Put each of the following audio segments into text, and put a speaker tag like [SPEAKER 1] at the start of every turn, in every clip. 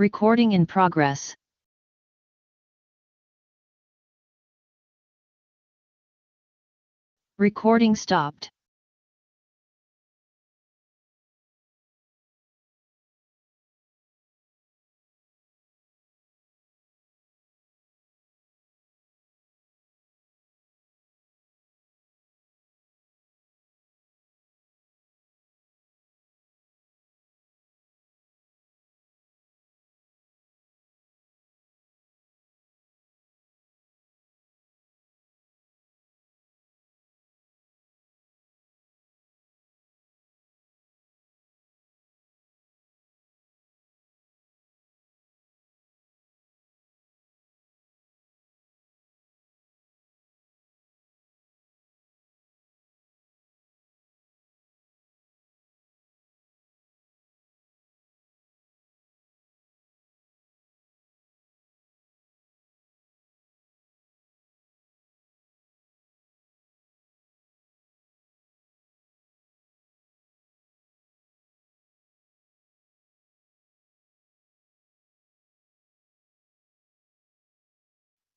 [SPEAKER 1] Recording in progress. Recording stopped.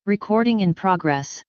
[SPEAKER 1] Recording in progress.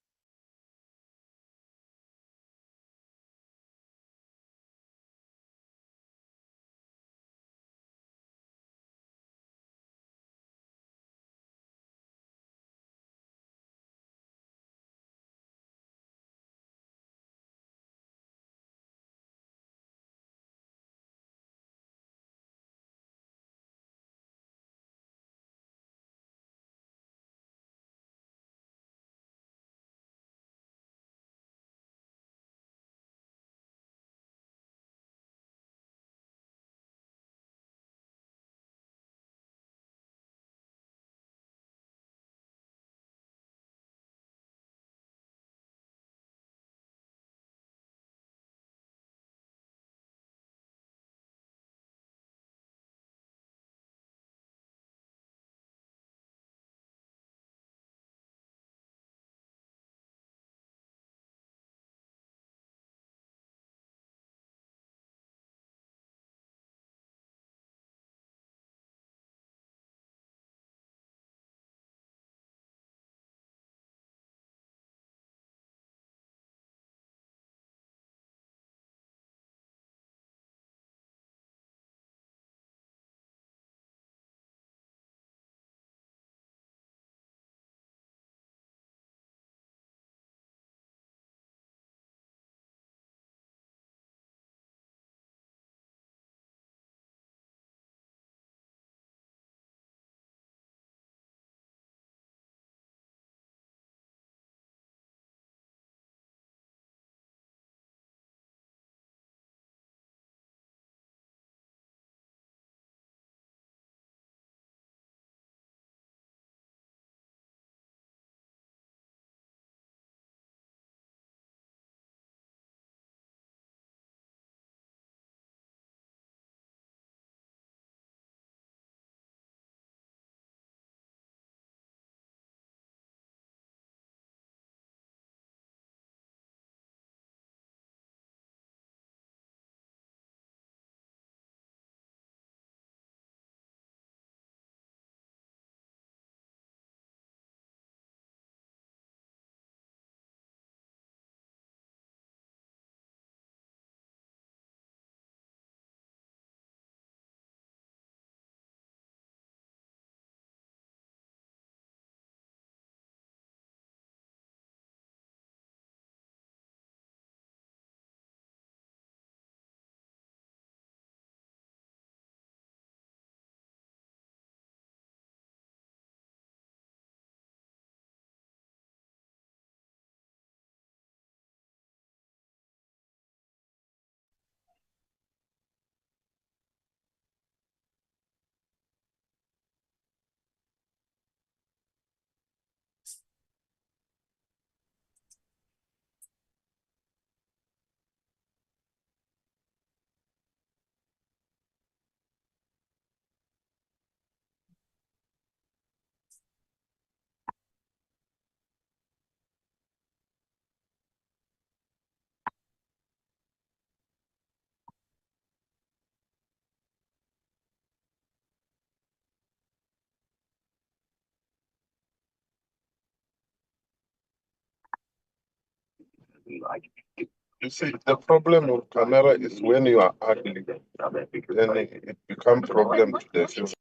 [SPEAKER 2] You see, the problem with camera is when you are ugly, then it becomes problem to the future.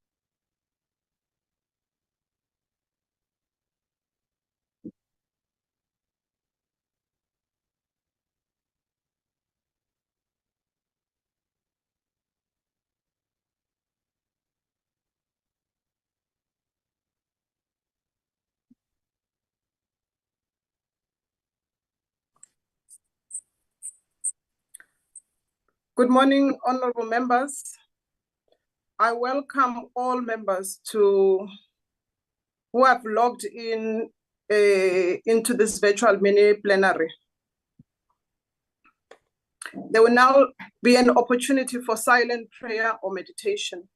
[SPEAKER 3] Good morning, honorable members. I welcome all members who have logged in into this virtual mini plenary. There will now be an opportunity for silent prayer or meditation.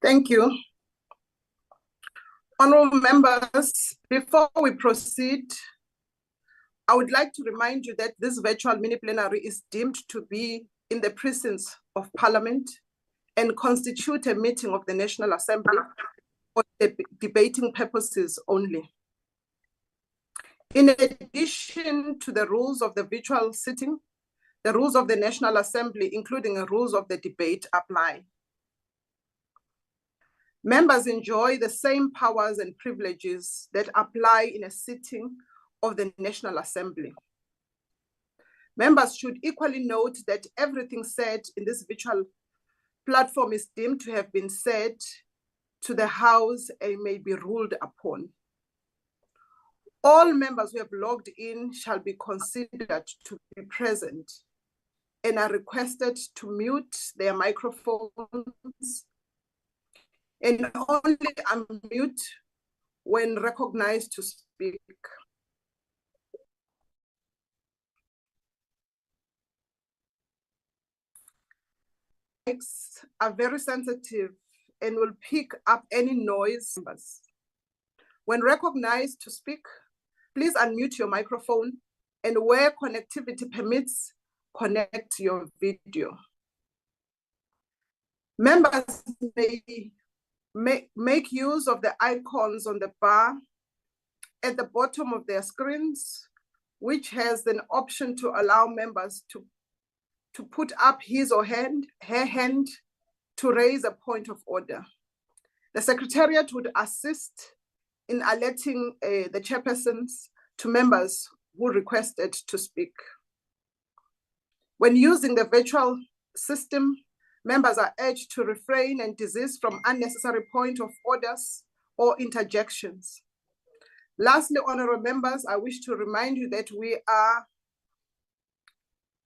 [SPEAKER 3] Thank you. Honorable members, before we proceed, I would like to remind you that this virtual mini plenary is deemed to be in the precincts of Parliament and constitute a meeting of the National Assembly for debating purposes only. In addition to the rules of the virtual sitting, the rules of the National Assembly, including the rules of the debate, apply. Members enjoy the same powers and privileges that apply in a sitting of the National Assembly. Members should equally note that everything said in this virtual platform is deemed to have been said to the House and may be ruled upon. All members who have logged in shall be considered to be present and are requested to mute their microphones and only unmute when recognized to speak. Mics are very sensitive and will pick up any noise. When recognized to speak, please unmute your microphone, and where connectivity permits, connect your video. Members may make use of the icons on the bar at the bottom of their screens, which has an option to allow members to put up his or her hand to raise a point of order. The Secretariat would assist in alerting the chairpersons to members who requested to speak. When using the virtual system, members are urged to refrain and desist from unnecessary point of orders or interjections. Lastly, honorable members, I wish to remind you that we are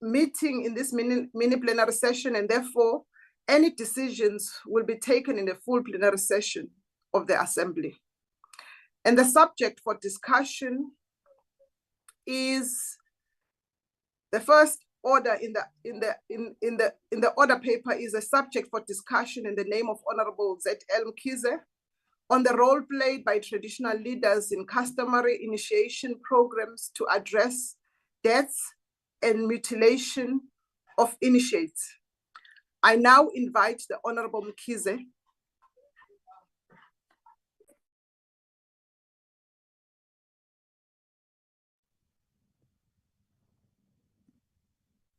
[SPEAKER 3] meeting in this mini plenary session, and therefore any decisions will be taken in the full plenary session of the Assembly. And the subject for discussion is the first order in the order paper is a subject for discussion in the name of Honorable Z L Mkhize on the role played by traditional leaders in customary initiation programs to address deaths and mutilation of initiates. I now invite the Honorable Mkhize.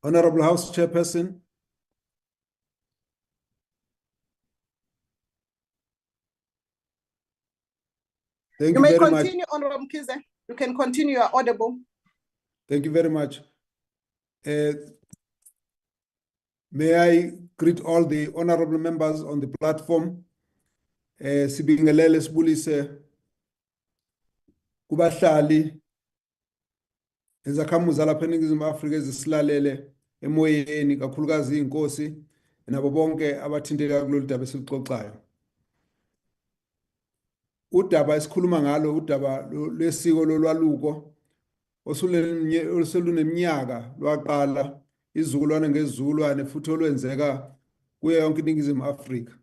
[SPEAKER 4] Honorable House Chairperson. Thank you very much.
[SPEAKER 3] You may continue, Honorable Mkhize. You can continue, you are audible.
[SPEAKER 4] Thank you very much. May I greet all the honorable members on the platform. Sibingelele sibulise kubahlali ezakhamuzi lapha eNingizimu Afrika ezisilalele emoyeni kakhulukazi inkosi nabo bonke abathinteka kulolu daba esilixoxayo. Udaba esikhuluma ngalo udaba lesiko lolwaluko oseluneminyaka lwaqala izizukulwane ngezizukulwane futhi olwenzeka kuyo yonke iNingizimu Afrika.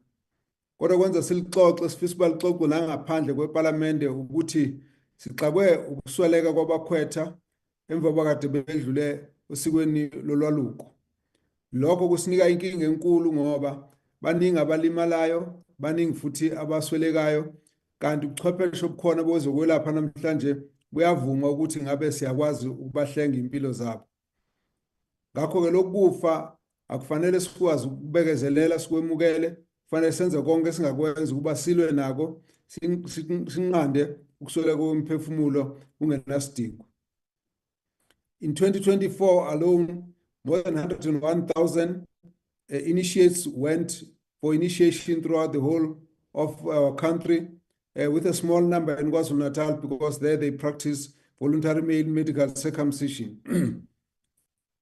[SPEAKER 4] Kodwa kwenza silixoxe sifisa balixoxe nangaphandle kweParliamente ukuthi sixakwe ukusweleka kwabakhwetha emva bakade bedlule osikweni lolwaluko. Lokho kusinika inkinga enkulu ngoba baningi abalimalayo, baningi futhi abaswelekayo, kanti ubuchwepheshe obukhona bozokwelapha namhlanje buyavuma ukuthi ngabe siyakwazi ukubahlenga impilo zabo. Ngakho-ke lokufa akufanele sikwazi ukubekezelela sikwemukele, kufanele senze konke singakwenza ukuba silwe nako, sinqande ukusweleka kwemphefumulo kungenasidingo. In 2024 alone, more than 101,000 initiates went for initiation throughout the whole of our country, with a small number in KwaZulu-Natal because there they practice voluntary male medical circumcision.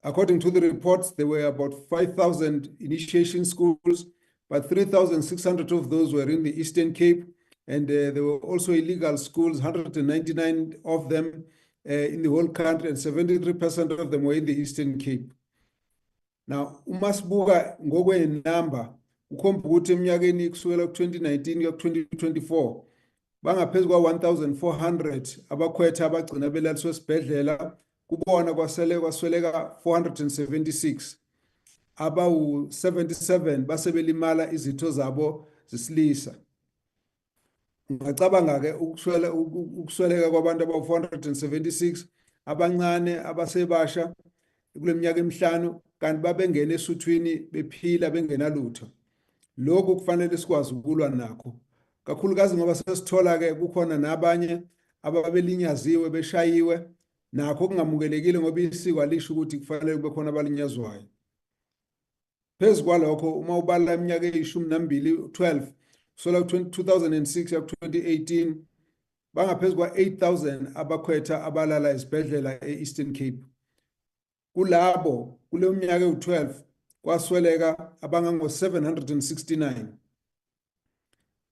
[SPEAKER 4] According to the reports, there were about 5,000 initiation schools, but 3,600 of those were in the Eastern Cape, and there were also illegal schools, 199 of them in the whole country, and 73% of them were in the Eastern Cape. Now, umasibuka ngokwenamba ukhomba ukuthi eminyakeni kusukela ku-2019 kuya ku-2024 bangaphezu kwa-1,400 abakhwetha abagcina belaliswe esibhedlela, kubona kwasweleka 476, abawu-77 basebelimala izitho zabo zisilisa. Ngacabanga-ke ukusweleka kwabantu abawu-476 abancane abasebasha kule minyaka emihlanu, kanti babengena esuthwini bephila bengenalutho. Lokhu kufanele sikwazi ukulwa nakho, kakhulukazi ngoba sesithola-ke kukhona nabanye ababelinyaziwe beshayiwe. Nakho kungamukelekile ngoba isiko alisho ukuthi kufanele kube khona abalinyazwayo. Phezu kwalokho, uma ubala iminyaka eyi-12 kusola 2006 ya 2018 bangaphezu kwa-8,000 abakhwetha abalala esibhedlela e-Eastern Cape. Kulabo kule minyaka ewu-12 kwasweleka abangango-769,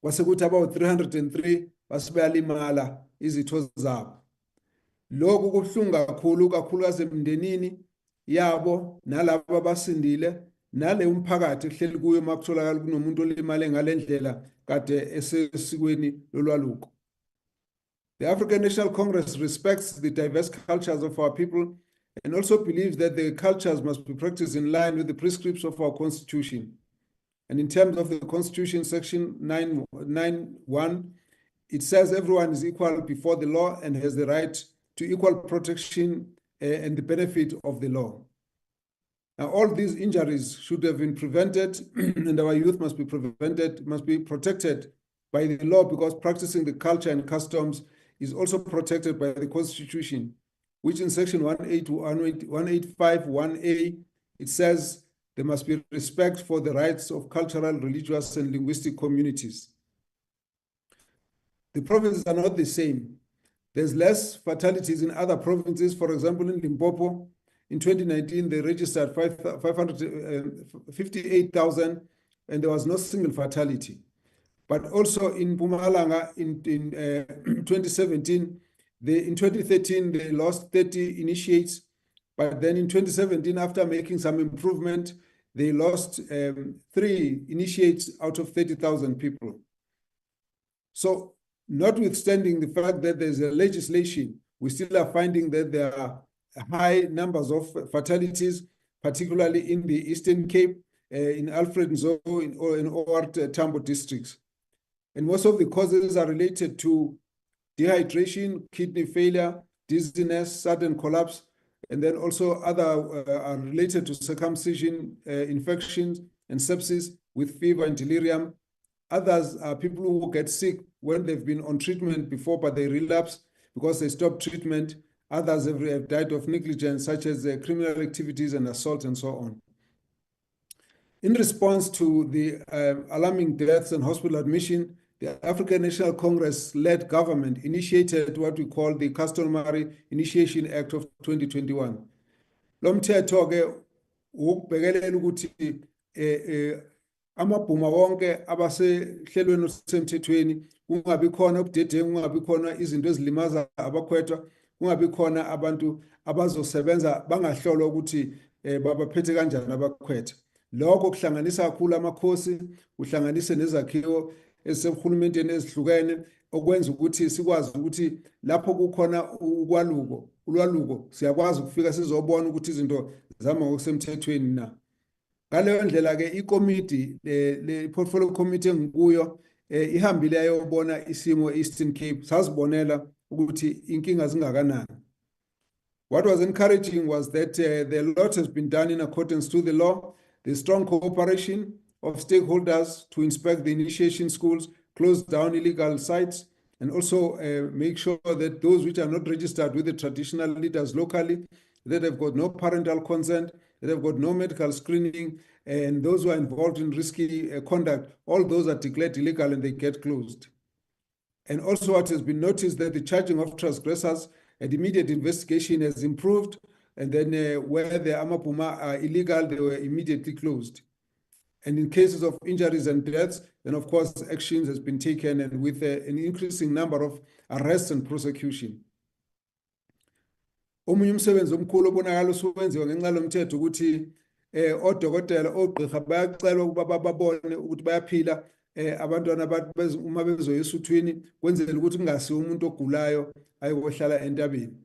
[SPEAKER 4] kwasekuthi abawu-303 basebayalimala izitho zabo. Lokhu kubuhlungu kakhulu, kakhulukazi emindenini yabo nalabo abasindile nale umphakathi ehleli kuyo uma kutholakala kunomuntu olimale ngale ndlela kade esesikweni lolwaluko. The African National Congress respects the diverse cultures of our people and also believes that the cultures must be practiced in line with the prescripts of our Constitution. And in terms of the Constitution, Section 9.1, it says everyone is equal before the law and has the right to equal protection and the benefit of the law. Now, all these injuries should have been prevented, and our youth must be protected by the law, because practicing the culture and customs is also protected by the Constitution, which in Section 185(1)(a), it says there must be respect for the rights of cultural, religious, and linguistic communities. The provinces are not the same. There's less fatalities in other provinces. For example, in Limpopo, in 2019, they registered 558,000, and there was no single fatality. But also in Mpumalanga, in 2017, in 2013, they lost 30 initiates. But then in 2017, after making some improvement, they lost 3 initiates out of 30,000 people. So, notwithstanding the fact that there's a legislation, we still are finding that there are high numbers of fatalities, particularly in the Eastern Cape, in Alfred Nzo, in OR Tambo districts. And most of the causes are related to dehydration, kidney failure, dizziness, sudden collapse, and then also other are related to circumcision infections and sepsis with fever and delirium. Others are people who get sick when they've been on treatment before, but they relapse because they stop treatment. Others have died of negligence, such as criminal activities and assault and so on. In response to the alarming deaths and hospital admission, the African National Congress-led government initiated what we call the Customary Initiation Act of 2021. Lo mthetho-ke ukubhekelela ukuthi amabhuma wonke abasehlelweni olusemthethweni kungabi khona ubudedengu, kungabi khona izinto ezilimaza abakhwetha, kungabi khona abantu abazosebenza bangahlolwa ukuthi babaphethe kanjani abakhwetha. Lokho kuhlanganisa kakhulu amakhosi, kuhlanganise nezakhiwo ezisemhulumenteni ezihlukene, okwenza ukuthi sikwazi ukuthi lapho kukhona ulwaluko siyakwazi ukufika sizobona ukuthi izinto zihamba ngokusemthethweni na. Ngaleyo ndlela ke ikomiti le portfolio committee engikuyo ihambile ayobona isimo Eastern Cape, sasibonela ukuthi inkinga zingakanani. What was encouraging was that the lot has been done in accordance to the law. The strong cooperation of stakeholders to inspect the initiation schools, close down illegal sites, and also make sure that those which are not registered with the traditional leaders locally, that have got no parental consent, that have got no medical screening, and those who are involved in risky conduct, all those are declared illegal and they get closed. And also what has been noticed that the charging of transgressors and immediate investigation has improved, and then where the amapuma are illegal, they were immediately closed. And in cases of injuries and deaths, then of course actions has been taken, and with an increasing number of arrests and prosecution. Omunye umsebenzi omkhulu obonakala usuwenziwa ngenxa lomthetho ukuthi odokotela ogqirha bayacelwa ukuba babone ukuthi bayaphila abantwana uma bezoya esuthwini, kwenzela ukuthi kungasiwe umuntu ogulayo ayohlala entabeni.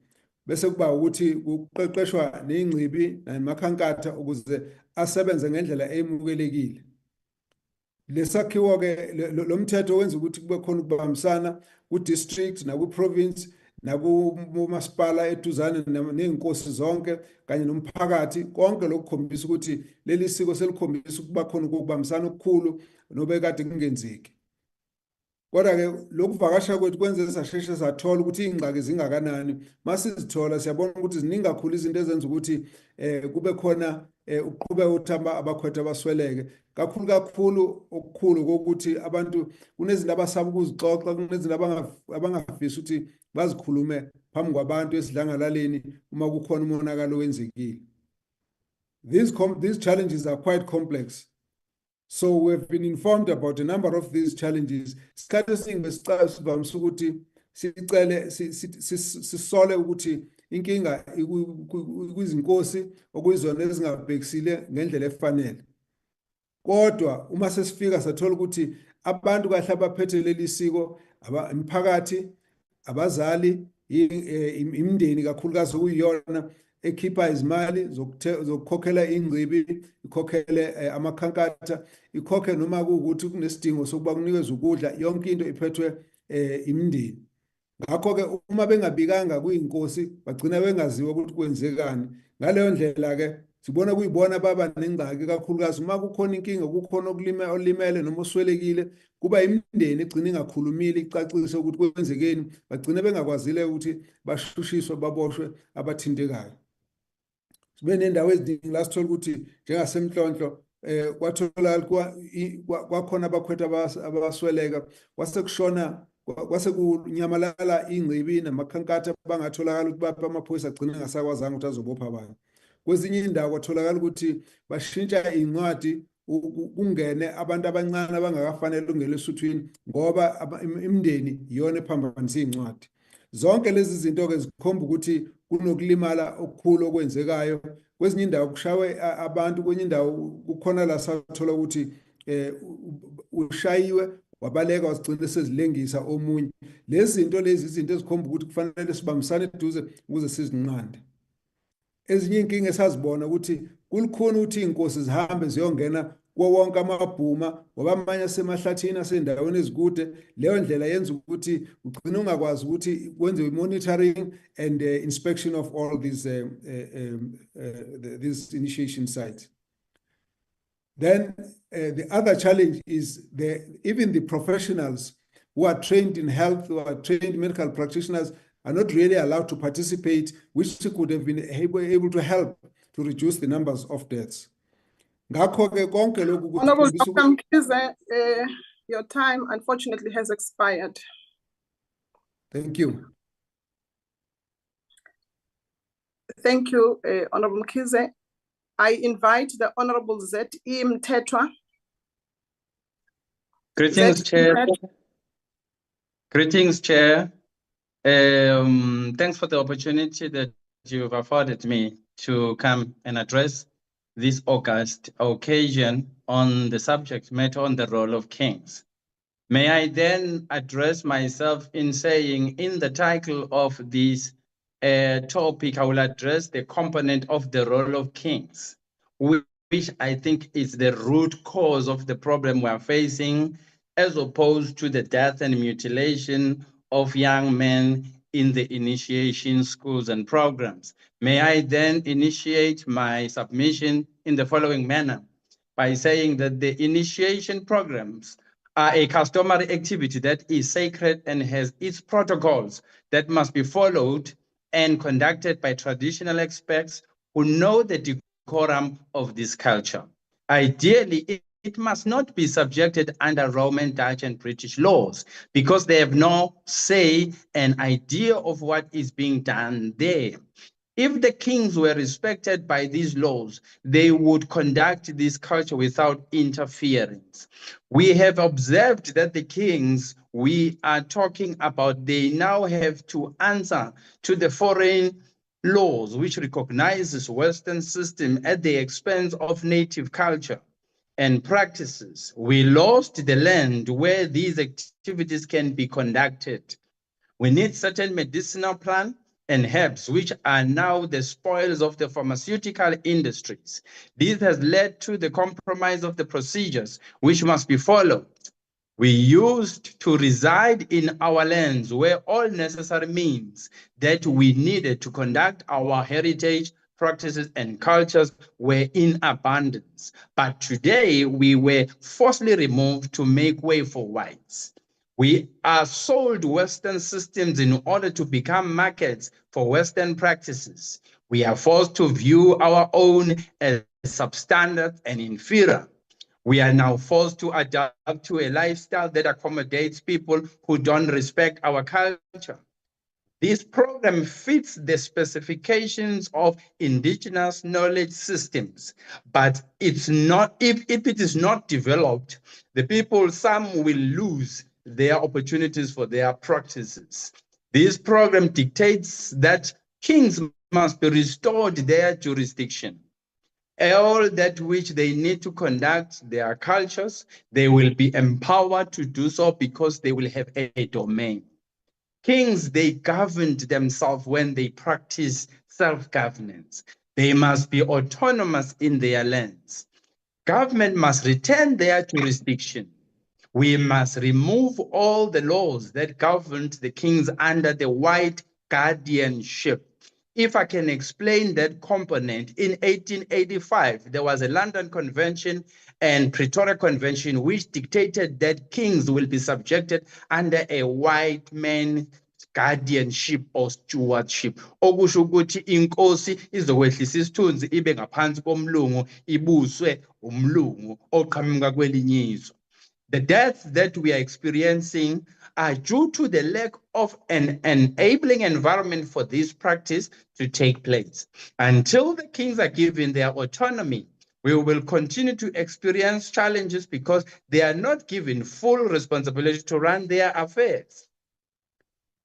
[SPEAKER 4] Bese kuba ukuthi kuqeqeshwa nezingcibi namakhankatha ukuze asebenze ngendlela emukelekile. Lesakhiwo ke lo mthetho wenza ukuthi kube khona ukubambisana ku district na ku province na ku masipala eduzane nenkosi zonke kanye nomphakathi, konke lokukhombisa ukuthi leli siko selikhombisa ukuba khona ukubambisana okukhulu nobekade kungenzeki. Kodwa ke lokuvakasha kwethu kwenze sasheshe sathola ukuthi ingxaki zingakanani. Masizithola siyabona ukuthi ziningi kakhulu izinto ezenza ukuthi kube khona uqhubeka uthamba abakhwetha abasweleke. Kakhulu okukhulu kokuthi abantu kunezinto abasaba ukuzixoxa, kunezinto abangafisi ukuthi bazikhulume phambi kwabantu esidlangalaleni uma kukhona umonakalo owenzekile. These challenges are quite complex. So we've been informed about a number of these challenges. Isikhathi esiningi sivamise ukuthi sicele sisole ukuthi inkinga kwizinkosi okuyizona ezingabhekisile ngendlela efanele. Kodwa uma sesifika sathola ukuthi abantu kahle abaphethe leli siko, imphakathi, abazali, imindeni kakhulukazi okuyiyona ekhipha izimali zokukhokhela ingcibi, ikhokhele amakhankatha, ikhokhe noma kuukuthi kunesidingo sokuba kunikezwe ukudla, yonke into iphethwe imindeni. Ngakho ke uma bengabikanga kuyinkosi bagcina bengaziwa ukuthi kwenzekani. Ngaleyo ndlela ke sibona kuyibona baba nengxaki kakhulukazi uma kukhona inkinga, kukhona olimele noma oswelekile, kuba imindeni egcina ingakhulumile icacise ukuthi kwenzekeni, bagcina bengakwazile ukuthi bashushiswe baboshwe abathintekayo. Sibe nendawo eziningi la sithola ukuthi njengasemhlonhlo kwatholakala kwakhona abakhwetha abasweleka, kwase kunyamalala ingcibi namakhankatha bangatholakala ukuthi bapha amaphoyisa agcina engasakwazanga ukuthi azobopha abantu. Kwezinye indawo kwatholakala ukuthi bashintsha incwadi kungene abantu abancane abangakafanele ungene esuthwini ngoba imindeni iyona ephambanisa incwadi. Zonke lezi zinto ke zikhomba ukuthi kunokulimala okukhulu okwenzekayo. Kwezinye indawo kushawe abantu, kwenye indawo kukhona la sathola ukuthi ushayiwe wabaleka wasigcina sezilengisa omunye. Lezi zinto izinto ezikhomba ukuthi kufanele sibambisane eduze ukuze sizinqande. Ezinye inkinga esazibona ukuthi kulikhona ukuthi inkosi zihambe ziyongena kuwo wonke amabhuma ngoba amanye asemahlathini asendaweni ezikude. Leyo ndlela yenza ukuthi ugcina ungakwazi ukuthi kwenziwe monitoring and inspection of all these initiation sites. Then the other challenge is even the professionals who are trained in health, who are trained medical practitioners, are not really allowed to participate, which could have been able to help to reduce the numbers of deaths.
[SPEAKER 3] Honorable Dr. Mkhize, your time unfortunately has expired.
[SPEAKER 4] Thank you.
[SPEAKER 3] Thank you, Honorable Mkhize. I invite the Honorable Z L Mkhize.
[SPEAKER 5] Greetings, Chair. Greetings, Chair. Thanks for the opportunity that you've afforded me to come and address this august occasion on the subject matter on the role of kings. May I then address myself in saying, in the title of this topic, I will address the component of the role of kings, which I think is the root cause of the problem we are facing, as opposed to the death and mutilation of young men in the initiation schools and programs. May I then initiate my submission in the following manner by saying that the initiation programs are a customary activity that is sacred and has its protocols that must be followed and conducted by traditional experts who know the decorum of this culture. Ideally, it must not be subjected under Roman, Dutch, and British laws because they have no say and idea of what is being done there. If the kings were respected by these laws, they would conduct this culture without interference. We have observed that the kings we are talking about, they now have to answer to the foreign laws which recognizes Western system at the expense of native culture and practices. We lost the land where these activities can be conducted. We need certain medicinal plants and herbs, which are now the spoils of the pharmaceutical industries. This has led to the compromise of the procedures which must be followed. We used to reside in our lands where all necessary means that we needed to conduct our heritage practices and cultures were in abundance. But today we were forcibly removed to make way for whites. We are sold Western systems in order to become markets for Western practices. We are forced to view our own as substandard and inferior. We are now forced to adapt to a lifestyle that accommodates people who don't respect our culture. This program fits the specifications of indigenous knowledge systems, but it's not, if it is not developed, the people, some will lose their opportunities for their practices. This program dictates that kings must be restored their jurisdiction. All that which they need to conduct their cultures, they will be empowered to do so because they will have a domain. Kings, they governed themselves when they practice self-governance. They must be autonomous in their lands. Government must retain their jurisdiction. We must remove all the laws that governed the kings under the white guardianship. If I can explain that component, in 1885, there was a London Convention and Pretoria Convention which dictated that kings will be subjected under a white man guardianship or stewardship. Okusho ukuthi inkosi izokwehlisa isithunzi ibe ngaphansi komlungu ibuswe umlungu oqhamuka kwelinye izwe. The deaths that we are experiencing are due to the lack of an enabling environment for this practice to take place. Until the kings are given their autonomy, we will continue to experience challenges because they are not given full responsibility to run their affairs.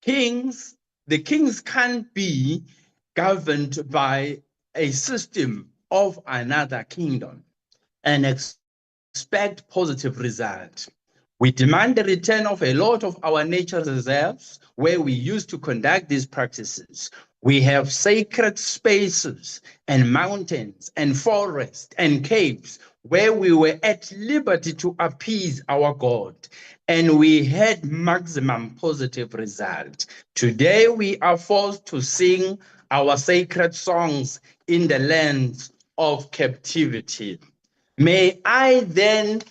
[SPEAKER 5] The kings can't be governed by a system of another kingdom and expect positive results. We demand the return of a lot of our nature reserves where we used to conduct these practices. We have sacred spaces and mountains and forests and caves where we were at liberty to appease our God, and we had maximum positive result. Today we are forced to sing our sacred songs in the lands of captivity. May I then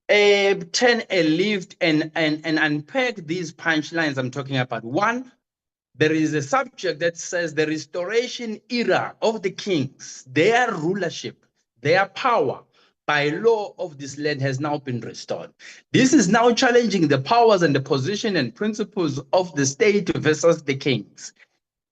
[SPEAKER 5] turn a lift and unpack these punchlines I'm talking about. One, there is a subject that says the restoration era of the kings, their rulership, their power by law of this land has now been restored. This is now challenging the powers and the position and principles of the state versus the kings.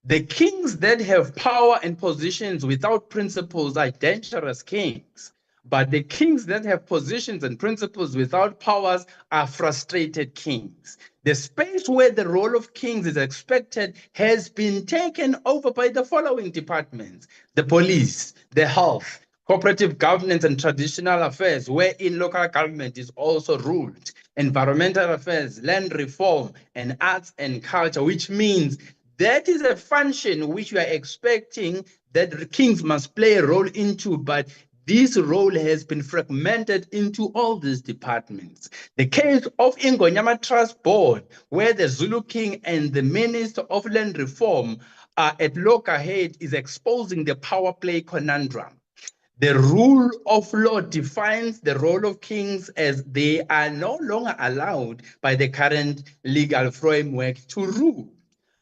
[SPEAKER 5] The kings that have power and positions without principles are dangerous kings. But the kings that have positions and principles without powers are frustrated kings. The space where the role of kings is expected has been taken over by the following departments: the police, the health, cooperative governance and traditional affairs, wherein local government is also ruled, environmental affairs, land reform, and arts and culture, which means that is a function which we are expecting that the kings must play a role into, but this role has been fragmented into all these departments. The case of Ingonyama Trust Board, where the Zulu King and the Minister of Land Reform are at loggerhead, is exposing the power play conundrum. The rule of law defines the role of kings as they are no longer allowed by the current legal framework to rule.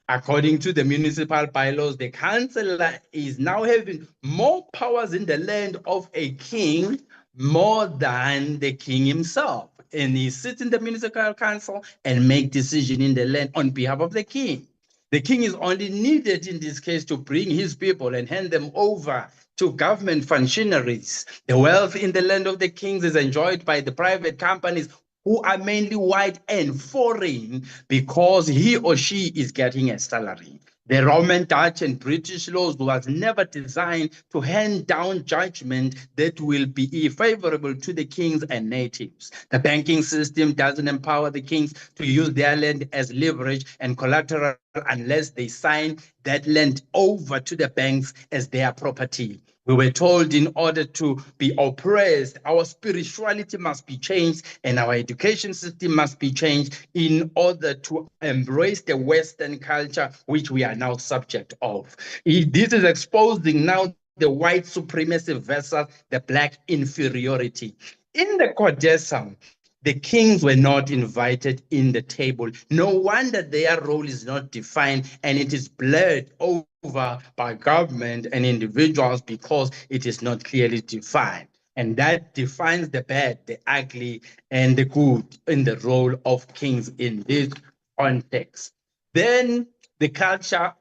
[SPEAKER 5] According to the municipal bylaws, the councillor is now having more powers in the land of a king more than the king himself. And he sits in the municipal council and make decisions in the land on behalf of the king. The king is only needed in this case to bring his people and hand them over to government functionaries. The wealth in the land of the kings is enjoyed by the private companies who are mainly white and foreign because he or she is getting a salary. The Roman, Dutch, and British laws was never designed to hand down judgment that will be favorable to the kings and natives. The banking system doesn't empower the kings to use their land as leverage and collateral unless they sign that land over to the banks as their property. We were told in order to be oppressed, our spirituality must be changed and our education system must be changed in order to embrace the Western culture, which we are now subject of. This is exposing now the white supremacy versus the black inferiority. In the Codesa, the kings were not invited in the table. No wonder their role is not defined and it is blurred over by government and individuals because it is not clearly defined. And that defines the bad, the ugly, and the good in the role of kings in this context. Then the culture.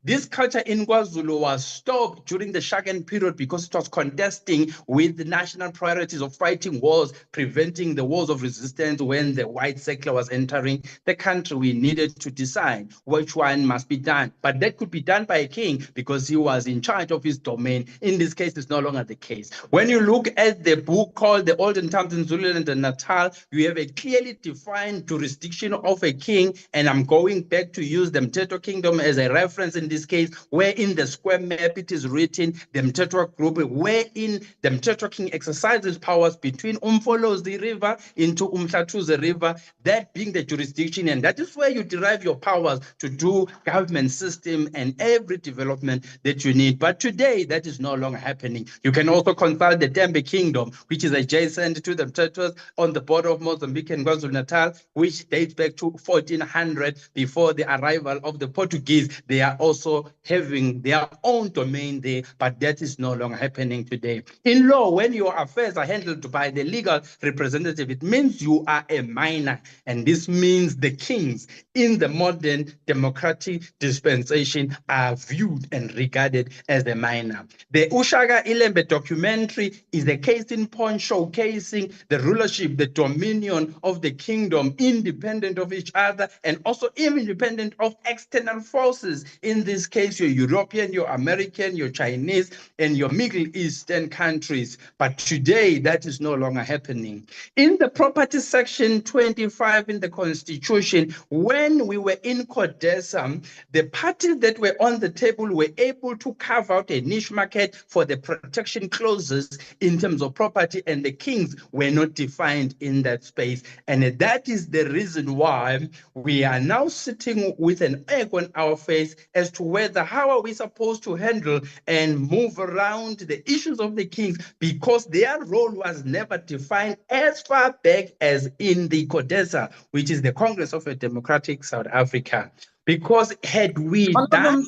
[SPEAKER 5] This culture in KwaZulu was stopped during the Shagan period because it was contesting with the national priorities of fighting wars, preventing the wars of resistance. When the white settler was entering the country, we needed to decide which one must be done. But that could be done by a king because he was in charge of his domain. In this case, it's no longer the case. When you look at the book called The Olden Times in Zululand and Natal, you have a clearly defined jurisdiction of a king. And I'm going back to use the Mteto Kingdom as a reference in this case, where in the square map it is written the Mteto group, wherein the Mteto king exercises powers between Umfolozi River into Umhlatuze River, that being the jurisdiction, and that is where you derive your powers to do government system and every development that you need. But today, that is no longer happening. You can also consult the Tembe Kingdom, which is adjacent to the Mtetos on the border of Mozambique and KwaZulu-Natal, which dates back to 1400 before the arrival of the Portuguese. They are also having their own domain there, but that is no longer happening today. In law, when your affairs are handled by the legal representative, it means you are a minor, and this means the kings in the modern democratic dispensation are viewed and regarded as a minor. The Ushaga Ilembe documentary is a case in point showcasing the rulership, the dominion of the kingdom, independent of each other and also independent of external forces. In this case, your European, your American, your Chinese, and your Middle Eastern countries. But today, that is no longer happening. In the property section 25 in the Constitution, when we were in Codesa, the parties that were on the table were able to carve out a niche market for the protection clauses in terms of property, and the kings were not defined in that space. And that is the reason why we are now sitting with an egg on our face as to whether how are we supposed to handle and move around the issues of the kings, because their role was never defined as far back as in the Codesa, which is the Congress of a Democratic South Africa. Because had we done...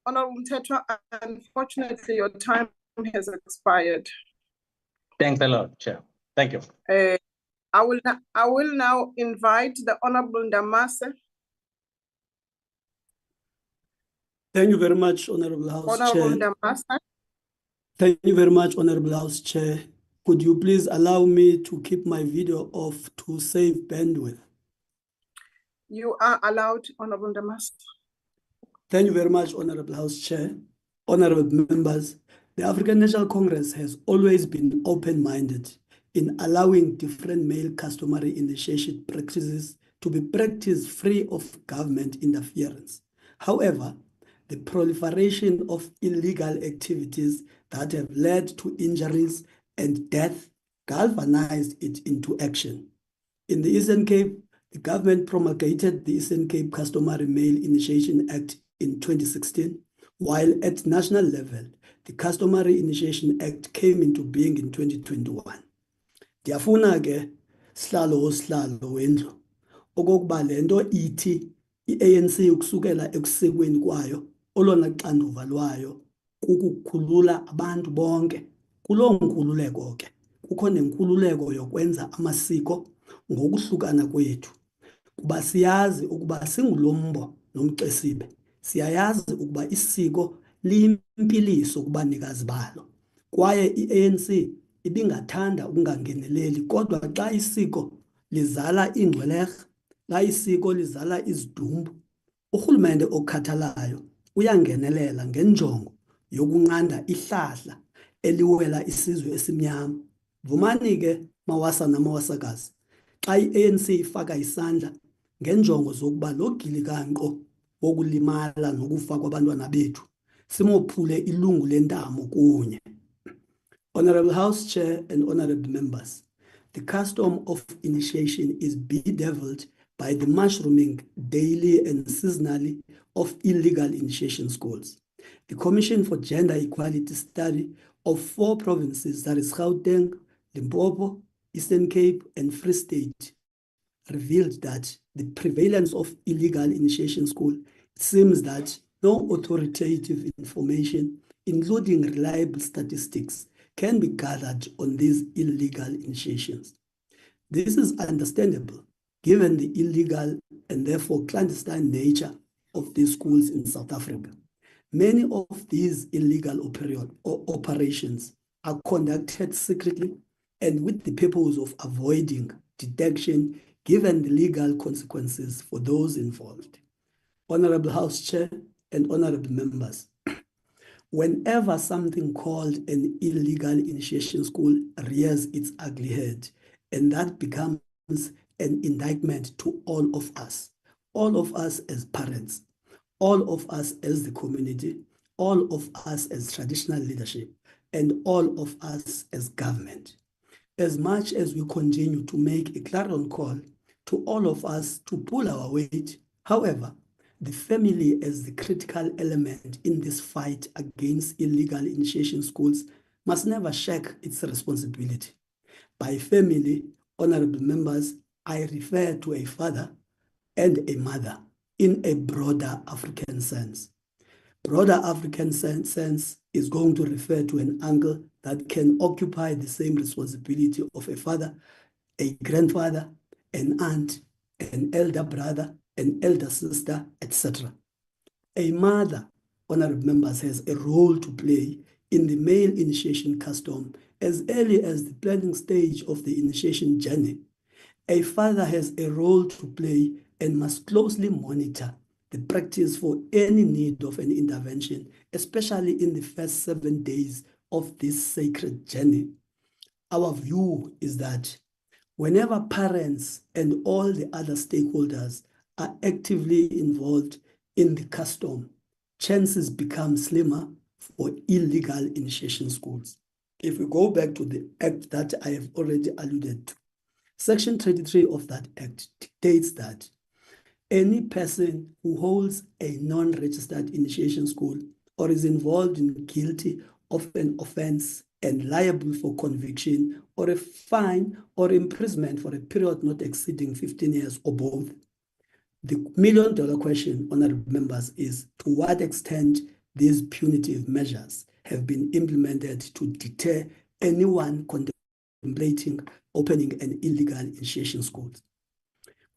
[SPEAKER 3] Honorable Mteto, unfortunately, your time has expired.
[SPEAKER 5] Thanks a lot, Chair. Thank you.
[SPEAKER 3] I will now invite the Honorable Ndamase.
[SPEAKER 6] Thank you very much, Honorable House
[SPEAKER 3] Honorable
[SPEAKER 6] Chair.
[SPEAKER 3] Ndamase.
[SPEAKER 6] Thank you very much, Honorable House Chair. Could you please allow me to keep my video off to save bandwidth?
[SPEAKER 3] You are allowed, Honorable Ndamase.
[SPEAKER 6] Thank you very much, Honorable House Chair. Honorable members, The African National Congress has always been open-minded in allowing different male customary initiation practices to be practiced free of government interference. However, the proliferation of illegal activities that have led to injuries and death galvanized it into action. In the Eastern Cape, the government promulgated the Eastern Cape Customary Male Initiation Act in 2016, while at national level, the Customary Initiation Act came into being in 2021. Ndiyafuna ke sihlalo wendlu okokuba lento ithi i-ANC ukusukela ekusekweni kwayo olona xanduva lwayo kukukhulula abantu bonke. Kuloo nkululeko ke kukho nenkululeko yokwenza amasiko ngokuhlukana kwethu. Kuba siyazi ukuba singulombo nomcesibe, siyayazi ukuba isiko liyimpiliso kubanikazi balo, kwaye i-ANC ibingathanda ukungangeneleli, kodwa xa isiko lizala ingxwelerha, xa isiko lizala izidumbu, urhulumente okhathalayo uyangenelela ngenjongo yokunqanda ihlahla eliwela isizwe esimnyama. Vumani ke mawasa namawasakazi, xa i-ANC ifaka isandla ngenjongo zokuba lo gilikanqo wokulimala nokufa kwabantwana bethu simophule ilungu lentamo kunye. Honorable House Chair and honorable members, the custom of initiation is bedeviled by the mushrooming daily and seasonally of illegal initiation schools. The Commission for Gender Equality study of 4 provinces, that is Gauteng, Limpopo, Eastern Cape, and Free State, revealed that the prevalence of illegal initiation school seems that no authoritative information, including reliable statistics, can be gathered on these illegal initiations. This is understandable given the illegal and therefore clandestine nature of these schools in South Africa. Many of these illegal operations are conducted secretly and with the purpose of avoiding detection given the legal consequences for those involved. Honorable House Chair and honorable members, whenever something called an illegal initiation school rears its ugly head, and that becomes an indictment to all of us as parents, all of us as the community, all of us as traditional leadership, and all of us as government. As much as we continue to make a clarion call to all of us to pull our weight, however, the family as the critical element in this fight against illegal initiation schools must never shirk its responsibility. By family, honorable members, I refer to a father and a mother in a broader African sense. Broader African sense is going to refer to an uncle that can occupy the same responsibility of a father, a grandfather, an aunt, an elder brother, an elder sister, etc. A mother, honorable members, has a role to play in the male initiation custom as early as the planning stage of the initiation journey. A father has a role to play and must closely monitor the practice for any need of an intervention, especially in the first 7 days of this sacred journey. Our view is that whenever parents and all the other stakeholders are actively involved in the custom, chances become slimmer for illegal initiation schools. If we go back to the act that I have already alluded to, Section 33 of that act dictates that any person who holds a non-registered initiation school or is involved in guilty of an offense and liable for conviction or a fine or imprisonment for a period not exceeding 15 years or both. The million-dollar question, honorable members, is to what extent these punitive measures have been implemented to deter anyone contemplating opening an illegal initiation school.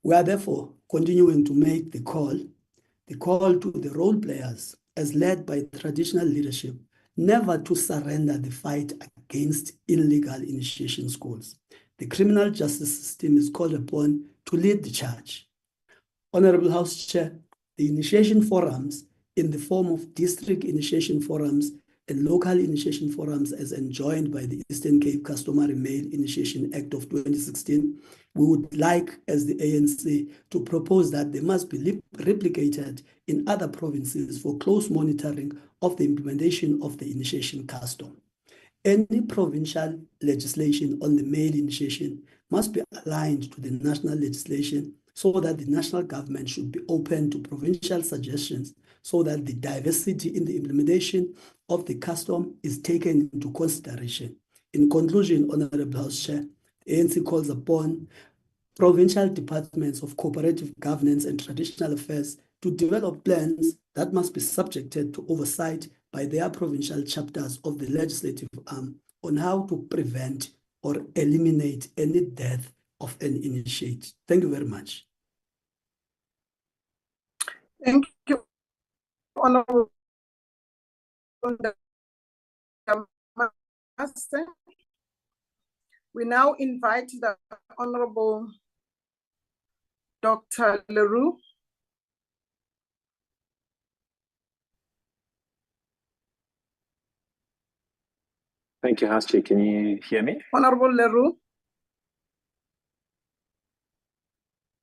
[SPEAKER 6] We are therefore continuing to make the call to the role players as led by traditional leadership, never to surrender the fight against illegal initiation schools. The criminal justice system is called upon to lead the charge. Honorable House Chair, the initiation forums in the form of district initiation forums and local initiation forums as enjoined by the Eastern Cape Customary Male Initiation Act of 2016, we would like, as the ANC, to propose that they must be replicated in other provinces for close monitoring of the implementation of the initiation custom. Any provincial legislation on the male initiation must be aligned to the national legislation so that the national government should be open to provincial suggestions so that the diversity in the implementation of the custom is taken into consideration. In conclusion, Honorable House Chair, the ANC calls upon provincial departments of cooperative governance and traditional affairs to develop plans that must be subjected to oversight by their provincial chapters of the legislative arm on how to prevent or eliminate any death of an initiate. Thank you very much.
[SPEAKER 3] Thank you, Honorable. We now invite the Honorable Dr. Leroux.
[SPEAKER 7] Thank you, House Chair. Can you hear me?
[SPEAKER 3] Honorable Leroux.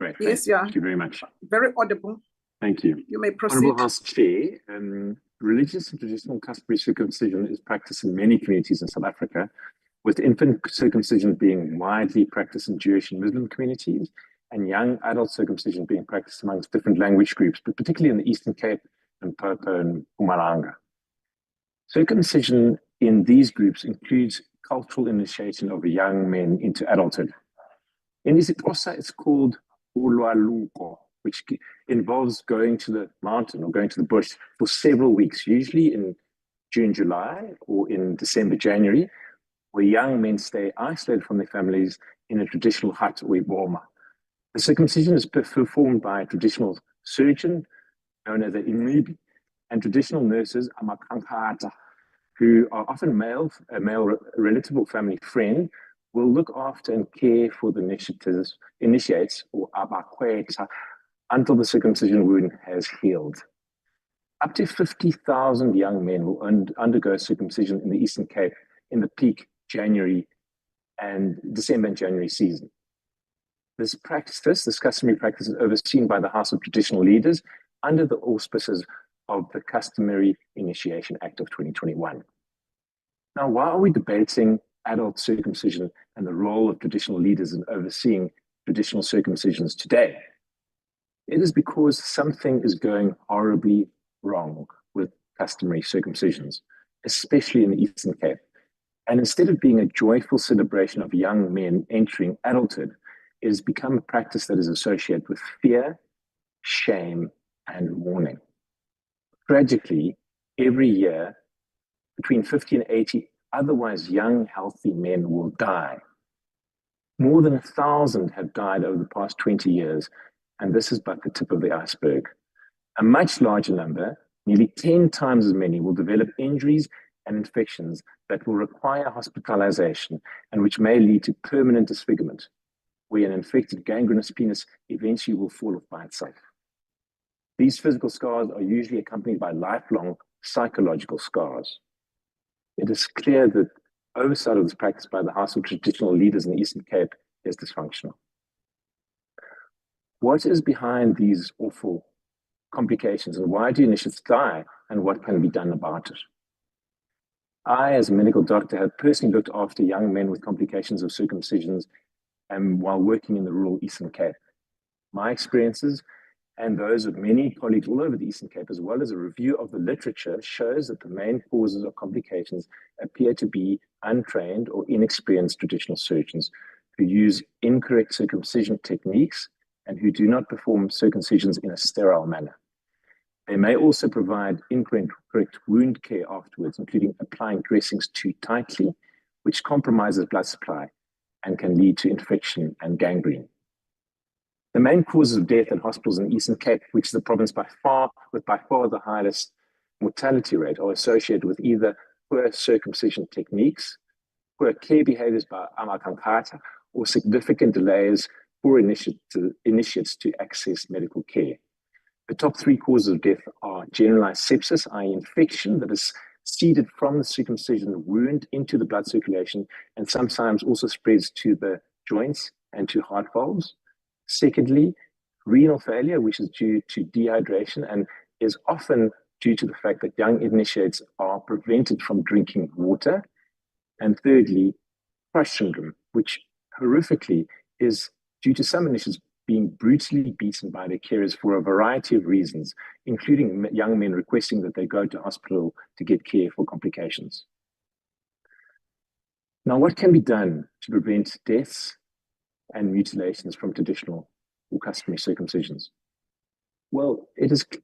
[SPEAKER 7] Great.
[SPEAKER 3] Yes, yeah.
[SPEAKER 7] Thank you very much.
[SPEAKER 3] Very audible.
[SPEAKER 7] Thank you.
[SPEAKER 3] You may proceed.
[SPEAKER 7] Honourable House Chair, religious and traditional customary circumcision is practiced in many communities in South Africa, with infant circumcision being widely practiced in Jewish and Muslim communities, and young adult circumcision being practiced amongst different language groups, but particularly in the Eastern Cape and Popo and Mpumalanga. Circumcision in these groups includes cultural initiation of young men into adulthood. In isiXhosa, it's called ulwaluko, which involves going to the mountain or going to the bush for several weeks, usually in June, July, or in December, January, where young men stay isolated from their families in a traditional hut or iboma. The circumcision is performed by a traditional surgeon known as an imibi, and traditional nurses, amakhankata, who are often a male relative or family friend, will look after and care for the initiates or abakweta until the circumcision wound has healed. Up to 50,000 young men will undergo circumcision in the Eastern Cape in the peak January and December and January season. This customary practice is overseen by the House of Traditional Leaders under the auspices of the Customary Initiation Act of 2021. Now, why are we debating adult circumcision and the role of traditional leaders in overseeing traditional circumcisions today? It is because something is going horribly wrong with customary circumcisions, especially in the Eastern Cape. And instead of being a joyful celebration of young men entering adulthood, it has become a practice that is associated with fear, shame, and mourning. Tragically, every year, between 50 and 80 otherwise young, healthy men will die. More than 1,000 have died over the past 20 years, and this is but the tip of the iceberg. A much larger number, nearly 10 times as many, will develop injuries and infections that will require hospitalization and which may lead to permanent disfigurement, where an infected gangrenous penis eventually will fall off by itself. These physical scars are usually accompanied by lifelong psychological scars. It is clear that oversight of this practice by the House of Traditional Leaders in the Eastern Cape is dysfunctional. What is behind these awful complications, and why do initiates die, and what can be done about it? I, as a medical doctor, have personally looked after young men with complications of circumcisions while working in the rural Eastern Cape. My experiences and those of many colleagues all over the Eastern Cape, as well as a review of the literature, shows that the main causes of complications appear to be untrained or inexperienced traditional surgeons who use incorrect circumcision techniques and who do not perform circumcisions in a sterile manner. They may also provide incorrect wound care afterwards, including applying dressings too tightly, which compromises blood supply and can lead to infection and gangrene. The main causes of death in hospitals in the Eastern Cape, which is the province with by far the highest mortality rate, are associated with either poor circumcision techniques, poor care behaviors by amakhankata, or significant delays for initiates to access medical care. The top three causes of death are generalized sepsis, i.e. infection that is seeded from the circumcision wound into the blood circulation and sometimes also spreads to the joints and to heart valves. Secondly, renal failure, which is due to dehydration and is often due to the fact that young initiates are prevented from drinking water. And thirdly, crush syndrome, which horrifically is due to some initiates being brutally beaten by their carers for a variety of reasons, including young men requesting that they go to hospital to get care for complications. Now, what can be done to prevent deaths and mutilations from traditional or customary circumcisions? Well,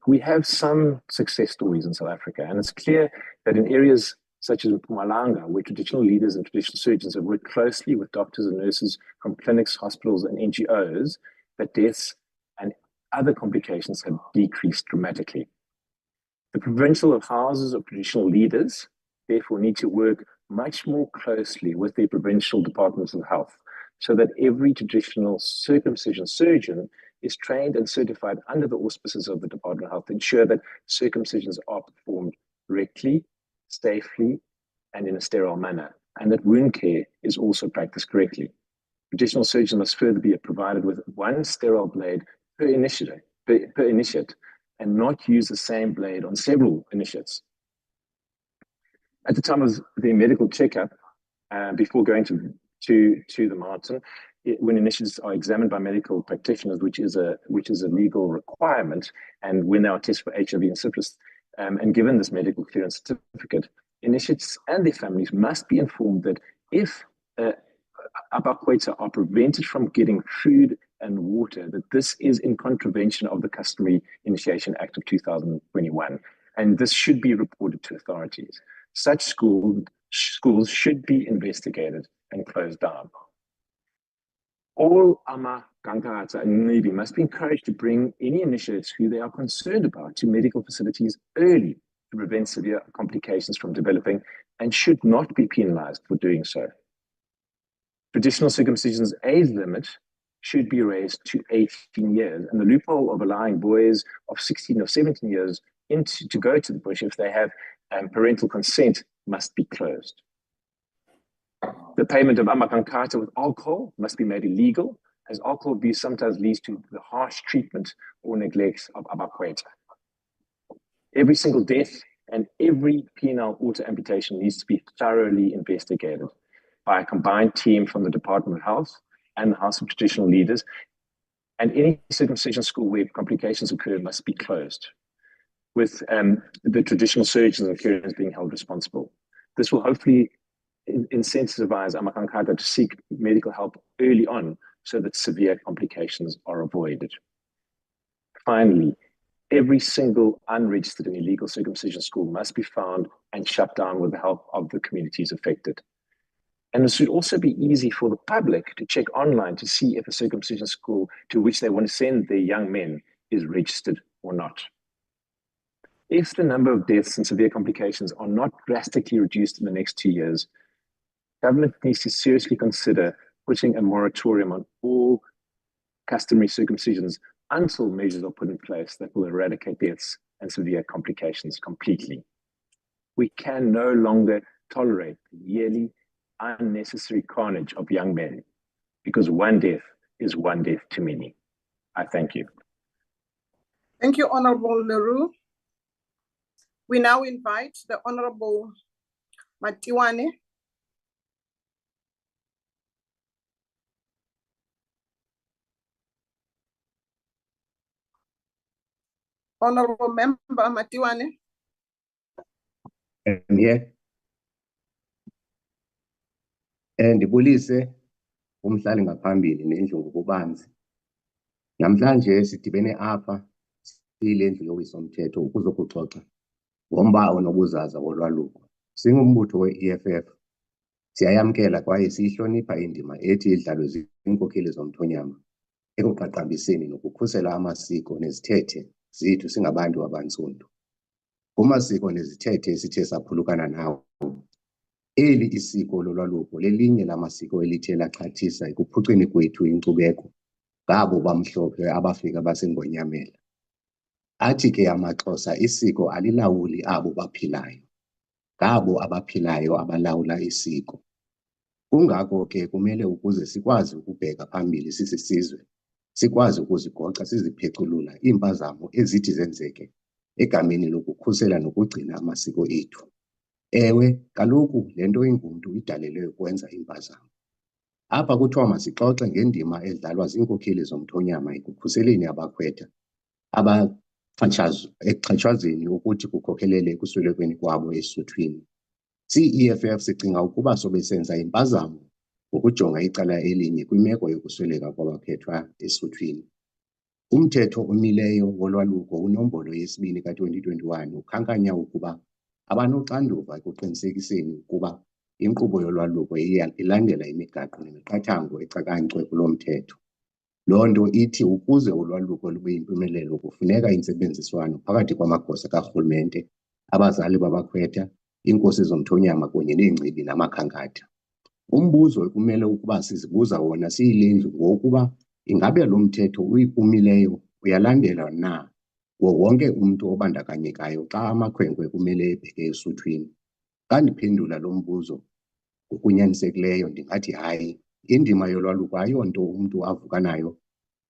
[SPEAKER 7] we have some success stories in South Africa, and it's clear that in areas such as Mpumalanga, where traditional leaders and traditional surgeons have worked closely with doctors and nurses from clinics, hospitals, and NGOs, that deaths and other complications have decreased dramatically. The provincial houses of traditional leaders, therefore, need to work much more closely with their provincial departments of health, so that every traditional circumcision surgeon is trained and certified under the auspices of the Department of Health to ensure that circumcisions are performed correctly, safely, and in a sterile manner, and that wound care is also practiced correctly. Traditional surgeons must further be provided with one sterile blade per initiate, and not use the same blade on several initiates. At the time of the medical checkup, before going to the Martin, when initiates are examined by medical practitioners, which is a legal requirement, and when they are tested for HIV and syphilis, and given this medical clearance certificate, initiates and their families must be informed that if abakwetsa are prevented from getting food and water, that this is in contravention of the Customary Initiation Act of 2021, and this should be reported to authorities. Such schools should be investigated and closed down. All amaGankatha and MINI must be encouraged to bring any initiates who they are concerned about to medical facilities early to prevent severe complications from developing, and should not be penalized for doing so. Traditional circumcision's age limit should be raised to 18 years, and the loophole of allowing boys of 16 or 17 years to go to the bush if they have parental consent must be closed. The payment of amaGankatha with alcohol must be made illegal, as alcohol abuse sometimes leads to the harsh treatment or neglect of abakwetsa. Every single death and every penile auto amputation needs to be thoroughly investigated by a combined team from the Department of Health and the House of Traditional Leaders, and any circumcision school where complications occur must be closed, with the traditional surgeons and carers being held responsible. This will hopefully incentivize amaGankatha to seek medical help early on so that severe complications are avoided. Finally, every single unregistered and illegal circumcision school must be found and shut down with the help of the communities affected. And this should also be easy for the public to check online to see if a circumcision school to which they want to send their young men is registered or not. If the number of deaths and severe complications are not drastically reduced in the next 2 years, government needs to seriously consider putting a moratorium on all customary circumcisions until measures are put in place that will eradicate deaths and severe complications completely. We can no longer tolerate the yearly unnecessary carnage of young men, because one death is one death too many. I thank you.
[SPEAKER 3] Thank you, Honorable Leroux. We now invite the Honorable Matiwane. Honorable Member Matiwane.
[SPEAKER 8] Here. Ndibulise umhlali ngaphambili nendlu ngokubanzi. Namhlanje sidibene apha siyile ndlu yowiso-mthetho ukuzokuxoxa ngomba onobuzaza wolwaluko. Singumbutho we-EFF, siyayamkela kwaye siyihlonipha indima ethi idlalwe ziinkokeli zomthonyama ekuqaqambiseni nokukhusela amasiko nezithethe zethu singabantu abantsundu. Kumasiko nezithethe esithe saphulukana nawo, eli isiko lolwaluko lelinye lamasiko elithe laxhathisa ekuphuceni kwethu inkcubeko ngabo bamhlophe abafika basengonyamela. Athi ke amaXhosa isiko alilawuli abo baphilayo. ngabo abaphilayo abalawula isiko. Kungako ke kumele ukuze sikwazi ukubheka phambili sisisizwe, sikwazi ukuzigoca sizipheculula iimpazamo ezithi zenzeke egameni lokukhusela nokugcina amasiko ethu. Ewe, kaloku le nto ingumntu idalelwe ukwenza impazamo. Apha kuthiwa masixoxe ngendima edlalwa ziinkokheli zomthonyama ekukhuseleni abakhwetha ekuxhatshazweni ukuthi kukhokhelele ekuswelekweni kwabo esuthwini. CEFF sicinga ukuba sobe senza impazamo ngokujonga icala elinye kwimeko yokusweleka kwabakhwetha esuthwini. Umthetho omileyo wolwaluko uNombolo yesi-2 ka-2021 ukhankanya ukuba abanoxanduva ekuqinisekiseni ukuba inkqubo yolwaluko ilandela imigaqo nemiqathango ecakanyiwe kulo mthetho. Loo nto ithi ukuze ulwaluko lube yimpumelelo kufuneka intsebenziswano phakathi kwamagosa karhulumente, abazali babakhwetha, iinkosi zomthonyama kunye neengcibi namakhankatha. Umbuzo ekumele ukuba sizibuza wona siyilendlu ngowokuba ingabe lo mthetho umileyo uyalandelwa na wonke umntu obandakanyekayo xa amakhwenkwe kumele ebheke esuthwini. Xa ndiphendula lo mbuzo ngokunyanisekileyo ndingathi hayi, indima yolwaluko ayonto umntu avuka nayo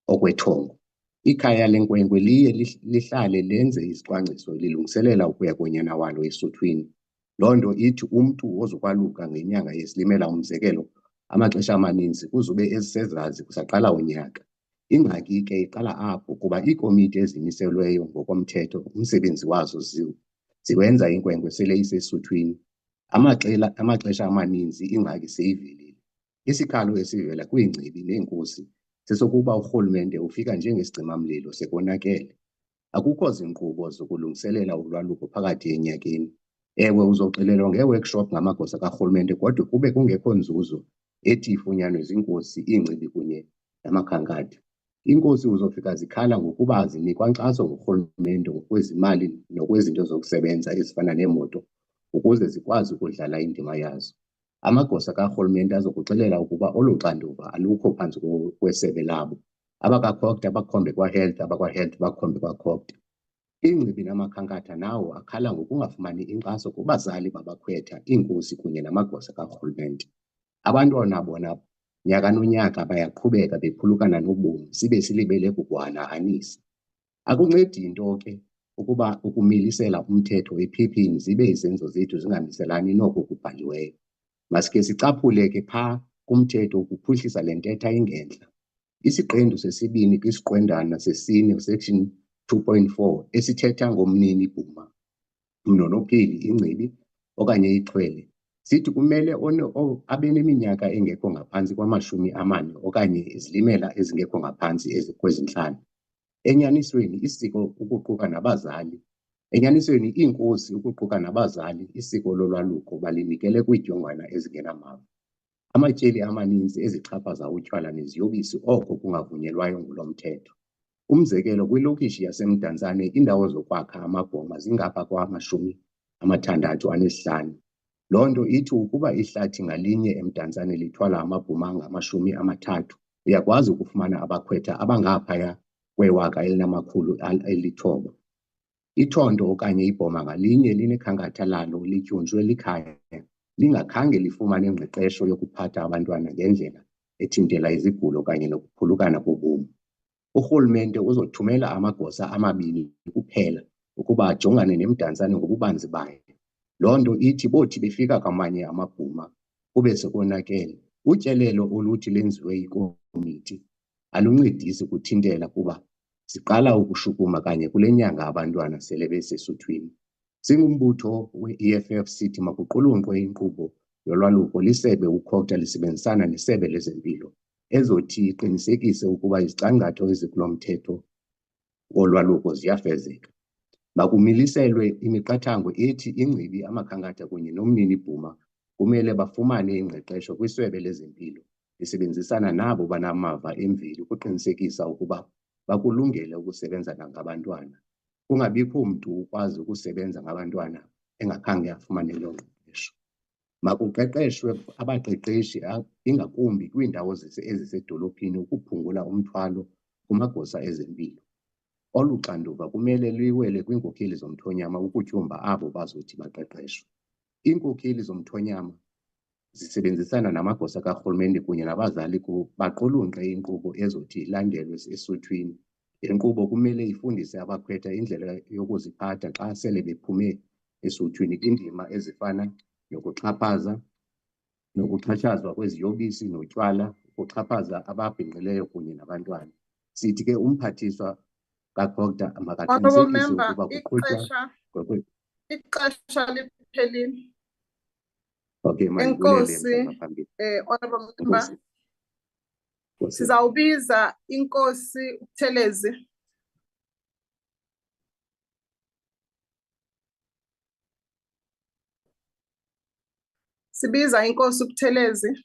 [SPEAKER 8] okwethongo. Ikhaya lenkwenkwe liye lihlale lenze izicwangciso lilungiselela ukuya konyana walo esuthwini. Loo nto ithi umntu ozokwaluka ngenyanga yeSilimela, umzekelo, amaxesha amaninzi kuzube ezisezazi kusaqala unyaka. Ingxaki ke iqala apho kuba iikomiti ezimiselweyo ngokomthetho umsebenzi wazo ziwenza inkwenkwe sele isesuthwini. Amaxesha amaninzi ingxaki seyivelile. Isikhalo esivela kwiingcibi neenkosi sesokuba urhulumente ufika njengesigcima-mlilo sekonakele. Akukho zinkqubo zokulungiselela ulwaluko phakathi enyakeni. Ewe, uzoxelelwa nge-workshop ngamagosa karhulumente kodwa kube kungekho nzuzo ethi ifunyanwe ziinkosi, iingcibi kunye namakhankatha. Iinkosi uzofika zikhala ngokuba azinikwa nkxaso ngurhulumente ngokwezimali nokwezinto zokusebenza ezifana neemoto ukuze zikwazi ukudlala indima yazo. Amagosa karhulumente azokuxelela ukuba olo xanduva alukho phantsi kwesebe labo. Abakwa-COGTA bakhombe kwa-Health, abakwa-Health bakhombe kwa-COGTA. Iingcibi namakhankatha nawo akhala ngokungafumani inkxaso kubazali babakhwetha, iinkosi kunye namagosa karhulumente. Abantwana bona nyaka nonyaka bayaqhubeka bephulukana nobomi sibe silibele kugwana anisa. Akuncedi into ke ukuba ukumilisela umthetho ephepheni zibe izenzo zethu zingamiselani noko kubhaliweyo. Masike sicaphule ke phaa kumthetho ukuphuhlisa le ntetha ingentla. Isiqendu sesibini kwisiqwendana sesine, section 2.4, esithetha ngomnini-bhuma, mnonopheli, ingcibi okanye ixhwele, sithi kumele abe neminyaka engekho ngaphantsi kwama-40 okanye izilimela ezingekho ngaphantsi kwezintlanu. Enyanisweni isiko ukuquka nabazali. Enyanisweni iinkosi ukuquka nabazali, isiko lolwaluko balinikele kwiidyongwana ezingenamava. Amatyeli amaninzi ezixhaphaza utywala neziyobisi oko kungavunyelwayo ngulo mthetho. Umzekelo, kwilokishi yaseMdantsane iindawo zokwakha amabhoma zingapha kwa-65. Loo nto ithi ukuba ihlathi ngalinye eMdantsane lithwala amabhoma angama-30, uyakwazi ukufumana abakhwetha abangaphaya kwe-1,900. Ithondo okanye ibhoma ngalinye linekhankatha lalo lityunjwe likhaya, lingakhange lifumane ingqeqesho yokuphatha abantwana ngendlela ethintela izigulo kanye nokuphulukana kobomi. Urhulumente uzothumela amagosa 2 kuphela ukuba ajongane neMdantsane ngobubanzi bayo. Loo nto ithi bothi befika kwamanye amabhuma kube sekonakele. Utyelelo oluthi lenziwe yikomiti aluncedisi kuthintela kuba siqala ukushukuma kanye kule nyanga abantwana sele besesuthwini. Singumbutho we-EFF sithi makuqulunqwe inkqubo yolwaluko lisebe uCOGTA lisebenzisana nesebe lezempilo ezothi iqinisekise ukuba izicangcatho ezikulo mthetho wolwaluko ziyafezeka. Makumiliselwe imiqathango ethi ingcibi, amakhankatha kunye nomnini-bhuma kumele bafumane ingqeqesho kwisebe lezempilo lisebenzisana nabo banamava emveli ukuqinisekisa ukuba bakulungele ukusebenza ngabantwana. Kungabikho mntu ukwazi ukusebenza ngabantwana engakhange afumane loo ngqeqesho. Makuqeqeshwe abaqeqeshi ingakumbi kwiindawo ezisedolophini ukuphungula umthwalo kumagosa ezempilo. Olu xanduva kumele liwele kwiinkokheli zomthonyama ukutyumba abo bazothi baqeqeshwe. Iinkokheli zomthonyama zisebenzisana namagosa karhulumente kunye nabazali baqulunqe inkqubo ezothi ilandelwe esuthwini. Le nkqubo kumele ifundise abakhwetha indlela yokuziphatha xa sele bephume esuthwini kwindima ezifana nokuxhaphaza, nokuxhatshazwa kweziyobisi notywala, ukuxhaphaza ababhinqileyo kunye nabantwana. Sithi ke umphathiswa kaDr
[SPEAKER 3] Honourable
[SPEAKER 8] makaqinisekise
[SPEAKER 3] Member,
[SPEAKER 8] ukuba kuqhutywa
[SPEAKER 3] ixesha liphelile.
[SPEAKER 8] Okay, mandibulele
[SPEAKER 3] Enkosi,
[SPEAKER 8] ngaphambili.
[SPEAKER 3] Honourable Member,
[SPEAKER 8] Enkosi. Enkosi.
[SPEAKER 3] sizawubiza inkosi uButhelezi. Sibiza inkosi uButhelezi.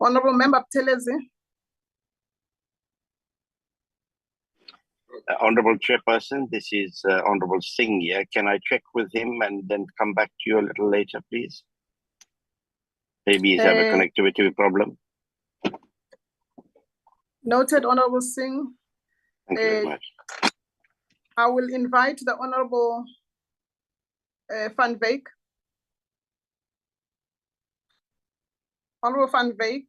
[SPEAKER 3] Honourable Member Buthelezi.
[SPEAKER 9] Honourable Chairperson, this is Honourable Singh here. Can I check with him and then come back to you a little later, please? Maybe he's have a connectivity problem.
[SPEAKER 3] Noted, Honourable Singh.
[SPEAKER 9] Thank you very much.
[SPEAKER 3] I will invite the Honourable Van Wyk. Honourable Van Wyk,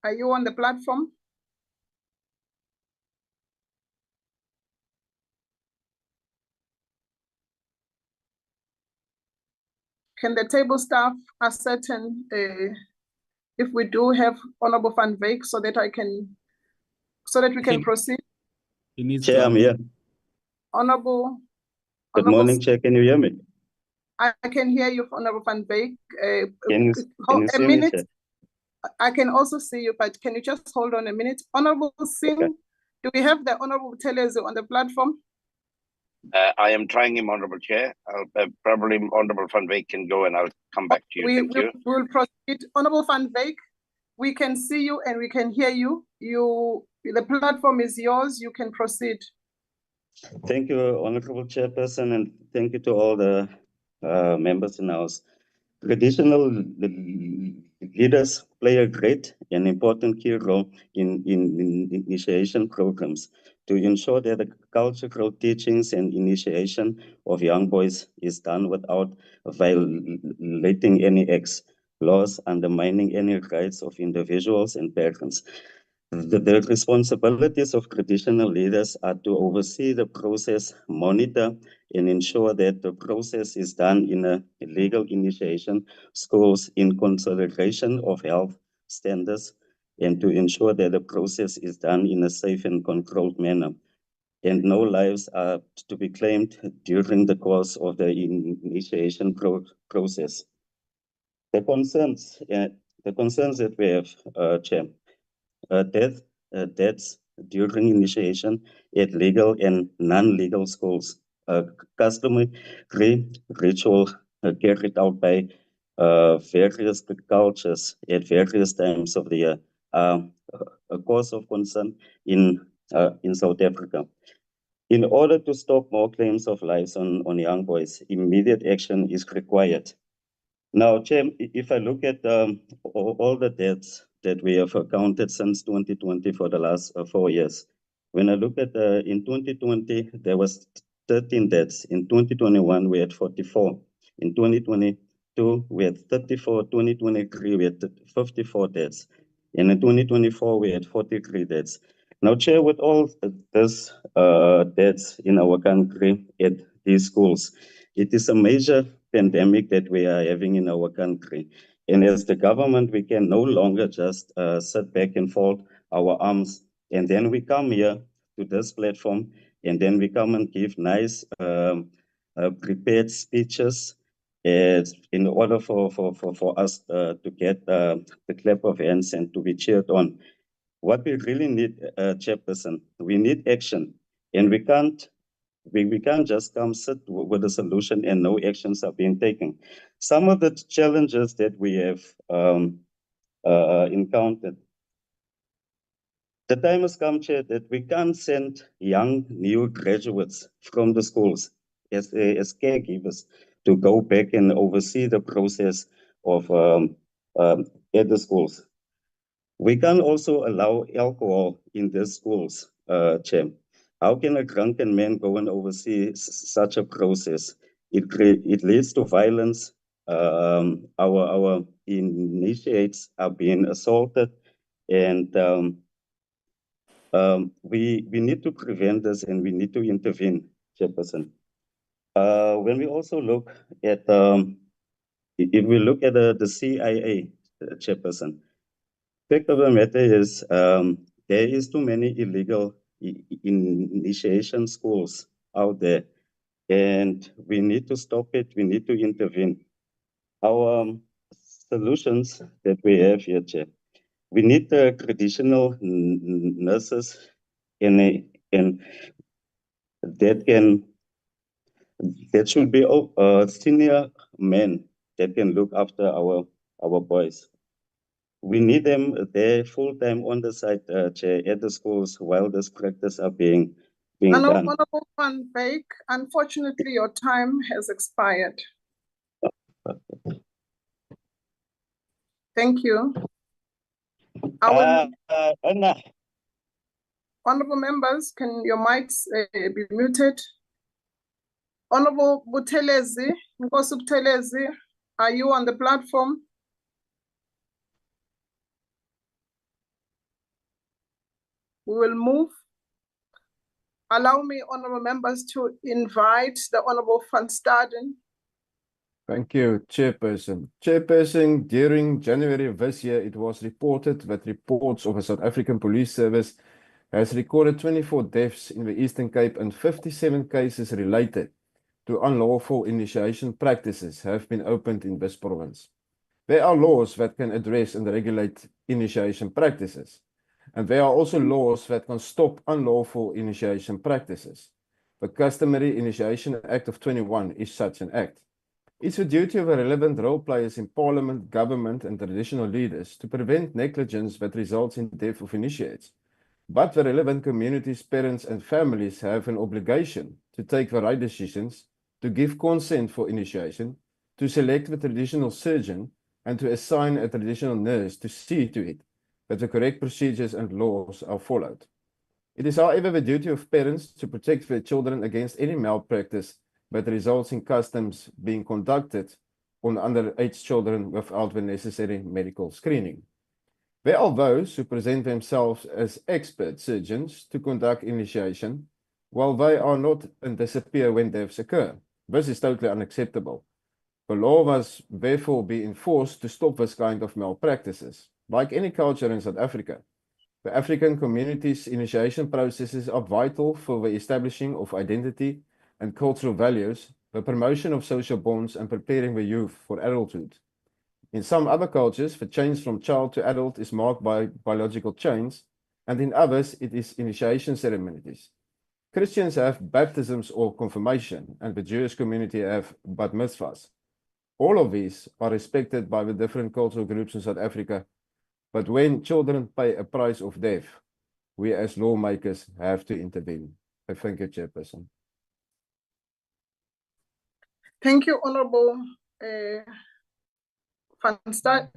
[SPEAKER 3] are you on the platform? Can the table staff ascertain if we do have Honourable Van Wyk so that we can proceed?
[SPEAKER 10] Chair, I'm here.
[SPEAKER 3] Honourable.
[SPEAKER 10] Good morning, Chair. Can you hear me?
[SPEAKER 3] I can hear you, Honourable Van Wyk.
[SPEAKER 10] Can you
[SPEAKER 3] a
[SPEAKER 10] see me,
[SPEAKER 3] minute.
[SPEAKER 10] Chair?
[SPEAKER 3] I can also see you, but can you just hold on a minute? Honourable Singh,
[SPEAKER 10] Okay.
[SPEAKER 3] do we have the Honourable Buthelezi on the platform?
[SPEAKER 9] I am trying him, Honourable Chair. Probably Honourable Van Wyk can go and I'll come back to you. Thank you.
[SPEAKER 3] We will proceed. Honourable Van Wyk, we can see you and we can hear you. The platform is yours. You can proceed.
[SPEAKER 10] Thank you, Honorable Chairperson, and thank you to all the members in the House. Traditional leaders play a great and important key role in initiation programs to ensure that the cultural teachings and initiation of young boys is done without violating any acts, laws, undermining any rights of individuals and parents. The responsibilities of traditional leaders are to oversee the process, monitor, and ensure that the process is done in a legal initiation, schools in consideration of health standards, and to ensure that the process is done in a safe and controlled manner. And no lives are to be claimed during the course of the initiation process. The concerns that we have, Chair, deaths during initiation at legal and non-legal schools, customary ritual carried out by various cultures at various times of the year, a cause of concern in South Africa. In order to stop more claims of lives on young boys, immediate action is required. Now, Chair, if I look at all the deaths that we have accounted since 2020 for the last 4 years, when I look at in 2020, there was 13 deaths. In 2021, we had 44. In 2022, we had 34. 2023, we had 54 deaths. And in 2024, we had 43 deaths. Now, Chair, with all this deaths in our country at these schools, it is a major pandemic that we are having in our country. And as the government, we can no longer just sit back and fold our arms. And then we come here to this platform, and then we come and give nice prepared speeches in order for us to get the clap of hands and to be cheered on. What we really need, Chairperson, we need action. And we can't We can't just come sit with a solution and no actions are being taken. Some of the challenges that we have encountered. The time has come, Chair, that we can't send young new graduates from the schools as caregivers to go back and oversee the process of at the schools. We can also allow alcohol in the schools, Chair. How can a drunken man go and oversee such a process? It leads to violence. Our initiates are being assaulted, and we need to prevent this and we need to intervene, Chairperson. When we also look at, if we look at the CIA, Chairperson, fact of the matter is there is too many illegal initiation schools out there, and we need to stop it. We need to intervene. Our solutions that we have here, Chair, we need the traditional nurses that should be senior men that can look after our boys. We need them there full time on the site, Chair, at the schools while this practice are being done.
[SPEAKER 3] Honorable Van Beek, unfortunately, your time has expired. Thank you. Honorable members, can your mics be muted? Honorable Buthelezi, Nkosi Buthelezi, are you on the platform? We will move. Allow me, honorable members, to invite the Honorable Van Staden.
[SPEAKER 11] Thank you, Chairperson. Chairperson, during January of this year, it was reported that reports of a South African Police Service has recorded 24 deaths in the Eastern Cape and 57 cases related to unlawful initiation practices have been opened in this province. There are laws that can address and regulate initiation practices, and there are also laws that can stop unlawful initiation practices. The Customary Initiation Act of 21 is such an act. It's the duty of the relevant role players in Parliament, government, and traditional leaders to prevent negligence that results in death of initiates. But the relevant communities, parents, and families have an obligation to take the right decisions, to give consent for initiation, to select the traditional surgeon, and to assign a traditional nurse to see to it that the correct procedures and laws are followed. It is, however, the duty of parents to protect their children against any malpractice that results in customs being conducted on underage children without the necessary medical screening. There are those who present themselves as expert surgeons to conduct initiation, while they are not and disappear when deaths occur. This is totally unacceptable. The law must therefore be enforced to stop this kind of malpractices. Like any culture in South Africa, the African community's initiation processes are vital for the establishing of identity and cultural values, the promotion of social bonds, and preparing the youth for adulthood. In some other cultures, the change from child to adult is marked by biological change, and in others, it is initiation ceremonies. Christians have baptisms or confirmation, and the Jewish community have bat mitzvahs. All of these are respected by the different cultural groups in South Africa, but when children pay a price of death, we as lawmakers have to intervene. I thank you, Chairperson.
[SPEAKER 3] Thank you, Honorable Van Staden.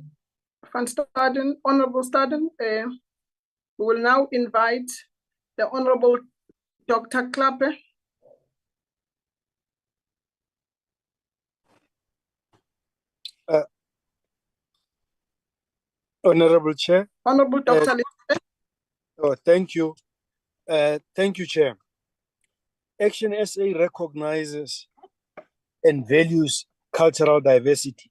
[SPEAKER 3] Honorable Staden. We will now invite the Honorable Dr. Klappe.
[SPEAKER 12] Honorable Chair.
[SPEAKER 3] Honorable Dr.
[SPEAKER 12] Oh, thank you. Thank you, Chair. Action SA recognizes and values cultural diversity,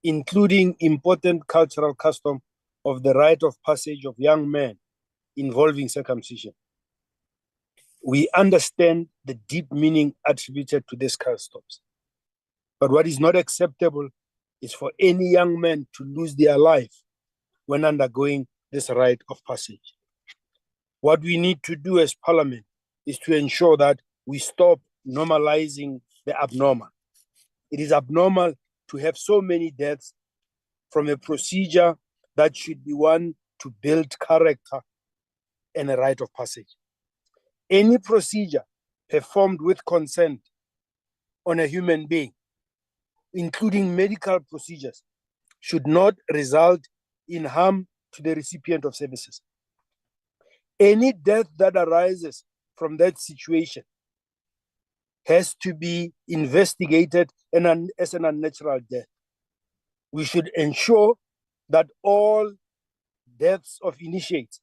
[SPEAKER 12] including important cultural custom of the rite of passage of young men involving circumcision. We understand the deep meaning attributed to these customs. But what is not acceptable is for any young man to lose their life when undergoing this rite of passage. What we need to do as Parliament is to ensure that we stop normalizing the abnormal. It is abnormal to have so many deaths from a procedure that should be one to build character and a rite of passage. Any procedure performed with consent on a human being, including medical procedures, should not result in harm to the recipient of services. Any death that arises from that situation has to be investigated as an unnatural death. We should ensure that all deaths of initiates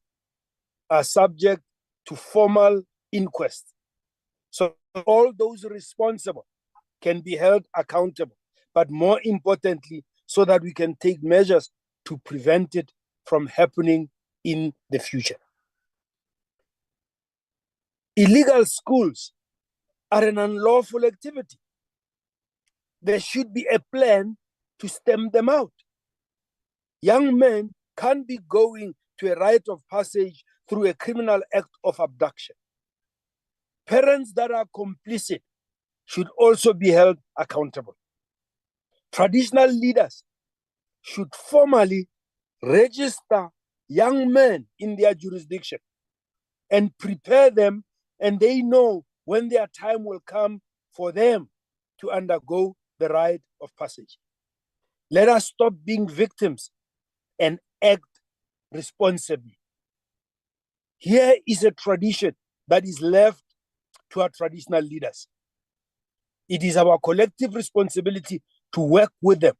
[SPEAKER 12] are subject to formal inquest, so all those responsible can be held accountable, but more importantly, so that we can take measures to prevent it from happening in the future. Illegal schools are an unlawful activity. There should be a plan to stem them out. Young men can't be going to a rite of passage through a criminal act of abduction. Parents that are complicit should also be held accountable. Traditional leaders should formally register young men in their jurisdiction and prepare them, and they know when their time will come for them to undergo the rite of passage. Let us stop being victims and act responsibly. Here is a tradition that is left to our traditional leaders. It is our collective responsibility to work with them,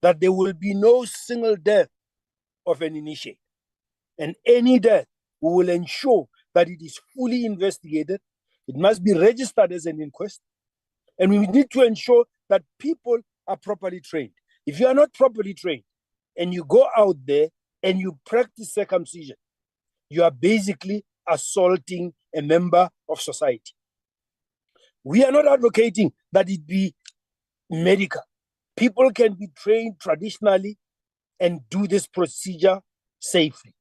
[SPEAKER 12] that there will be no single death of an initiate. And any death, we will ensure that it is fully investigated. It must be registered as an inquest. And we need to ensure that people are properly trained. If you are not properly trained and you go out there and you practice circumcision, you are basically assaulting a member of society. We are not advocating that it be medical. People can be trained traditionally and do this procedure safely.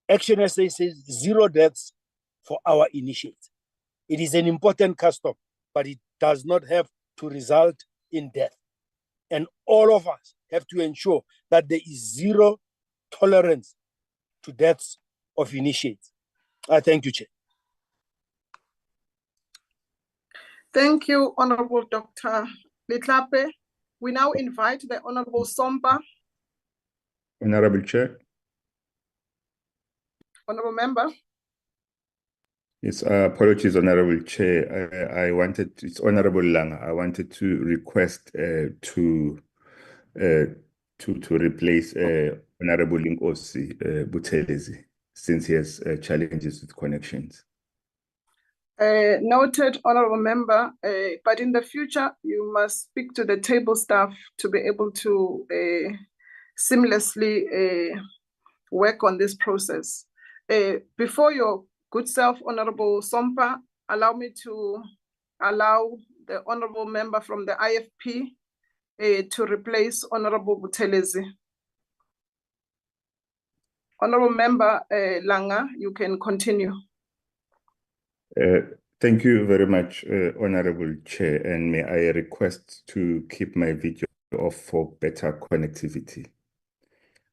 [SPEAKER 12] Action SA says 0 deaths for our initiates. It is an important custom, but it does not have to result in death. And all of us have to ensure that there is 0 tolerance to deaths of initiates. I thank you, Chair.
[SPEAKER 3] Thank you, Honorable Dr. Litlape. We now invite the Honorable Sompa.
[SPEAKER 2] Honorable Chair.
[SPEAKER 3] Honorable Member.
[SPEAKER 2] Yes, apologies, Honorable Chair. It's Honorable Langa. I wanted to request to replace Honorable Nkosi Buthelezi, since he has challenges with connections.
[SPEAKER 3] Noted, Honorable Member, but in the future, you must speak to the table staff to be able to seamlessly work on this process. Before your good self, Honorable Sompa, allow me to allow the Honorable Member from the IFP to replace Honorable Buthelezi. Honorable Member Langa, you can continue.
[SPEAKER 2] Thank you very much, Honorable Chair, and may I request to keep my video off for better connectivity.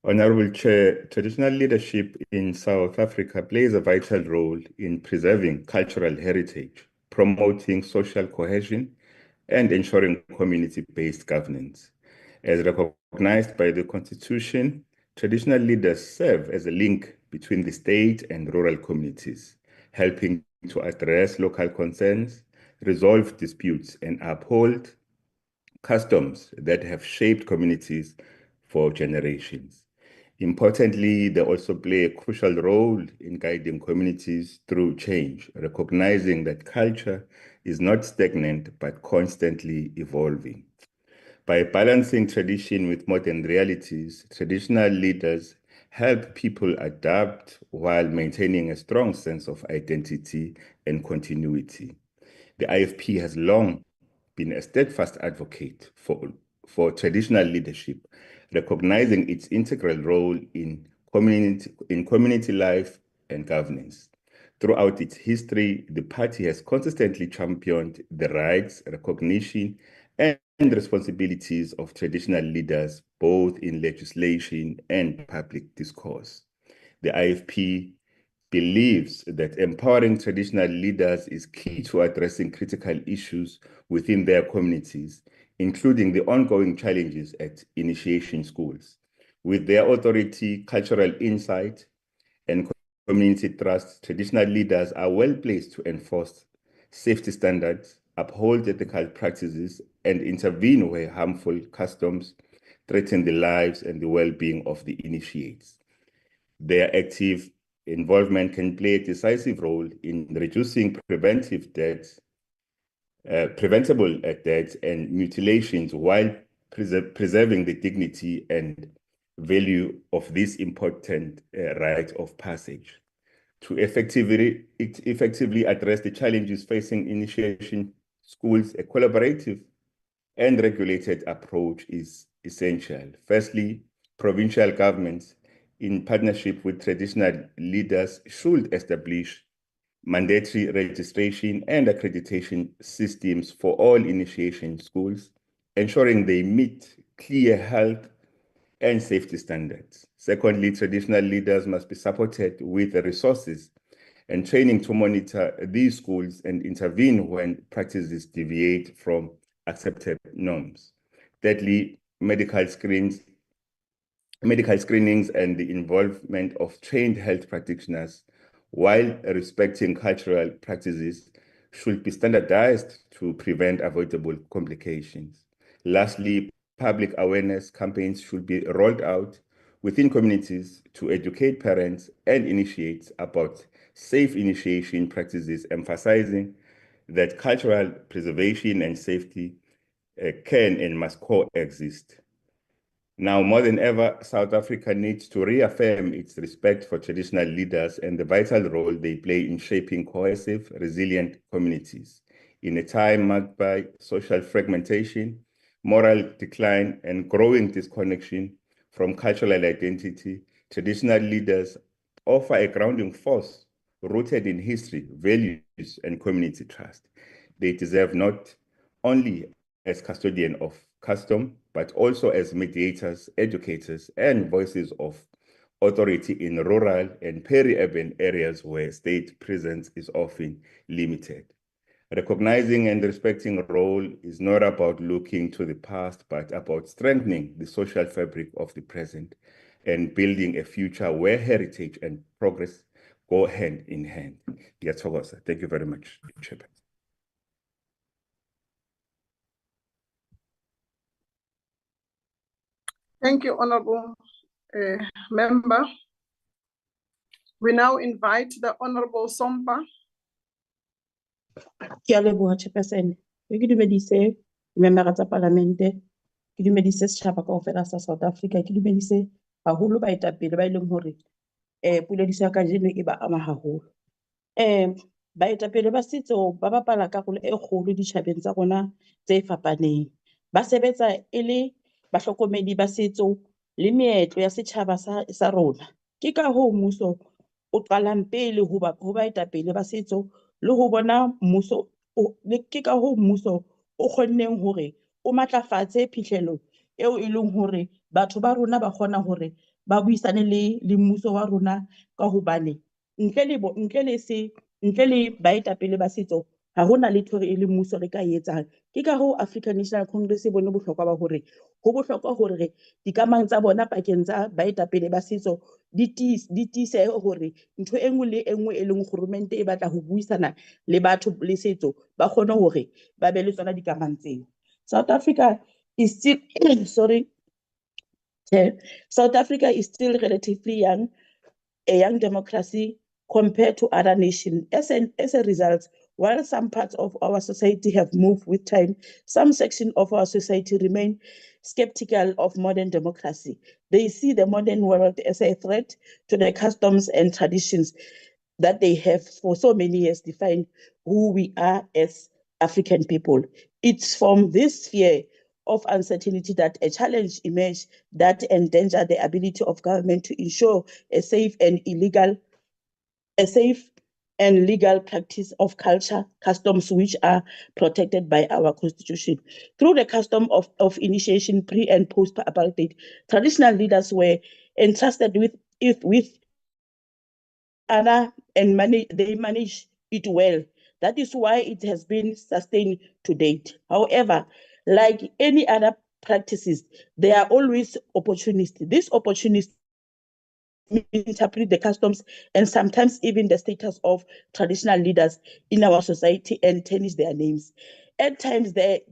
[SPEAKER 2] Honorable Chair, traditional leadership in South Africa plays a vital role in preserving cultural heritage, promoting social cohesion, and ensuring community-based governance. As recognized by the Constitution, traditional leaders serve as a link between the state and rural communities, helping to address local concerns, resolve disputes, and uphold customs that have shaped communities for generations. Importantly, they also play a crucial role in guiding communities through change, recognizing that culture is not stagnant but constantly evolving. By balancing tradition with modern realities, traditional leaders help people adapt while maintaining a strong sense of identity and continuity. The IFP has long been a steadfast advocate for traditional leadership, recognizing its integral role in community life and governance. Throughout its history, the party has consistently championed the rights, recognition, and responsibilities of traditional leaders, both in legislation and public discourse. The IFP believes that empowering traditional leaders is key to addressing critical issues within their communities, including the ongoing challenges at initiation schools. With their authority, cultural insight, and community trust, traditional leaders are well placed to enforce safety standards, uphold ethical practices, and intervene where harmful customs threaten the lives and the well-being of the initiates. Their active involvement can play a decisive role in reducing preventable deaths and mutilations while preserving the dignity and value of this important rite of passage. To effectively address the challenges facing initiation schools, a collaborative and regulated approach is essential. Firstly, provincial governments, in partnership with traditional leaders, should establish mandatory registration and accreditation systems for all initiation schools, ensuring they meet clear health and safety standards. Secondly, traditional leaders must be supported with the resources and training to monitor these schools and intervene when practices deviate from accepted norms. Thirdly, medical screenings and the involvement of trained health practitioners, while respecting cultural practices, should be standardized to prevent avoidable complications. Lastly, public awareness campaigns should be rolled out within communities to educate parents and initiates about safe initiation practices, emphasizing that cultural preservation and safety can and must coexist. Now, more than ever, South Africa needs to reaffirm its respect for traditional leaders and the vital role they play in shaping cohesive, resilient communities. In a time marked by social fragmentation, moral decline, and growing disconnection from cultural identity, traditional leaders offer a grounding force rooted in history, values, and community trust. They deserve not only as custodian of custom, but also as mediators, educators, and voices of authority in rural and peri-urban areas where state presence is often limited. Recognizing and respecting role is not about looking to the past, but about strengthening the social fabric of the present and building a future where heritage and progress go hand in hand. Thank you very much, Chairman.
[SPEAKER 3] Thank you, Honorable Member. We now invite the Honorable Sompa.
[SPEAKER 13] Ke a leboha Chairperson. Ke dumedise member tsa parlamente, ke dumedise setjhaba kaofela sa South Africa, ke dumedise haholo baetapele ba ileng hore polediso ya kajeno e ba ama haholo. Baetapele ba setso ba bapala karolo e kgolo ditjhabeng tsa rona tse fapaneng. Ba sebetsa e le bahlokomedi ba setso le meetlo ya setjhaba sa rona. Ke ka hoo mmuso o qalang pele ho baetapele ba setso le ho bona mmuso ke ka hoo mmuso o kgonneng hore o matlafatse phihlelo eo e leng hore batho ba rona ba kgona hore ba buisane le mmuso wa rona ka hobane ntle le baetapele ba setso ha hona letho e le mmuso re ka etsang. Ke ka hoo African National Congress e bone bohlokwa ba hore ho bohlokwa hore dikamang tsa bona pakeng tsa baetapele ba setso di tiise hore ntho e nngwe le e nngwe e leng kgoromente e batla ho buisana le batho le setso ba kgone hore ba be le tsona dikamang tseo. South Africa is still South Africa is still relatively young, a young democracy compared to other nations. As a result, while some parts of our society have moved with time, some sections of our society remain skeptical of modern democracy. They see the modern world as a threat to the customs and traditions that they have for so many years defined who we are as African people. It's from this fear of uncertainty that a challenge emerged that endanger the ability of government to ensure a safe and legal practice of culture, customs which are protected by our constitution. Through the custom of initiation pre and post apartheid, traditional leaders were entrusted with honor and they manage it well. That is why it has been sustained to date. However, like any other practices, there are always opportunists. These opportunists interpret the customs and sometimes even the status of traditional leaders in our society and tarnish their names. At times, that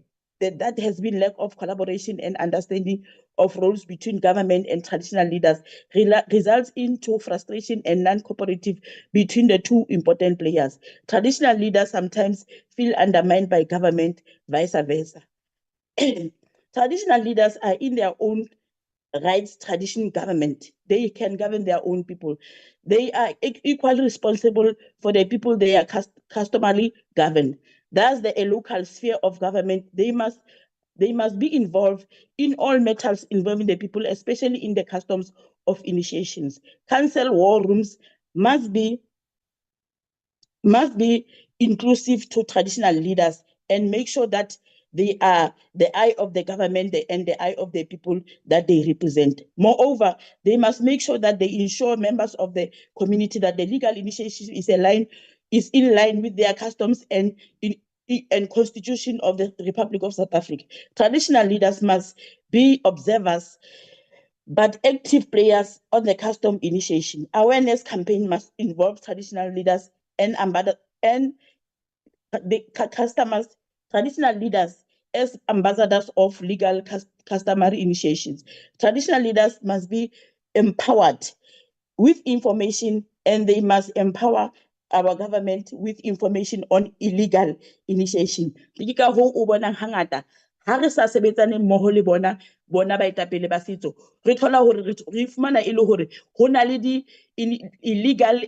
[SPEAKER 13] has been lack of collaboration and understanding of roles between government and traditional leaders results into frustration and non-cooperative between the two important players. Traditional leaders sometimes feel undermined by government, vice versa. Traditional leaders are in their own rights tradition government. They can govern their own people. They are equally responsible for the people they are customarily governed. Thus, a local sphere of government, they must be involved in all matters involving the people, especially in the customs of initiations. Council war rooms must be inclusive to traditional leaders and make sure that they are the eye of the government and the eye of the people that they represent. Moreover, they must make sure that they ensure members of the community that the legal initiation is in line with their customs and constitution of the Republic of South Africa. Traditional leaders must be observers but active players on the custom initiation. Awareness campaign must involve traditional leaders and the customers, traditional leaders as ambassadors of legal customary initiations. Traditional leaders must be empowered with information, and they must empower our government with information on illegal initiation. Ka hoo o bonang hangata ha re sa sebetsane mmoho le bona baetapele ba setso, re thola hore re fumana e le hore ho na le di illegal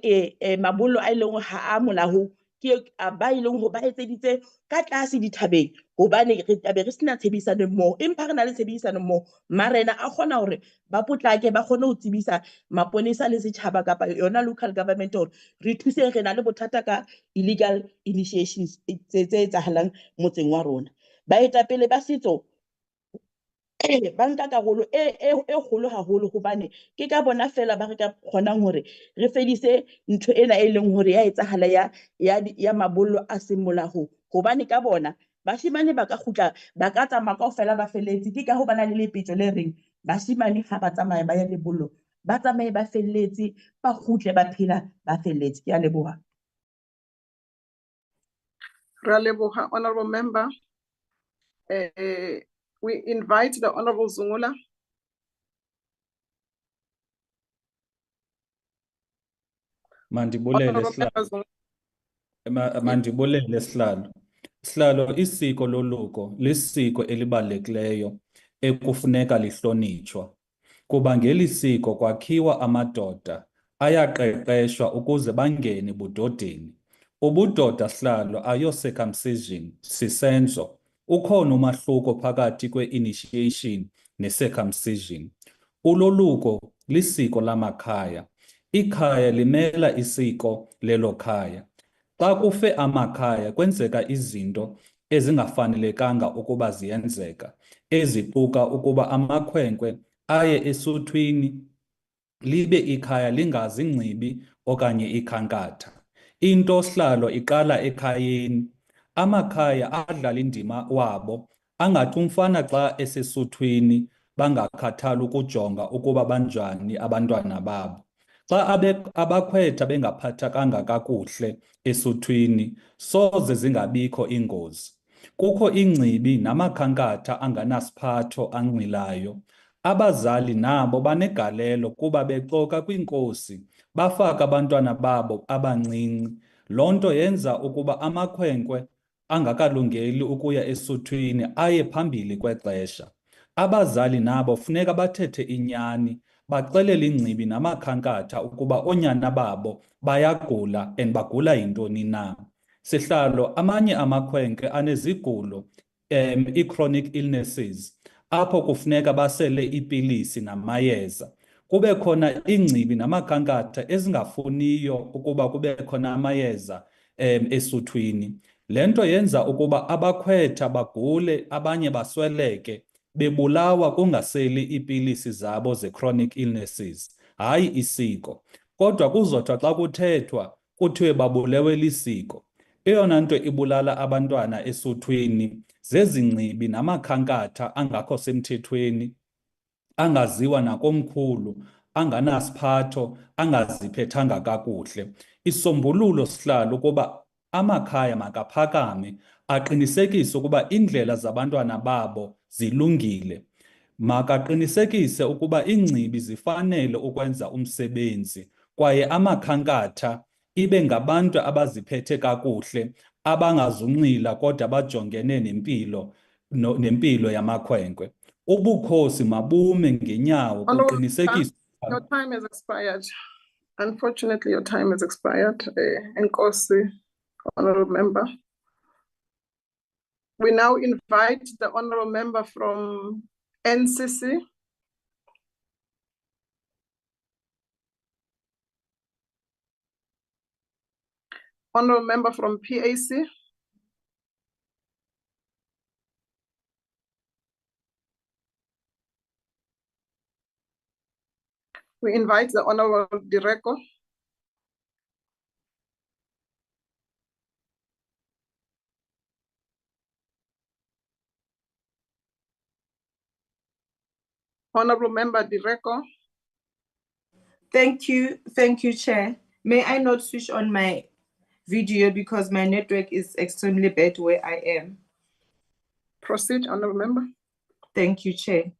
[SPEAKER 13] mabollo a ileng ha a molaong ke ba ileng ho ba etseditse ka tlase dithabeng hobane re tabe re sena tshebedisano mmoho, empa re na le tshebedisano mmoho marena a kgona hore ba potlake ba kgone ho tsebisa maponesa le setjhaba kapa yona local government hore re thuseng re na le bothata ka illegal initiations tse etsahalang motseng wa rona. Baetapele ba setso ba nka karolo e kgolo haholo hobane ke ka bona fela ba re ka kgonang hore re fedise ntho ena e leng hore ya etsahala ya mabollo a seng molaong, hobane ka bona bashimane ba ka kgutla ba ka tsamaya kaofela ba felletse. Ke ka ho bana le lepetjo le reng bashimane ha ba tsamaya ba ya lebollo ba tsamaye ba felletse ba kgutle ba phela ba felletse. Ke a leboha.
[SPEAKER 3] Re a leboha, honorable member. We invite the Honorable Zungula.
[SPEAKER 14] Mandibulele sihlalo. Mandibulele sihlalo. Sihlalo, isiko loluko lisiko elibalulekileyo ekufuneka lihlonitshwa. Kuba ngeli siko kwakhiwa amadoda ayaqeqeshwa ukuze bangene budodeni. Ubudoda sihlalo ayo circumcision sisenzo. Ukhona umahluko phakathi kwe-initiation ne-circumcision. Uloluko lisiko lamakhaya. Ikhaya limela isiko lelo khaya. Xa kufe amakhaya kwenzeka izinto ezingafanelekanga ukuba ziyenzeka, eziquka ukuba amakhwenkwe aye esuthwini libe ikhaya lingazingcibi okanye ikhankatha. Into sihlalo iqala ekhayeni. Amakhaya adlala indima wabo, angathi umfana xa esesuthwini bangakhathali ukujonga ukuba banjani abantwana babo. Xa abakhwetha bengaphathakanga kakuhle esuthwini, soze zingabikho ingozi. Kukho ingcibi namakhankatha anganasiphatho anxilayo. Abazali nabo banegalelo kuba bexoka kwinkosi, bafaka abantwana babo abancinci. Loo nto yenza ukuba amakhwenkwe angakalungeli ukuya esuthwini aye phambili kwexesha. Abazali nabo funeka bathethe inyani, baxelele ingcibi namakhankatha ukuba oonyana babo bayagula and bagula yintoni na. Sihlalo, amanye amakhwenkwe anezigulo, i-chronic illnesses, apho kufuneka basele iipilisi namayeza. kube khona ingcibi namakhankatha ezingafuniyo ukuba kube khona amayeza esuthwini. Le nto yenza ukuba abakhwetha bagule, abanye basweleke, bebulawa kungaseli iipilisi zabo ze-chronic illnesses, hayi isiko. Kodwa kuzothwa xa kuthethwa kuthiwe babulewe lisiko. Eyona nto ibulala abantwana esuthwini zezi ngcibi namakhankatha angakho semthethweni, angaziwa nakomkhulu, anganasiphatho, angaziphethanga kakuhle. Isombululo sihlalo ukuba amakhaya makaphakame, aqinisekise ukuba indlela zabantwana babo zilungile. Makaqinisekise ukuba iingcibi zifanele ukwenza umsebenzi, kwaye amakhankatha ibe ngabantu abaziphethe kakuhle, abangazunxila kodwa bajongene nempilo yamakhwenkwe. Ubukhosi mabume ngenyawo kuqinisekiswe.
[SPEAKER 3] Your time has expired. Unfortunately, your time has expired. Nkosi, honorable member. We now invite the honorable member from NCC. Honorable member from PAC. We invite the Honorable Direko. Honorable Member Direko.
[SPEAKER 15] Thank you, Chair. May I not switch on my video because my network is extremely bad where I am?
[SPEAKER 3] Proceed, Honorable Member.
[SPEAKER 15] Thank you, Chair.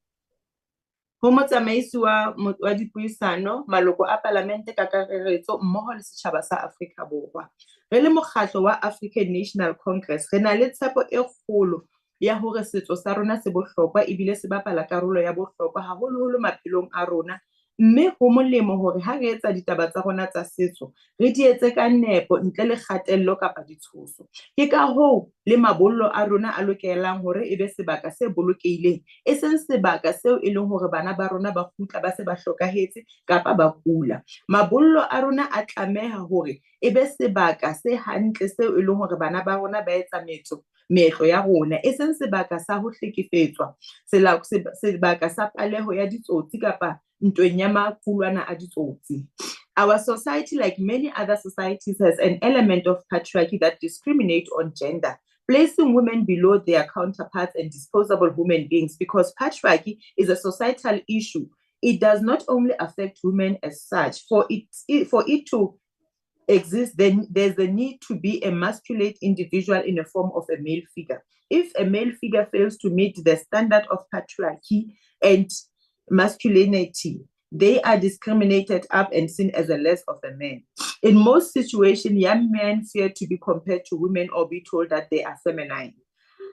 [SPEAKER 15] Ho motsamaisi wa dipuisano, maloko a Palamente ka kakaretso mmoho le setjhaba sa Afrika Borwa. Re le mokgatlo wa African National Congress, re na le tshepo e kgolo ya hore setso sa rona se bohlokwa ebile se bapala karolo ya bohlokwa haholoholo maphelong a rona. Mme ho molemo hore ha re etsa ditaba tsa rona tsa setso, re di etse ka nepo ntle le kgatello kapa ditshoso. Ke ka hoo le mabollo a rona a lokelang hore ebe sebaka se bolokehileng, e seng sebaka seo e leng hore bana ba rona ba kgutla ba se ba hlokahetse kapa ba kula. Mabollo a rona a tlameha hore ebe sebaka se hantle seo e leng hore bana ba rona ba etsa meetlo ya rona, e seng sebaka sa ho hlekefetswa, sebaka sa paleho ya ditsotsi kapa ntweng ya maqulwana a ditsotsi. Our society, like many other societies, has an element of patriarchy that discriminates on gender, placing women below their counterparts and disposable human beings. Because patriarchy is a societal issue, it does not only affect women as such. For it to exist, then there's a need to be a masculine individual in the form of a male figure. If a male figure fails to meet the standard of patriarchy and masculinity, they are discriminated up and seen as a less of a man. In most situations, young men fear to be compared to women or be told that they are feminine.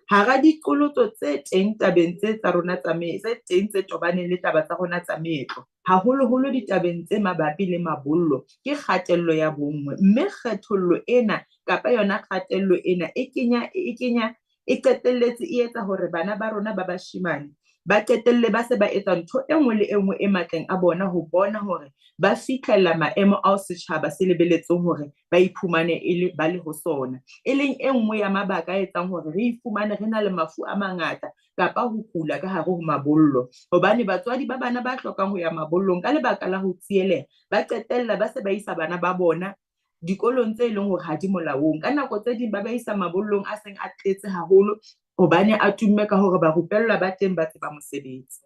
[SPEAKER 15] Hara diqholotso tse teng tabeng tse tsa rona tsa tse teng tse tobaneng le taba tsa rona tsa meetlo, haholoholo ditabeng tse mabapi le mabollo, ke kgatello ya bonngwe. Mme kgethollo ena kapa yona kgatello ena e qetelletse e etsa hore bana ba rona ba bashimane ba qetelle ba se ba etsa ntho enngwe le enngwe e matleng a bona ho bona hore ba fihlella maemo ao setjhaba se lebeletseng hore ba iphumane ba le ho sona, e leng e nngwe ya mabaka a etsang hore re ifumane re na le mafu a mangata kapa ho kula ka hare ho mabollo. Hobane batswadi ba bana ba hlokang ho ya mabollong ka lebaka la ho tsieleha, ba qetella ba se ba isa bana ba bona dikolong tse leng hore ha di molaong. Ka nako tse ding ba isa mabollong a seng a tletse haholo hobane a tumme ka hore ba rupellwa ba teng ba tseba mosebetsi.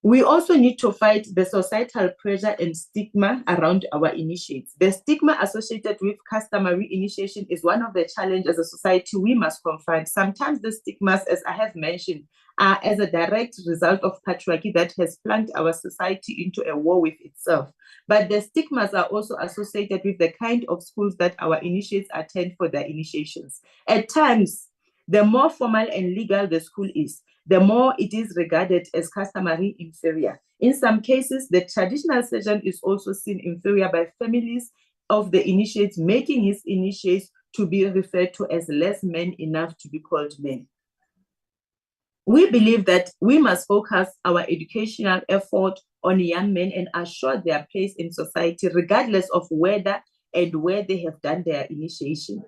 [SPEAKER 15] We also need to fight the societal pressure and stigma around our initiates. The stigma associated with customary initiation is one of the challenges as a society we must confront. Sometimes the stigmas, as I have mentioned, are as a direct result of patriarchy that has plunged our society into a war with itself. But the stigmas are also associated with the kind of schools that our initiates attend for their initiations. At times, the more formal and legal the school is, the more it is regarded as customary inferior. In some cases, the traditional surgeon is also seen inferior by families of the initiates, making his initiates to be referred to as less men enough to be called men. We believe that we must focus our educational effort on young men and assure their place in society, regardless of whether and where they have done their initiations.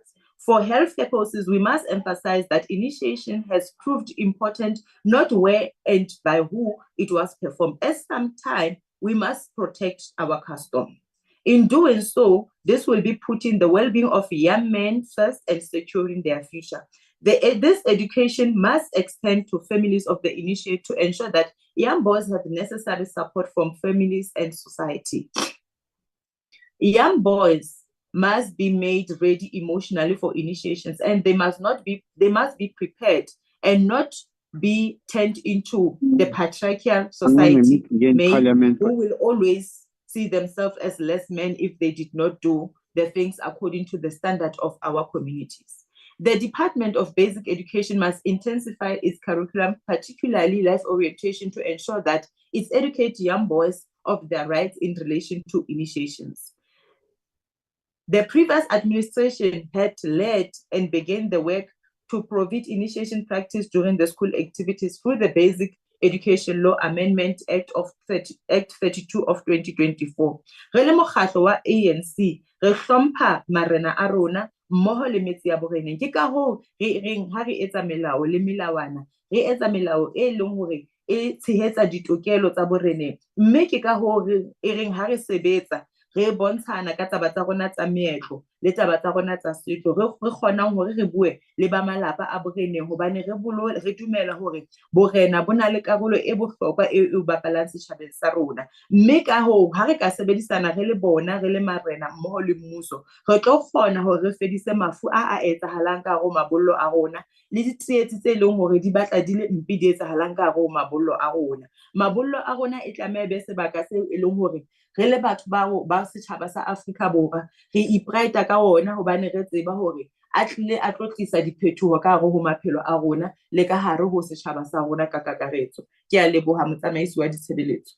[SPEAKER 15] For health purposes, we must emphasize that initiation has proved important, not where and by who it was performed. At some time, we must protect our custom. In doing so, this will be putting the well-being of young men first and securing their future. This education must extend to families of the initiate to ensure that young boys have necessary support from families and society. Young boys must be made ready emotionally for initiations, and they must be prepared and not be turned into the patriarchal society men who will always see themselves as less men if they did not do the things according to the standard of our communities. The Department of Basic Education must intensify its curriculum, particularly life orientation, to ensure that it educates young boys of their rights in relation to initiations. The previous administration had led and began the work to provide initiation practice during the school activities through the Basic Education Law Amendment Act 32 of 2024. Re le mokgatlo wa ANC, re hlompha marena a rona mmoho le metse ya boreneng. Ke ka hoo re reng ha re etsa melao le melawana, re etsa melao e leng hore e tshehetsa ditokelo tsa boreneng. Mme ke ka hoo re reng ha re sebetsa re bontshana ka taba tsa rona tsa meetlo le taba tsa rona tsa setso, re kgonang hore re bue le ba malapa a boreneng, hobane re dumela hore borena bo na le karolo e bohlokwa e bapalang setjhabeng sa rona. Mme ka hoo ha re ka sebedisana re le bona, re le marena mmoho le mmuso, re tlo kgona hore re fedise mafu a etsahalang ka hare ho mabollo a rona le ditsietsi tse leng hore di batla di le mpe di etsahalang ka hare ho mabollo a rona. Mabollo a rona e tlameha be sebaka seo e leng hore re le batho ba setjhaba sa Afrika Borwa re ipride ka ona, hobane re tseba hore a tlile a tlo tlisa diphethoho ka hare ho maphelo a rona le ka hare ho setjhaba sa rona ka kakaretso. Ke a leboha motsamaisi wa ditshebeletso.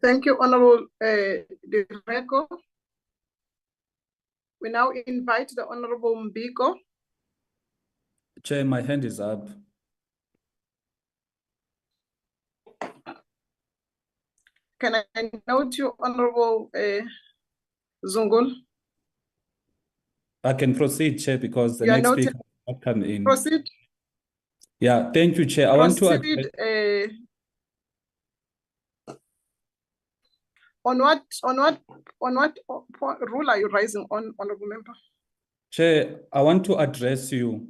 [SPEAKER 3] Thank you, Honorable Direko. We now invite the Honorable Mbiko.
[SPEAKER 14] Chair, my hand is up.
[SPEAKER 3] Can I note you, Honorable Zungul?
[SPEAKER 14] I can proceed, Chair, because the next speaker will not come in.
[SPEAKER 3] Proceed.
[SPEAKER 14] Yeah, thank you, Chair. I want to
[SPEAKER 3] Proceed. On what rule are you raising on, Honorable Member?
[SPEAKER 14] Chair, I want to address you.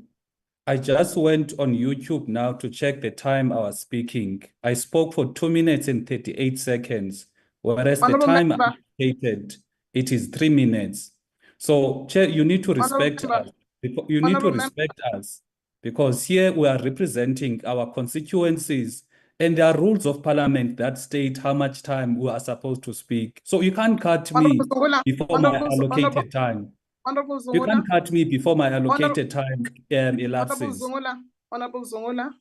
[SPEAKER 14] I just went on YouTube now to check the time I was speaking. I spoke for 2 minutes and 38 seconds, whereas the time I stated, it is 3 minutes. So, Chair, you need to respect us. You need to respect us, because here we are representing our constituencies, and there are rules of parliament that state how much time we are supposed to speak. So you can't cut me before my allocated time. You can't cut me before my allocated time elapses.
[SPEAKER 3] Honorable Zungula,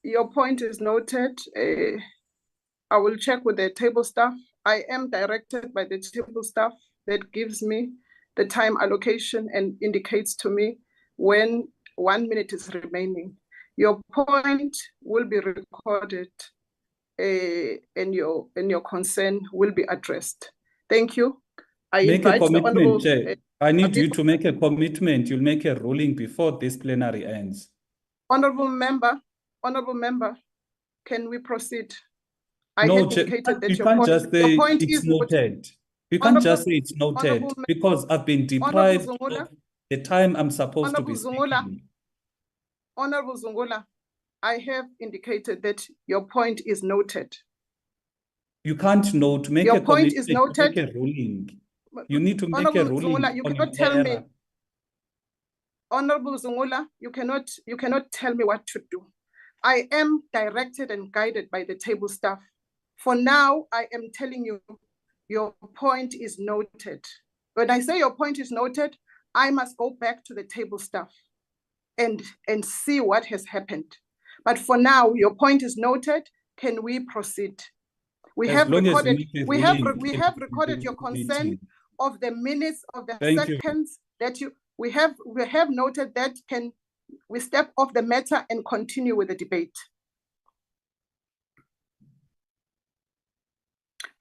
[SPEAKER 3] your point is noted. I will check with the table staff. I am directed by the table staff that gives me the time allocation and indicates to me when 1 minute is remaining. Your point will be recorded and your concern will be addressed. Thank you. I
[SPEAKER 14] make a commitment,
[SPEAKER 3] Chair.
[SPEAKER 14] I need you to make a commitment. You'll make a ruling before this plenary ends.
[SPEAKER 3] Honorable member, can we proceed?
[SPEAKER 14] No, Chair, you can't just say it's noted. You can't just say it's noted, because I've been deprived of the time I'm supposed to be speaking.
[SPEAKER 3] Honorable Zungula, I have indicated that your point is noted.
[SPEAKER 14] You can't note, make
[SPEAKER 3] your
[SPEAKER 14] a
[SPEAKER 3] point is noted.
[SPEAKER 14] Make a ruling. You need to make
[SPEAKER 3] Honorable
[SPEAKER 14] a ruling.
[SPEAKER 3] Zungula, you cannot tell me. Honorable Zungula, you cannot tell me what to do. I am directed and guided by the table staff. For now, I am telling you, your point is noted. When I say your point is noted, I must go back to the table staff and see what has happened. But for now, your point is noted. Can we proceed? We have recorded your concern of the minutes of the seconds that you We have noted that. Can we step off the matter and continue with the debate?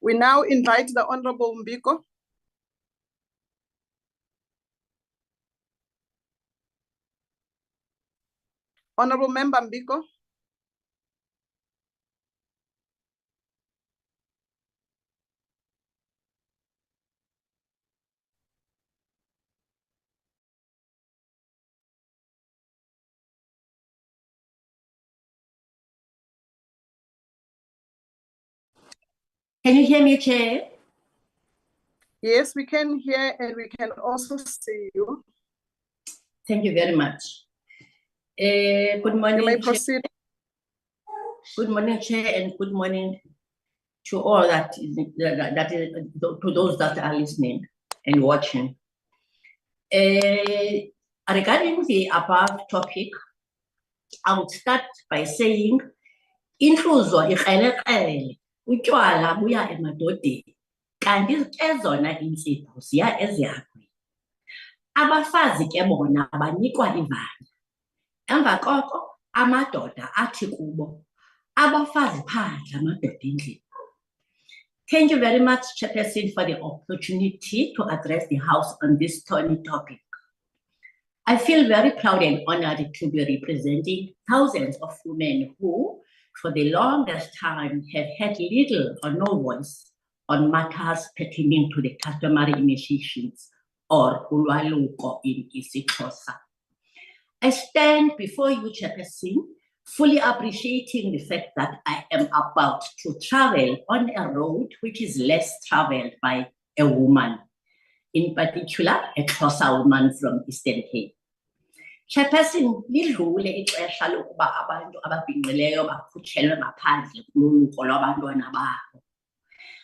[SPEAKER 3] We now invite the Honorable Mbiko. Honorable Member Mbiko.
[SPEAKER 16] Can you hear me, Chair?
[SPEAKER 3] Yes, we can hear and we can also see you.
[SPEAKER 16] Thank you very much. Good morning.
[SPEAKER 3] You may proceed.
[SPEAKER 16] Good morning, Chair, and good morning to all to those that are listening and watching. Regarding the above topic, I would start by saying, intruzo ikrele utywala buya emadodeni kanti ezona insipho ziya ezihagwini. Abafazi ke bona banikwa ivana. Emva koko amadoda athi kubo abafazi phandle amadoda endlini. Thank you very much, Chairperson, for the opportunity to address the House on this thorny topic. I feel very proud and honored to be representing thousands of women who, for the longest time, have had little or no voice on matters pertaining to the customary initiations or ulwaluko in isiXhosa. I stand before you, Chairperson, fully appreciating the fact that I am about to travel on a road which is less traveled by a woman, in particular, a Xhosa woman from Eastern Cape. Chairperson, lidlule ixesha lokuba abantu ababhinqileyo bakhutshelwe ngaphandle kululuko lwabantwana babo.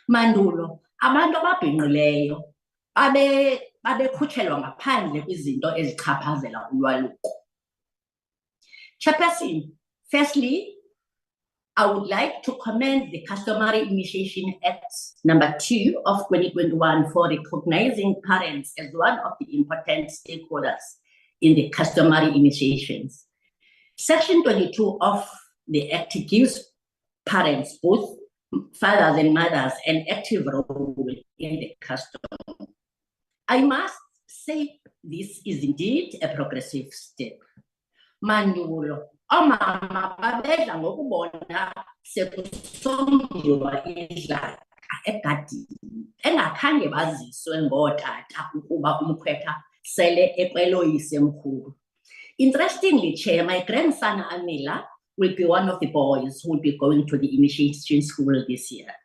[SPEAKER 16] Mandulo, abantu ababhinqileyo babekhutshelwa ngaphandle kwizinto ezichaphazela ulwaluko. Chairperson, firstly, I would like to commend the Customary Initiation Act number 2 of 2021 for recognizing parents as one of the important stakeholders in the customary initiations. Section 22 of the Act gives parents, both fathers and mothers, an active role in the custom. I must say this is indeed a progressive step. Mandulo, omama babedla ngokubona sekusongiwa idlaka egadini engakhange baziswe ngootata ukuba umkhwetha sele eqeloyise mkhulu. Interestingly, Chair, my grandson Amila will be one of the boys who will be going to the initiation school this year.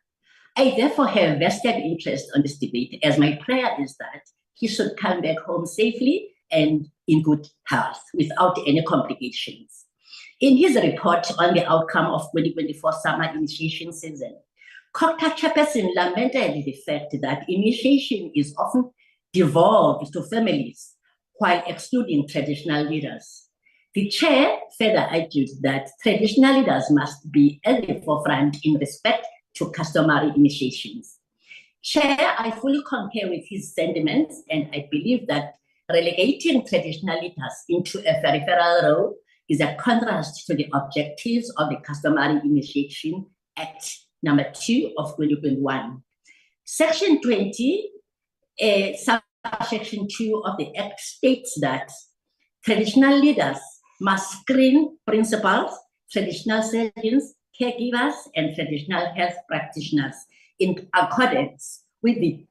[SPEAKER 16] I therefore have vested interest on this debate, as my prayer is that he should come back home safely and in good health without any complications. In his report on the outcome of 2024 summer initiation season, Dr. Chairperson lamented the fact that initiation is often devolved to families while excluding traditional leaders. The chair further argued that traditional leaders must be at the forefront in respect to customary initiations. Chair, I fully concur with his sentiments, and I believe that relegating traditional leaders into a peripheral role is a contrast to the objectives of the Customary Initiation Act number 2 of 2021. Section 20, subsection 2 of the Act states that traditional leaders must screen principals, traditional surgeons, caregivers, and traditional health practitioners in accordance with the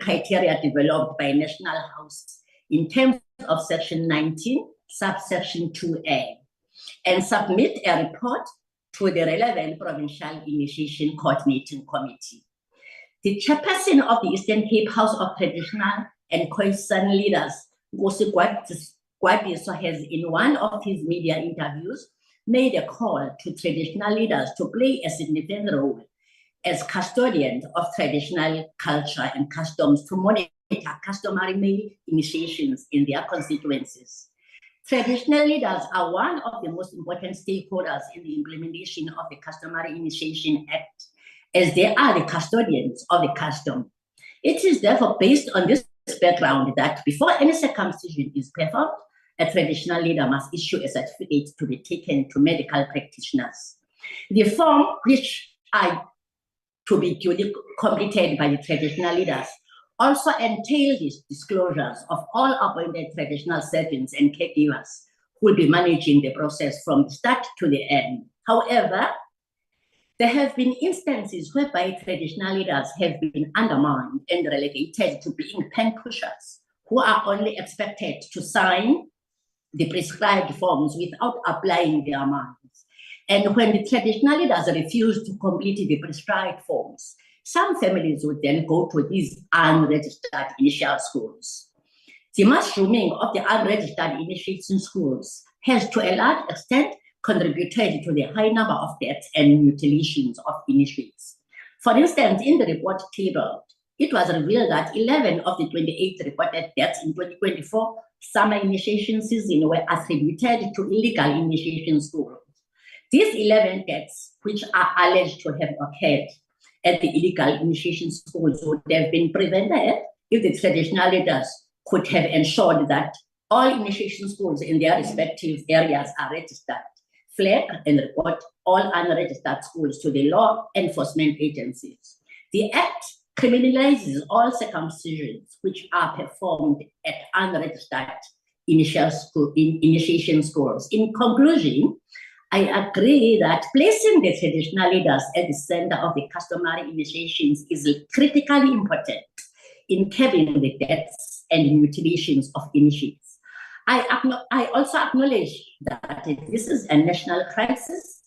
[SPEAKER 16] criteria developed by National House in terms of Section 19, subsection 2A, and submit a report to the relevant Provincial Initiation Coordinating Committee. The chairperson of the Eastern Cape House of Traditional and Khoisan Leaders, Nkosi Gwadiso, has in one of his media interviews made a call to traditional leaders to play a significant role as custodians of traditional culture and customs to monitor customary male initiations in their constituencies. Traditional leaders are one of the most important stakeholders in the implementation of the Customary Initiation Act, as they are the custodians of the custom. It is therefore based on this background that before any circumcision is performed, a traditional leader must issue a certificate to be taken to medical practitioners. The form, which are to be duly completed by the traditional leaders, also entail these disclosures of all appointed traditional surgeons and caregivers who will be managing the process from the start to the end. However, there have been instances whereby traditional leaders have been undermined and relegated to being pen pushers who are only expected to sign the prescribed forms without applying their minds. And when the traditional leaders refuse to complete the prescribed forms, some families would then go to these unregistered initial schools. The mushrooming of the unregistered initiation schools has to a large extent contributed to the high number of deaths and mutilations of initiates. For instance, in the report tabled, it was revealed that 11 of the 28 reported deaths in 2024 summer initiation season were attributed to illegal initiation schools. These 11 deaths, which are alleged to have occurred at the illegal initiation schools, would have been prevented if the traditional leaders could have ensured that all initiation schools in their respective areas are registered, flag and report all unregistered schools to the law enforcement agencies. The Act criminalizes all circumcisions which are performed at unregistered initiation schools. In conclusion, I agree that placing the traditional leaders at the center of the customary initiations is critically important in curbing the deaths and mutilations of initiates. I also acknowledge that this is a national crisis.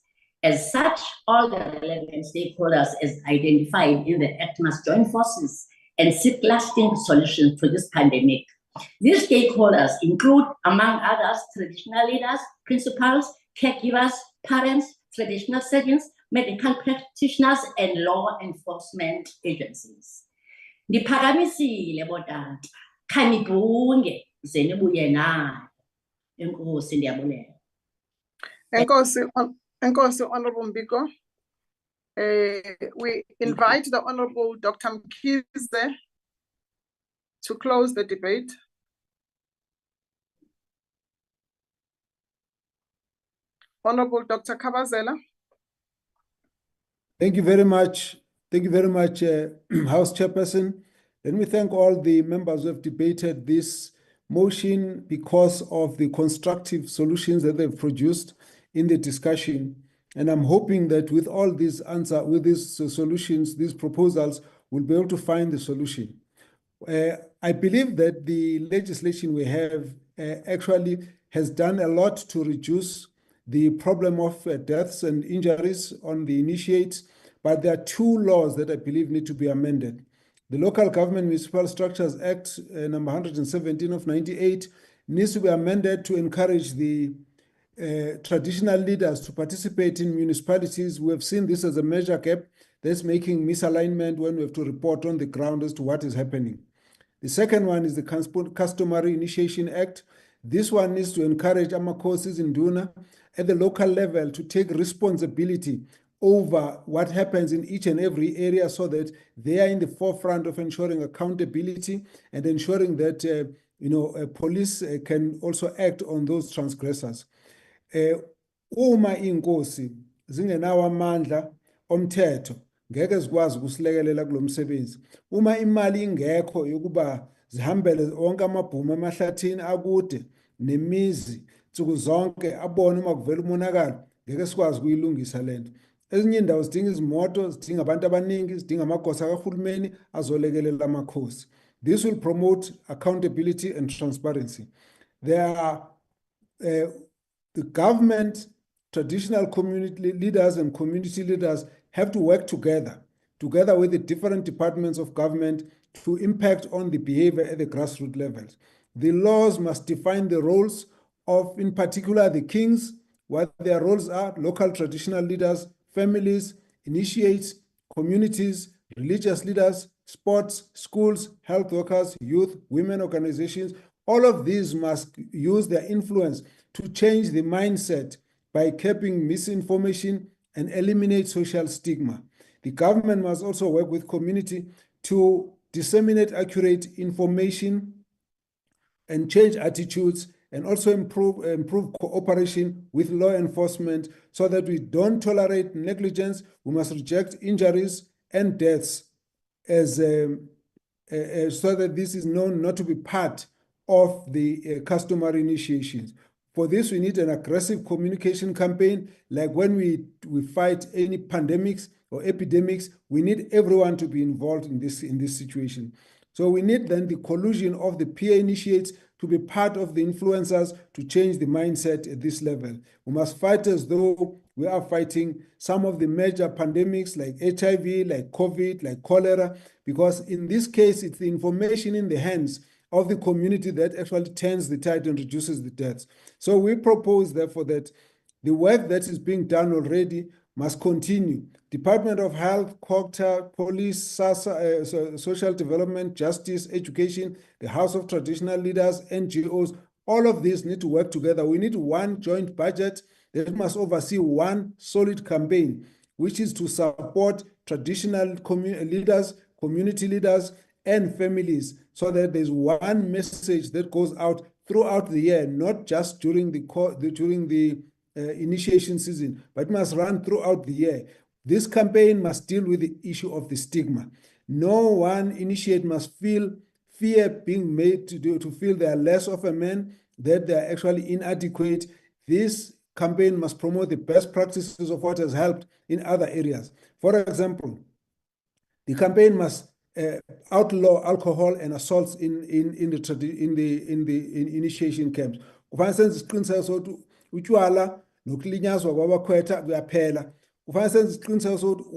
[SPEAKER 16] As such, all the relevant stakeholders as identified in the Act must join forces and seek lasting solutions to this pandemic. These stakeholders include, among others, traditional leaders, principals, caregivers, parents, traditional surgeons, medical practitioners, and law enforcement agencies. Ndiphakamisile botata, khanibhunge ze nibuye nayo. Enkosi ndiyabulela.
[SPEAKER 3] Enkosi, Honorable Mbiko. We invite the Honorable Dr. Mkhize to close the debate. Honorable Dr. Kabazela.
[SPEAKER 4] Thank you very much. Thank you very much, House Chairperson. Let me thank all the members who have debated this motion because of the constructive solutions that they've produced in the discussion. And I'm hoping that with all these solutions, these proposals, we'll be able to find the solution. I believe that the legislation we have actually has done a lot to reduce the problem of deaths and injuries on the initiates, but there are two laws that I believe need to be amended. The Local Government Municipal Structures Act number 117 of 98 needs to be amended to encourage the traditional leaders to participate in municipalities. We have seen this as a measure gap that's making misalignment when we have to report on the ground as to what is happening. The second one is the Customary Initiation Act. This one needs to encourage Amakosis in Duna at the local level to take responsibility over what happens in each and every area so that they are in the forefront of ensuring accountability and ensuring that police can also act on those transgressors. Uma inkosi zingenawo amandla omthetho ngeke zikwazi ukusilekelela kulomsebenzi. Uma imali ingekho yokuba zihambele onke amabhumu emahlathini akude nemizi nsuku zonke abone uma kuvela umonakalo ngeke sikwazi ukuyilungisa lento. Ezinye indawo zidinga izimoto, zidinga abantu abaningi, zidinga amagosa kahulumeni azolekelela amakhosi. This will promote accountability and transparency. There are the government, traditional community leaders and community leaders have to work together with the different departments of government to impact on the behavior at the grassroots levels. The laws must define the roles of, in particular, the kings, what their roles are, local traditional leaders, families, initiates, communities, religious leaders, sports, schools, health workers, youth, women organizations. All of these must use their influence to change the mindset by curbing misinformation and eliminate social stigma. The government must also work with community to disseminate accurate information, and change attitudes, and also improve cooperation with law enforcement so that we don't tolerate negligence. We must reject injuries and deaths as so that this is known not to be part of the customary initiations. For this, we need an aggressive communication campaign, like when we fight any pandemics or epidemics, we need everyone to be involved in this situation. So we need then the collusion of the peer initiates to be part of the influencers to change the mindset at this level. We must fight as though we are fighting some of the major pandemics like HIV, like COVID, like cholera, because in this case, it's the information in the hands of the community that actually turns the tide and reduces the deaths. So we propose, therefore, that the work that is being done already must continue. Department of Health, COGTA, Police, SASA, Social Development, Justice, Education, the House of Traditional Leaders, NGOs, all of these need to work together. We need one joint budget that must oversee one solid campaign, which is to support traditional leaders, community leaders, and families, so that there's one message that goes out throughout the year, not just during the initiation season, but it must run throughout the year. This campaign must deal with the issue of the stigma. No one initiate must feel fear being made to feel they are less of a man, that they are actually inadequate. This campaign must promote the best practices of what has helped in other areas. For example, the campaign must outlaw alcohol and assaults in the initiation camps. Kufanele senze isiqiniseko sokuthi utshwala nokulinyazwa kwabakhwetha kuyaphela. Kufanele senze isiqiniseko sokuthi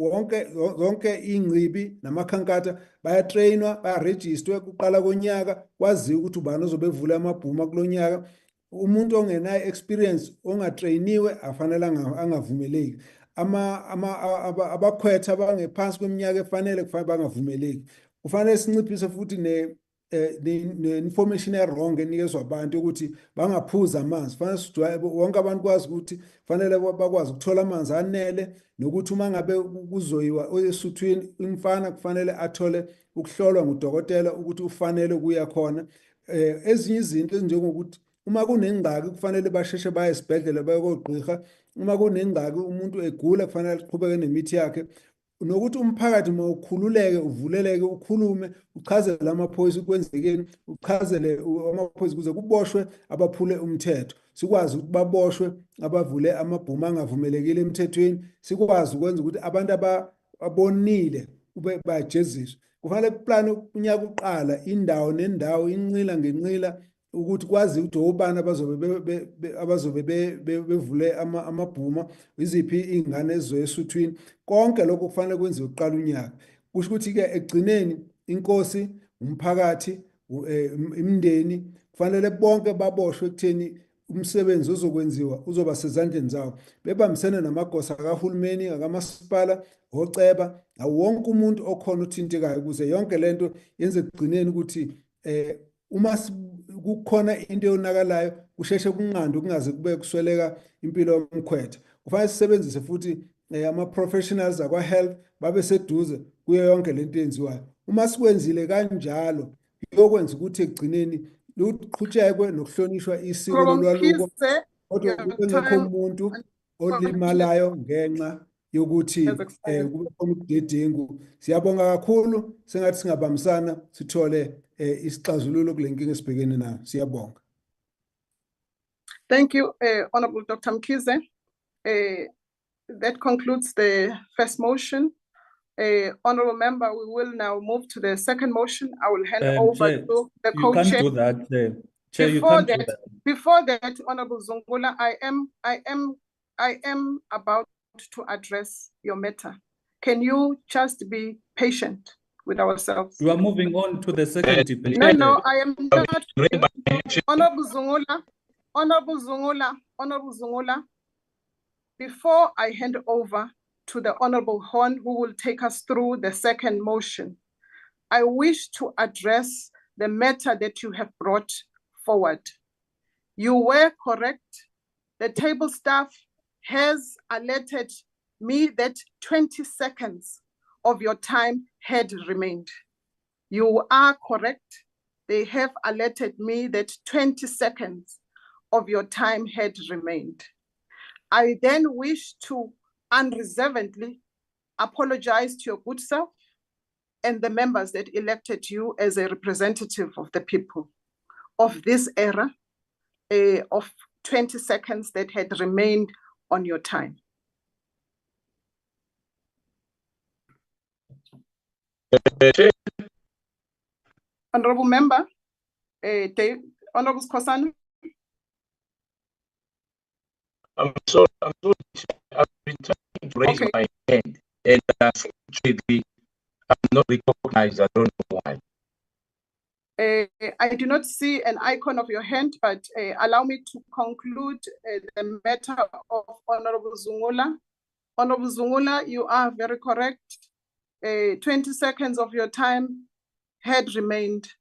[SPEAKER 4] zonke ingcibi namakhankatha bayatrainwa, bayarejistwe kuqala konyaka, kwaziwe ukuthi ubani ozobe evula amabhuma kulonyaka. Umuntu ongenayo experience ongatrainiwe afanele angavumeleki. Abakhwetha abangephansi kweminyaka efanele kufanele bangavumeleki. Kufanele sinciphise futhi ne-information e-wrong enikezwa abantu ukuthi bangaphuza amanzi. Kufanele wonke abantu kwazi ukuthi kufanele bakwazi ukuthola amanzi anele, nokuthi uma ngabe kuzoyiwa esuthwini umfana kufanele athole ukuhlolwa ngudokotela ukuthi ufanele ukuya khona. Ezinye izinto ezinjengokuthi uma kunengxaki kufanele basheshe baye esibhedlela baye kogqirha. Uma kunengxaki umuntu egula kufanele aqhubeke nemithi yakhe, nokuthi umphakathi mawukhululeke uvuleleke ukhulume uchazele amaphoyisa ukwenzekeni, uchazele amaphoyisa kuze kuboshwe abaphule umthetho, sikwazi ukuthi baboshwe abavule amabhuma angavumelekile emthethweni, sikwazi ukwenza ukuthi abantu abonile ube bajeziswe. Kufanele kuplane unyaka uqala indawo nendawo, inqila ngenqila, ukuthi kwazi ukuthi obani abazobe bevule amabhuma, iziphi ingane ezizoya esuthwini. Konke lokho kufanele kwenziwe kuqala unyaka. Kusho ukuthi-ke ekugcineni inkosi, umphakathi, imindeni kufanele bonke baboshwe ekutheni umsebenzi ozokwenziwa uzoba sezandleni zawo, bebambisene namagosa kahulumeni, akamasipala, oceba, wonke umuntu okhona uthintekayo, ukuze yonke lento yenze ekugcineni ukuthi uma kukhona into eyonakalayo kusheshe kunqandwe kungaze kube kusweleka impilo yomkhwetha. Kufanele sisebenzise futhi ama-professionals akwa-health babe seduze kuyo yonke lento eyenziwayo. Uma sikwenzile kanjalo yokwenza ukuthi ekugcineni luqhutshekwe nokuhlonishwa isiko lolwaluko, kodwa kube ngekho umuntu olimalayo ngenxa yokuthi kube khona ubudedengu. Siyabonga kakhulu, sengathi singabambisana sithole isixazululo kule nkinga esibhekene nayo. Siyabonga.
[SPEAKER 3] Thank you, Honorable Dr. Mkhize. That concludes the first motion. Honorable member, we will now move to the second motion. I will hand over
[SPEAKER 14] Chair,
[SPEAKER 3] to the
[SPEAKER 14] you can't
[SPEAKER 3] co-chair.
[SPEAKER 14] do that, Chair. You can't do that.
[SPEAKER 3] Before that, Honorable Zungula, I am about to address your matter. Can you just be patient with ourselves?
[SPEAKER 14] You are moving on to the second debate.
[SPEAKER 3] No, I am not. Honorable Zungula, before I hand over to the Honorable Horn, who will take us through the second motion, I wish to address the matter that you have brought forward. You were correct. The table staff has alerted me that 20 seconds of your time had remained. You are correct. They have alerted me that 20 seconds of your time had remained. I then wish to unreservedly apologize to your good self and the members that elected you as a representative of the people of this era of 20 seconds that had remained on your time. Honorable Member, Honorable Skhosana.
[SPEAKER 17] I'm sorry, I've been trying to raise my hand, and unfortunately, I'm not recognized. I don't know why.
[SPEAKER 3] I do not see an icon of your hand, but allow me to conclude the matter of Honorable Zungula. Honorable Zungula, you are very correct. 20 seconds of your time had remained.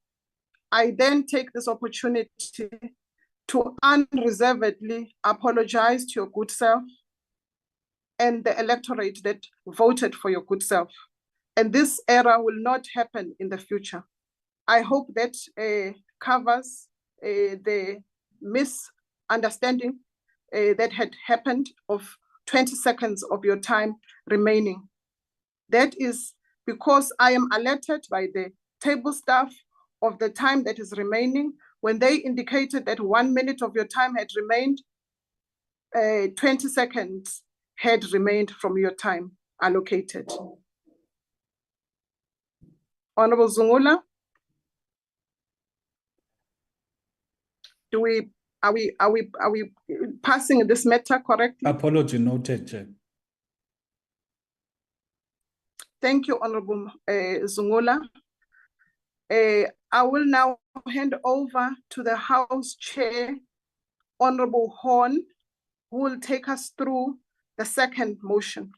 [SPEAKER 3] I then take this opportunity to unreservedly apologize to your good self and the electorate that voted for your good self. And this error will not happen in the future. I hope that covers the misunderstanding that had happened of 20 seconds of your time remaining. That is because I am alerted by the table staff of the time that is remaining. When they indicated that 1 minute of your time had remained, 20 seconds had remained from your time allocated. Honorable Zungula, are we passing this matter correctly?
[SPEAKER 14] Apology noted, Chair.
[SPEAKER 3] Thank you, Honorable Zungula. I will now hand over to the House Chair, Honorable Horn, who will take us through the second motion.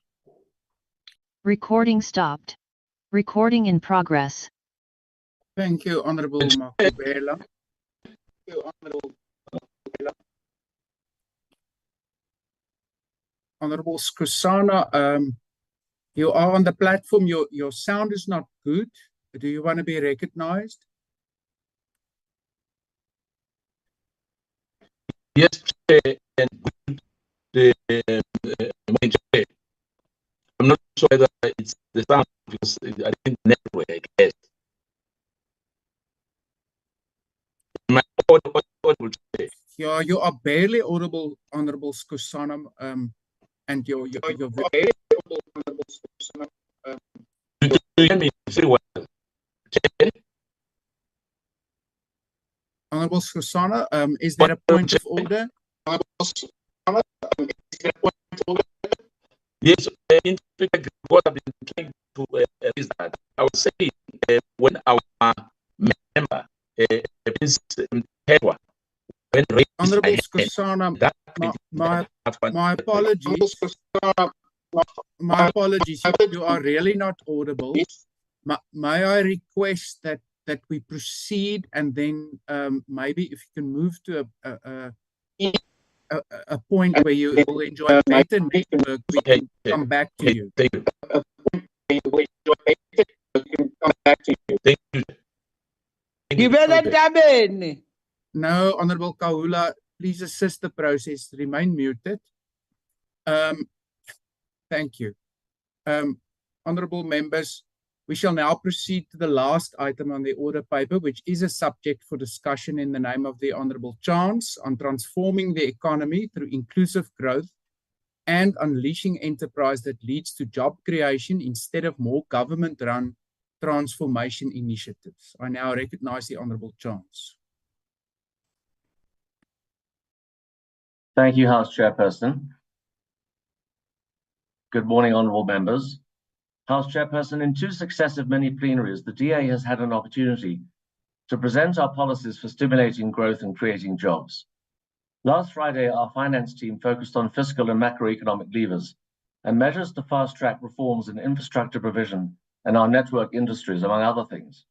[SPEAKER 1] Recording stopped. Recording in progress.
[SPEAKER 18] Thank you, Honorable Makubela. Thank you, Honorable Makubela. Honorable Skhosana, you are on the platform. Your sound is not good. Do you want to be recognized?
[SPEAKER 17] Yes, Chair, and Chair. I'm not sure whether it's the sound because I think network, I guess. Am I audible, Chair?
[SPEAKER 18] Yeah, you are barely audible, Honorable Skhosana, and you're barely audible, Honorable Skhosana.
[SPEAKER 17] You can hear me very well, Chair?
[SPEAKER 18] Honorable Skhosana, is there a point of order? Honorable Skhosana, is there a point of order?
[SPEAKER 17] Yes, in fact, what I've been trying to is that I was saying when our member, Prince Pedwa, when raised
[SPEAKER 18] Honorable
[SPEAKER 17] my
[SPEAKER 18] Skhosana,
[SPEAKER 17] hand,
[SPEAKER 18] my apologies. My apologies. You are really not audible. May I request that we proceed, and then maybe if you can move to a point where you will enjoy better network, we can come back to you.
[SPEAKER 17] Thank you. Thank you.
[SPEAKER 18] No, Honorable Kahula, please assist the process. Remain muted. Thank you. Honorable members, we shall now proceed to the last item on the order paper, which is a subject for discussion in the name of the Honorable Chance on transforming the economy through inclusive growth and unleashing enterprise that leads to job creation instead of more government-run transformation initiatives. I now recognize the Honorable Chance.
[SPEAKER 19] Thank you, House Chairperson. Good morning, honourable members. House Chairperson, in 2 successive mini-plenaries, the DA has had an opportunity to present our policies for stimulating growth and creating jobs. Last Friday, our finance team focused on fiscal and macroeconomic levers and measures to fast-track reforms in infrastructure provision and our network industries, among other things.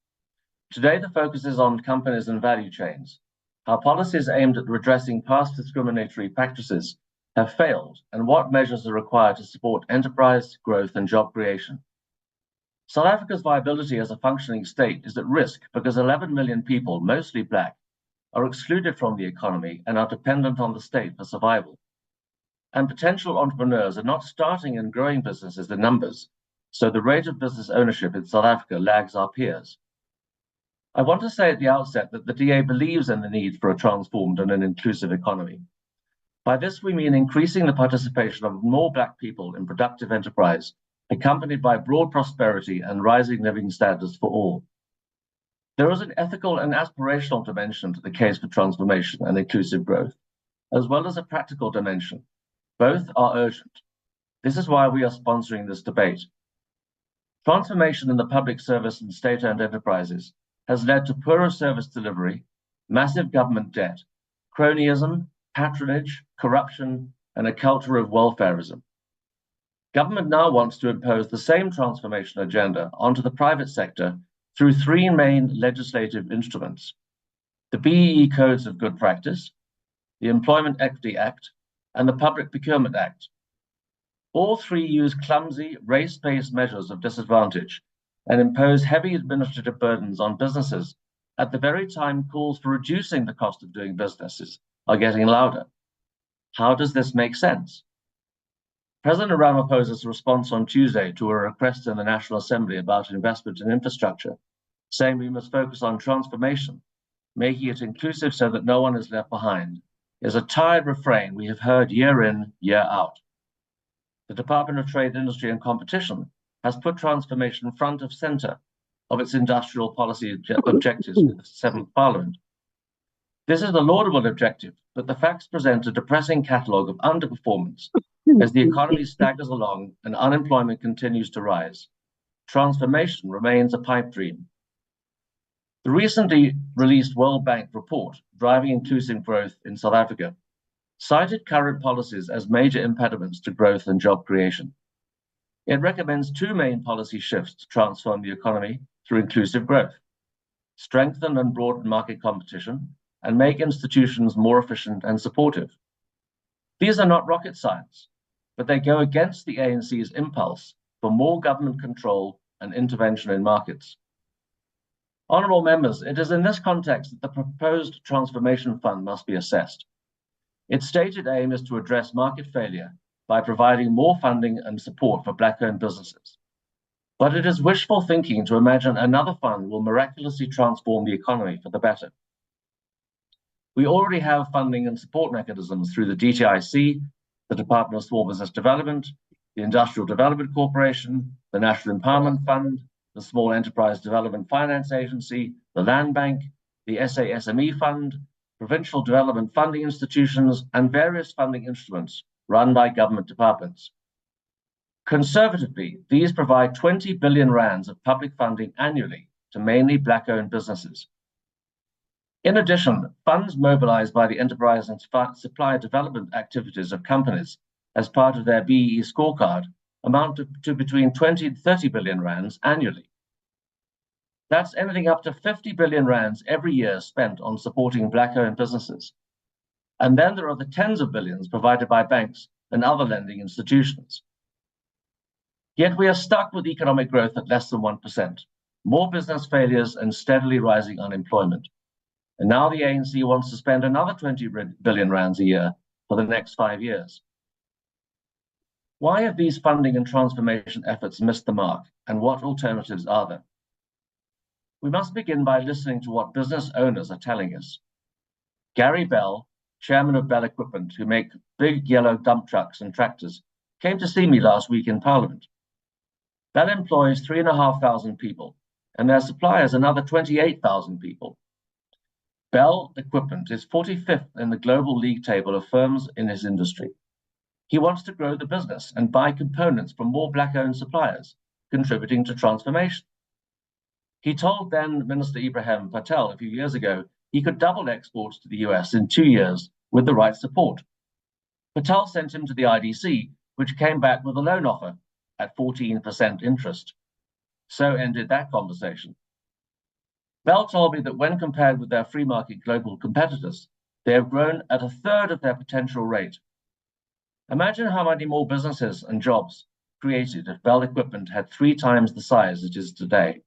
[SPEAKER 19] Today, the focus is on companies and value chains. Our policies aimed at redressing past discriminatory practices have failed, and what measures are required to support enterprise, growth, and job creation. South Africa's viability as a functioning state is at risk because 11 million people, mostly Black, are excluded from the economy and are dependent on the state for survival. And potential entrepreneurs are not starting and growing businesses in numbers, so the rate of business ownership in South Africa lags our peers. I want to say at the outset that the DA believes in the need for a transformed and an inclusive economy. By this, we mean increasing the participation of more Black people in productive enterprise, accompanied by broad prosperity and rising living standards for all. There is an ethical and aspirational dimension to the case for transformation and inclusive growth, as well as a practical dimension. Both are urgent. This is why we are sponsoring this debate. Transformation in the public service and state-owned enterprises has led to poorer service delivery, massive government debt, cronyism, patronage, corruption, and a culture of welfarism. Government now wants to impose the same transformation agenda onto the private sector through three main legislative instruments: the BEE Codes of Good Practice, the Employment Equity Act, and the Public Procurement Act. All three use clumsy, race-based measures of disadvantage and impose heavy administrative burdens on businesses at the very time calls for reducing the cost of doing businesses are getting louder. How does this make sense? President Ramaphosa's response on Tuesday to a request in the National Assembly about investment in infrastructure, saying we must focus on transformation, making it inclusive so that no one is left behind, is a tired refrain we have heard year in, year out. The Department of Trade, Industry and Competition has put transformation front of center of its industrial policy objectives with the 7th Parliament. This is a laudable objective, but the facts present a depressing catalogue of underperformance as the economy staggers along and unemployment continues to rise. Transformation remains a pipe dream. The recently released World Bank report, Driving Inclusive Growth in South Africa, cited current policies as major impediments to growth and job creation. It recommends two main policy shifts to transform the economy through inclusive growth: strengthen and broaden market competition, and make institutions more efficient and supportive. These are not rocket science, but they go against the ANC's impulse for more government control and intervention in markets. Honourable members, it is in this context that the proposed transformation fund must be assessed. Its stated aim is to address market failure by providing more funding and support for Black-owned businesses. But it is wishful thinking to imagine another fund will miraculously transform the economy for the better. We already have funding and support mechanisms through the DTIC, the Department of Small Business Development, the Industrial Development Corporation, the National Empowerment Fund, the Small Enterprise Development Finance Agency, the Land Bank, the SASME Fund, provincial development funding institutions, and various funding instruments run by government departments. Conservatively, these provide 20 billion rands of public funding annually to mainly Black-owned businesses. In addition, funds mobilized by the enterprise and supply development activities of companies as part of their BEE scorecard amount to between 20 and 30 billion rands annually. That's anything up to 50 billion rands every year spent on supporting Black-owned businesses. And then there are the tens of billions provided by banks and other lending institutions. Yet we are stuck with economic growth at less than 1%, more business failures and steadily rising unemployment. And now the ANC wants to spend another 20 billion rands a year for the next 5 years. Why have these funding and transformation efforts missed the mark, and what alternatives are there? We must begin by listening to what business owners are telling us. Gary Bell, chairman of Bell Equipment, who make big yellow dump trucks and tractors, came to see me last week in Parliament. Bell employs 3,500 people, and their suppliers another 28,000 people. Bell Equipment is 45th in the global league table of firms in his industry. He wants to grow the business and buy components from more Black-owned suppliers, contributing to transformation. He told then Minister Ibrahim Patel a few years ago he could double exports to the US in 2 years with the right support. Patel sent him to the IDC, which came back with a loan offer at 14% interest. So ended that conversation. Bell told me that when compared with their free market global competitors, they have grown at a third of their potential rate. Imagine how many more businesses and jobs created if Bell equipment had 3 times the size it is today.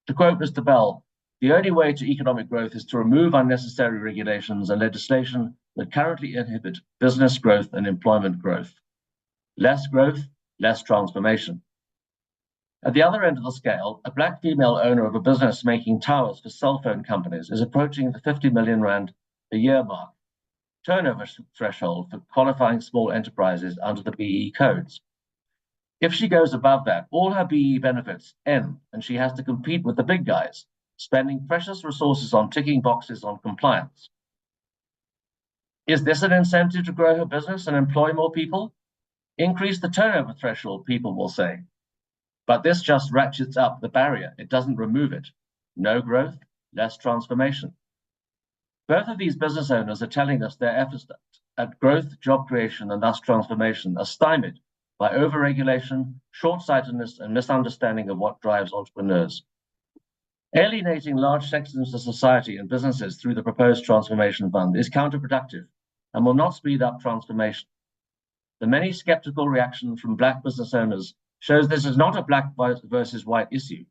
[SPEAKER 19] To quote Mr. Bell, the only way to economic growth is to remove unnecessary regulations and legislation that currently inhibit business growth and employment growth. Less growth, less transformation. At the other end of the scale, a Black female owner of a business making towers for cell phone companies is approaching the 50 million rand a year mark, turnover threshold for qualifying small enterprises under the BE codes. If she goes above that, all her BE benefits end and she has to compete with the big guys, spending precious resources on ticking boxes on compliance. Is this an incentive to grow her business and employ more people? Increase the turnover threshold, people will say. But this just ratchets up the barrier. It doesn't remove it. No growth, less transformation. Both of these business owners are telling us their efforts at growth, job creation, and thus transformation are stymied by overregulation, short-sightedness, and misunderstanding of what drives entrepreneurs. Alienating large sections of society and businesses through the proposed transformation fund is counterproductive and will not speed up transformation. The many skeptical reaction from Black business owners shows this is not a Black versus white issue.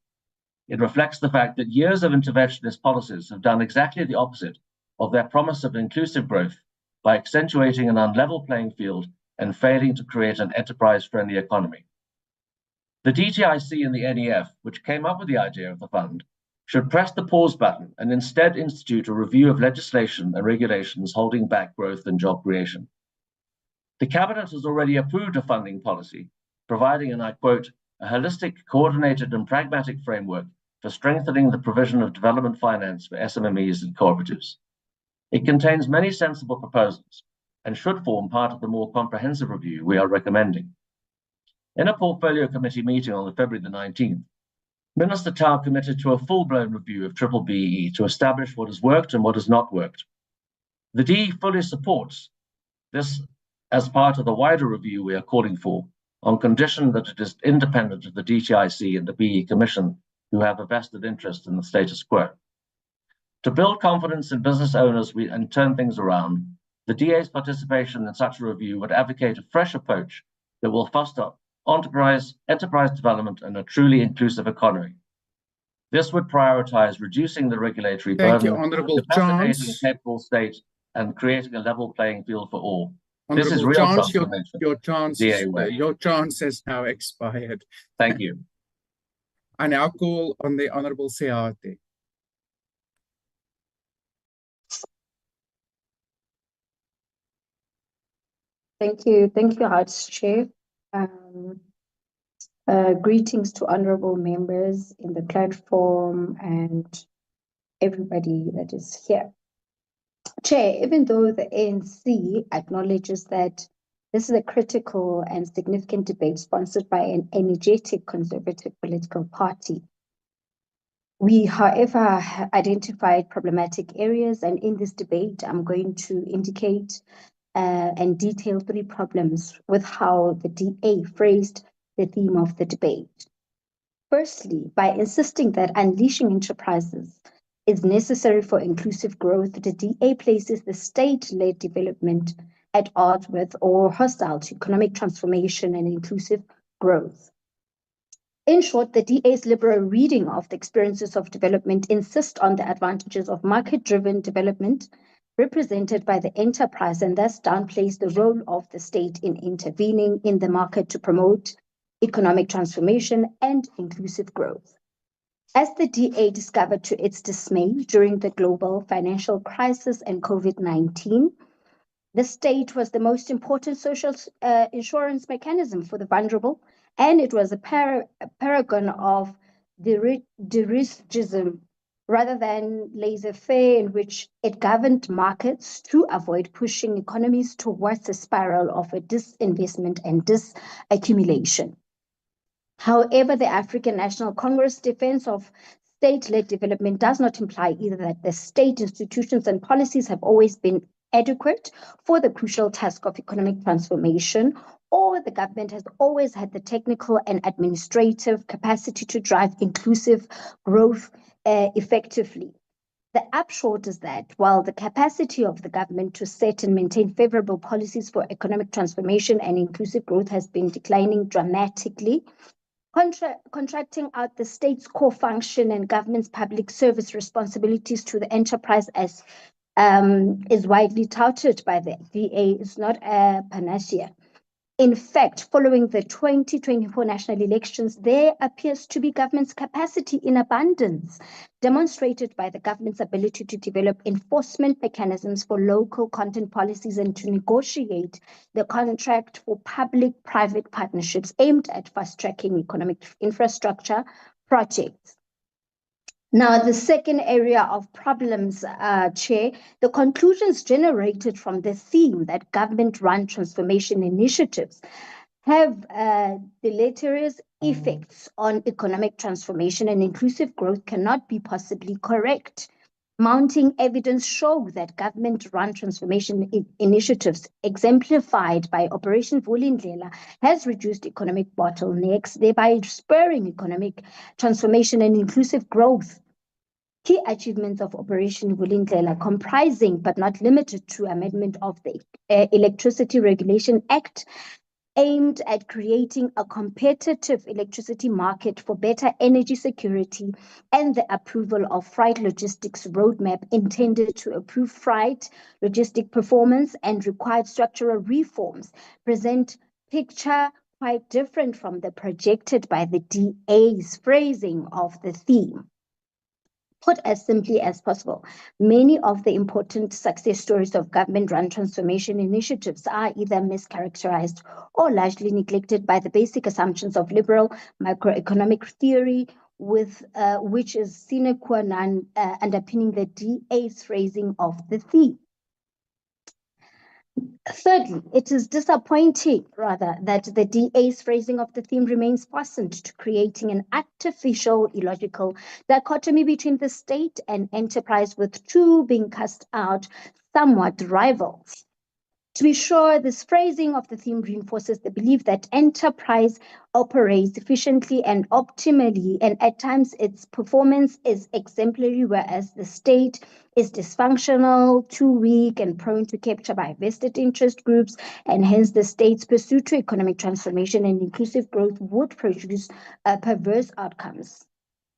[SPEAKER 19] It reflects the fact that years of interventionist policies have done exactly the opposite of their promise of inclusive growth by accentuating an unlevel playing field and failing to create an enterprise-friendly economy. The DTIC and the NEF, which came up with the idea of the fund, should press the pause button and instead institute a review of legislation and regulations holding back growth and job creation. The Cabinet has already approved a funding policy, providing, and I quote, a holistic, coordinated and pragmatic framework for strengthening the provision of development finance for SMMEs and cooperatives. It contains many sensible proposals and should form part of the more comprehensive review we are recommending. In a portfolio committee meeting on February the 19th, Minister Tau committed to a full-blown review of Triple BE to establish what has worked and what has not worked. The DE fully supports this as part of the wider review we are calling for, on condition that it is independent of the DTIC and the BE Commission, who have a vested interest in the status quo. To build confidence in business owners and turn things around, the DA's participation in such a review would advocate a fresh approach that will foster enterprise development and a truly inclusive economy. This would prioritize reducing the regulatory
[SPEAKER 18] Thank
[SPEAKER 19] burden,
[SPEAKER 18] you, Honourable
[SPEAKER 19] capacitating
[SPEAKER 18] Chance.
[SPEAKER 19] a capable state, and creating a level playing field for all. This is
[SPEAKER 18] Honourable
[SPEAKER 19] real
[SPEAKER 18] Chance,
[SPEAKER 19] transformation.
[SPEAKER 18] your chance has now expired.
[SPEAKER 19] Thank you.
[SPEAKER 18] I now call on the Honourable Seate.
[SPEAKER 20] Thank you, House Chair. Greetings to honourable members in the platform and everybody that is here. Chair, even though the ANC acknowledges that this is a critical and significant debate sponsored by an energetic conservative political party, we, however, identified problematic areas, and in this debate, I'm going to indicate and detail 3 problems with how the DA phrased the theme of the debate. Firstly, by insisting that unleashing enterprises is necessary for inclusive growth, the DA places the state-led development at odds with or hostile to economic transformation and inclusive growth. In short, the DA's liberal reading of the experiences of development insists on the advantages of market-driven development represented by the enterprise, and thus downplays the role of the state in intervening in the market to promote economic transformation and inclusive growth. As the DA discovered to its dismay during the global financial crisis and COVID-19, the state was the most important social insurance mechanism for the vulnerable, and it was a paragon of dirigism rather than laissez-faire, in which it governed markets to avoid pushing economies towards a spiral of a disinvestment and disaccumulation. However, the African National Congress defense of state-led development does not imply either that the state institutions and policies have always been adequate for the crucial task of economic transformation, or the government has always had the technical and administrative capacity to drive inclusive growth effectively. The upshot is that while the capacity of the government to set and maintain favorable policies for economic transformation and inclusive growth has been declining dramatically, contracting out the state's core function and government's public service responsibilities to the enterprise as is widely touted by the DA is not a panacea. In fact, following the 2024 national elections, there appears to be government's capacity in abundance, demonstrated by the government's ability to develop enforcement mechanisms for local content policies and to negotiate the contract for public-private partnerships aimed at fast-tracking economic infrastructure projects. Now, the second area of problems, Chair, the conclusions generated from the theme that government-run transformation initiatives have deleterious effects on economic transformation and inclusive growth cannot be possibly correct. Mounting evidence show that government-run transformation initiatives exemplified by Operation Vulindlela has reduced economic bottlenecks, thereby spurring economic transformation and inclusive growth. Key achievements of Operation Vulindlela, comprising but not limited to amendment of the Electricity Regulation Act, aimed at creating a competitive electricity market for better energy security, and the approval of freight logistics roadmap intended to improve freight logistic performance and required structural reforms, present picture quite different from the projected by the DA's phrasing of the theme. Put as simply as possible, many of the important success stories of government-run transformation initiatives are either mischaracterized or largely neglected by the basic assumptions of liberal macroeconomic theory, with which is sine qua non underpinning the DA's phrasing of the theme. Thirdly, it is disappointing, rather, that the DA's phrasing of the theme remains fastened to creating an artificial, illogical dichotomy between the state and enterprise, with two being cast out somewhat rivals. To be sure, this phrasing of the theme reinforces the belief that enterprise operates efficiently and optimally, and at times its performance is exemplary, whereas the state is dysfunctional, too weak, and prone to capture by vested interest groups, and hence the state's pursuit to economic transformation and inclusive growth would produce perverse outcomes.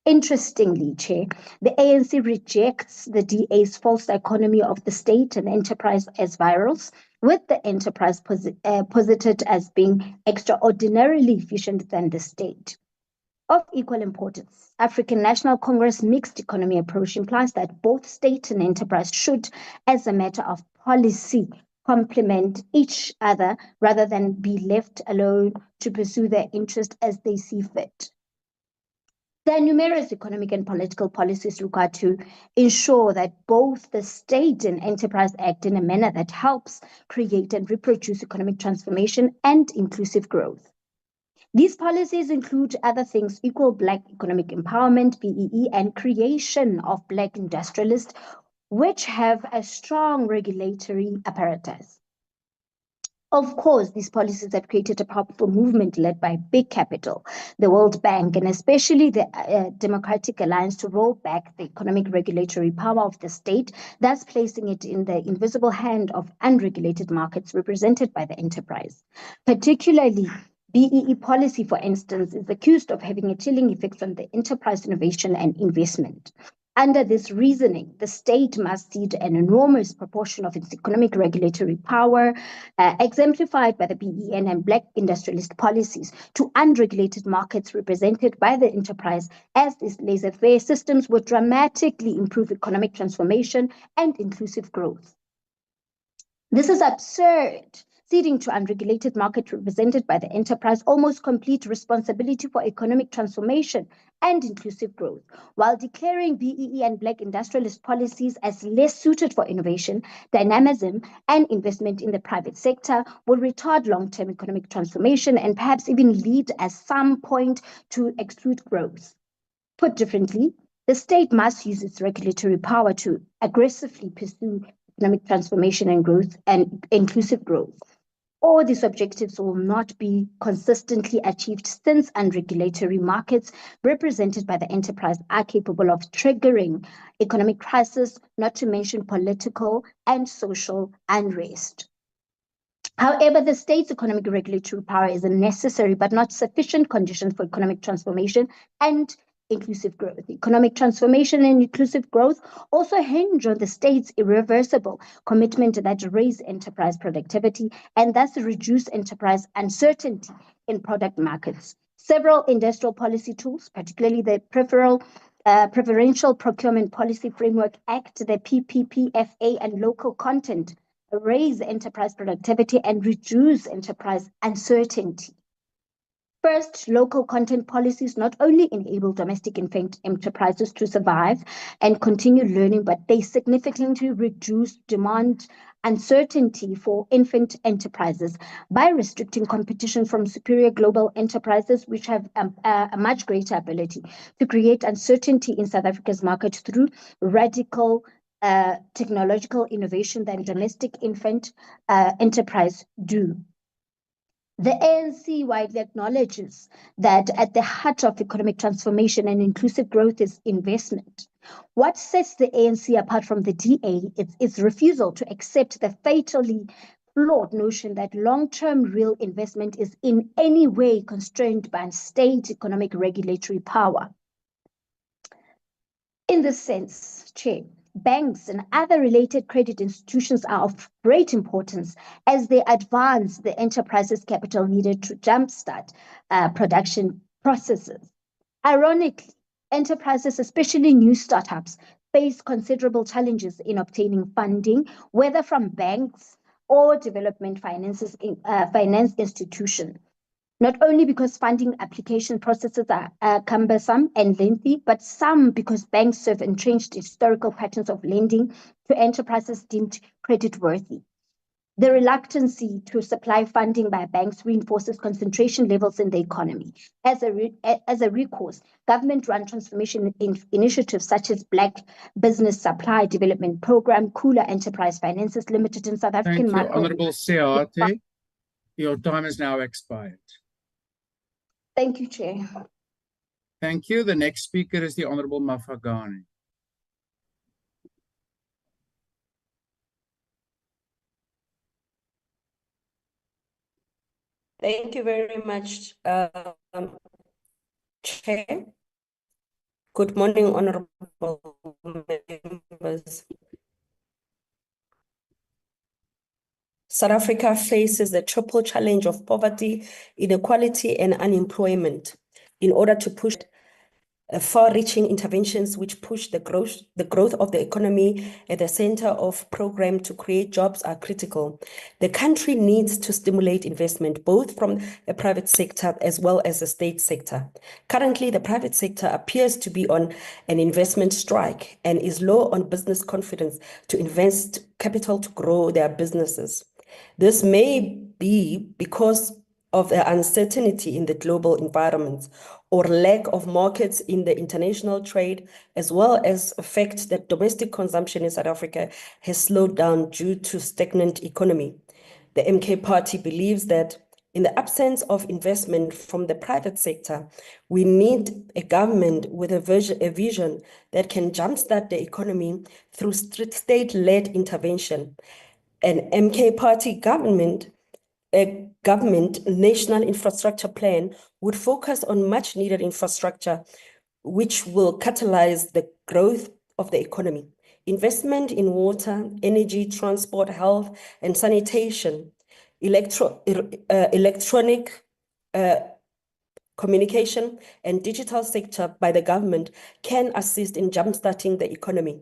[SPEAKER 20] Interestingly, Chair, the ANC rejects the DA's false dichotomy of the state and enterprise as virals, with the enterprise posited as being extraordinarily efficient than the state. Of equal importance, African National Congress mixed economy approach implies that both state and enterprise should, as a matter of policy, complement each other rather than be left alone to pursue their interest as they see fit. There are numerous economic and political policies required to ensure that both the state and enterprise act in a manner that helps create and reproduce economic transformation and inclusive growth. These policies include other things: equal Black economic empowerment, BEE, and creation of Black industrialists, which have a strong regulatory apparatus. Of course, these policies have created a powerful movement led by big capital, the World Bank, and especially the Democratic Alliance to roll back the economic regulatory power of the state, thus placing it in the invisible hand of unregulated markets represented by the enterprise. Particularly, BEE policy, for instance, is accused of having a chilling effect on the enterprise innovation and investment. Under this reasoning, the state must cede an enormous proportion of its economic regulatory power, exemplified by the BEN and Black industrialist policies, to unregulated markets represented by the enterprise, as these laissez-faire systems would dramatically improve economic transformation and inclusive growth. This is absurd. Ceding to unregulated market represented by the enterprise almost complete responsibility for economic transformation and inclusive growth, while declaring BEE and Black industrialist policies as less suited for innovation, dynamism, and investment in the private sector, will retard long-term economic transformation and perhaps even lead at some point to exclude growth. Put differently, the state must use its regulatory power to aggressively pursue economic transformation and growth and inclusive growth. All these objectives will not be consistently achieved since unregulatory markets represented by the enterprise are capable of triggering economic crisis, not to mention political and social unrest. However, the state's economic regulatory power is a necessary but not sufficient condition for economic transformation and inclusive growth. Economic transformation and inclusive growth also hinge on the state's irreversible commitment that raise enterprise productivity and thus reduce enterprise uncertainty in product markets. Several industrial policy tools, particularly the Preferential Procurement Policy Framework Act, the PPPFA, and local content raise enterprise productivity and reduce enterprise uncertainty. First, local content policies not only enable domestic enterprises to survive and continue learning, but they significantly reduce demand uncertainty for infant enterprises by restricting competition from superior global enterprises, which have a much greater ability to create uncertainty in South Africa's market through radical technological innovation than domestic infant enterprise do. The ANC widely acknowledges that at the heart of economic transformation and inclusive growth is investment. What sets the ANC apart from the DA is its refusal to accept the fatally flawed notion that long-term real investment is in any way constrained by state economic regulatory power. In this sense, Chair, banks and other related credit institutions are of great importance as they advance the enterprise's capital needed to jumpstart production processes. Ironically, enterprises, especially new startups, face considerable challenges in obtaining funding, whether from banks or development finance institutions. Not only because funding application processes are cumbersome and lengthy, but some because banks serve entrenched historical patterns of lending to enterprises deemed creditworthy. The reluctancy to supply funding by banks reinforces concentration levels in the economy. As a recourse, government-run transformation initiatives such as Black Business Supply Development Program, Kula Enterprise Finances Limited in South African
[SPEAKER 18] Thank you, Honourable Seate. Your time has now expired.
[SPEAKER 20] Thank you, Chair.
[SPEAKER 18] Thank you. The next speaker is the Honourable Mafagane.
[SPEAKER 21] Thank you very much, Chair. Good morning, honourable members. South Africa faces the triple challenge of poverty, inequality, and unemployment. In order to push far-reaching interventions which push the growth of the economy at the center of program to create jobs are critical. The country needs to stimulate investment both from the private sector as well as the state sector. Currently, the private sector appears to be on an investment strike and is low on business confidence to invest capital to grow their businesses. This may be because of the uncertainty in the global environment or lack of markets in the international trade, as well as the fact that domestic consumption in South Africa has slowed down due to stagnant economy. The MK Party believes that in the absence of investment from the private sector, we need a government with a vision that can jumpstart the economy through state-led intervention. An MK Party government national infrastructure plan would focus on much needed infrastructure, which will catalyze the growth of the economy. Investment in water, energy, transport, health, and sanitation, electronic communication and digital sector by the government can assist in jumpstarting the economy.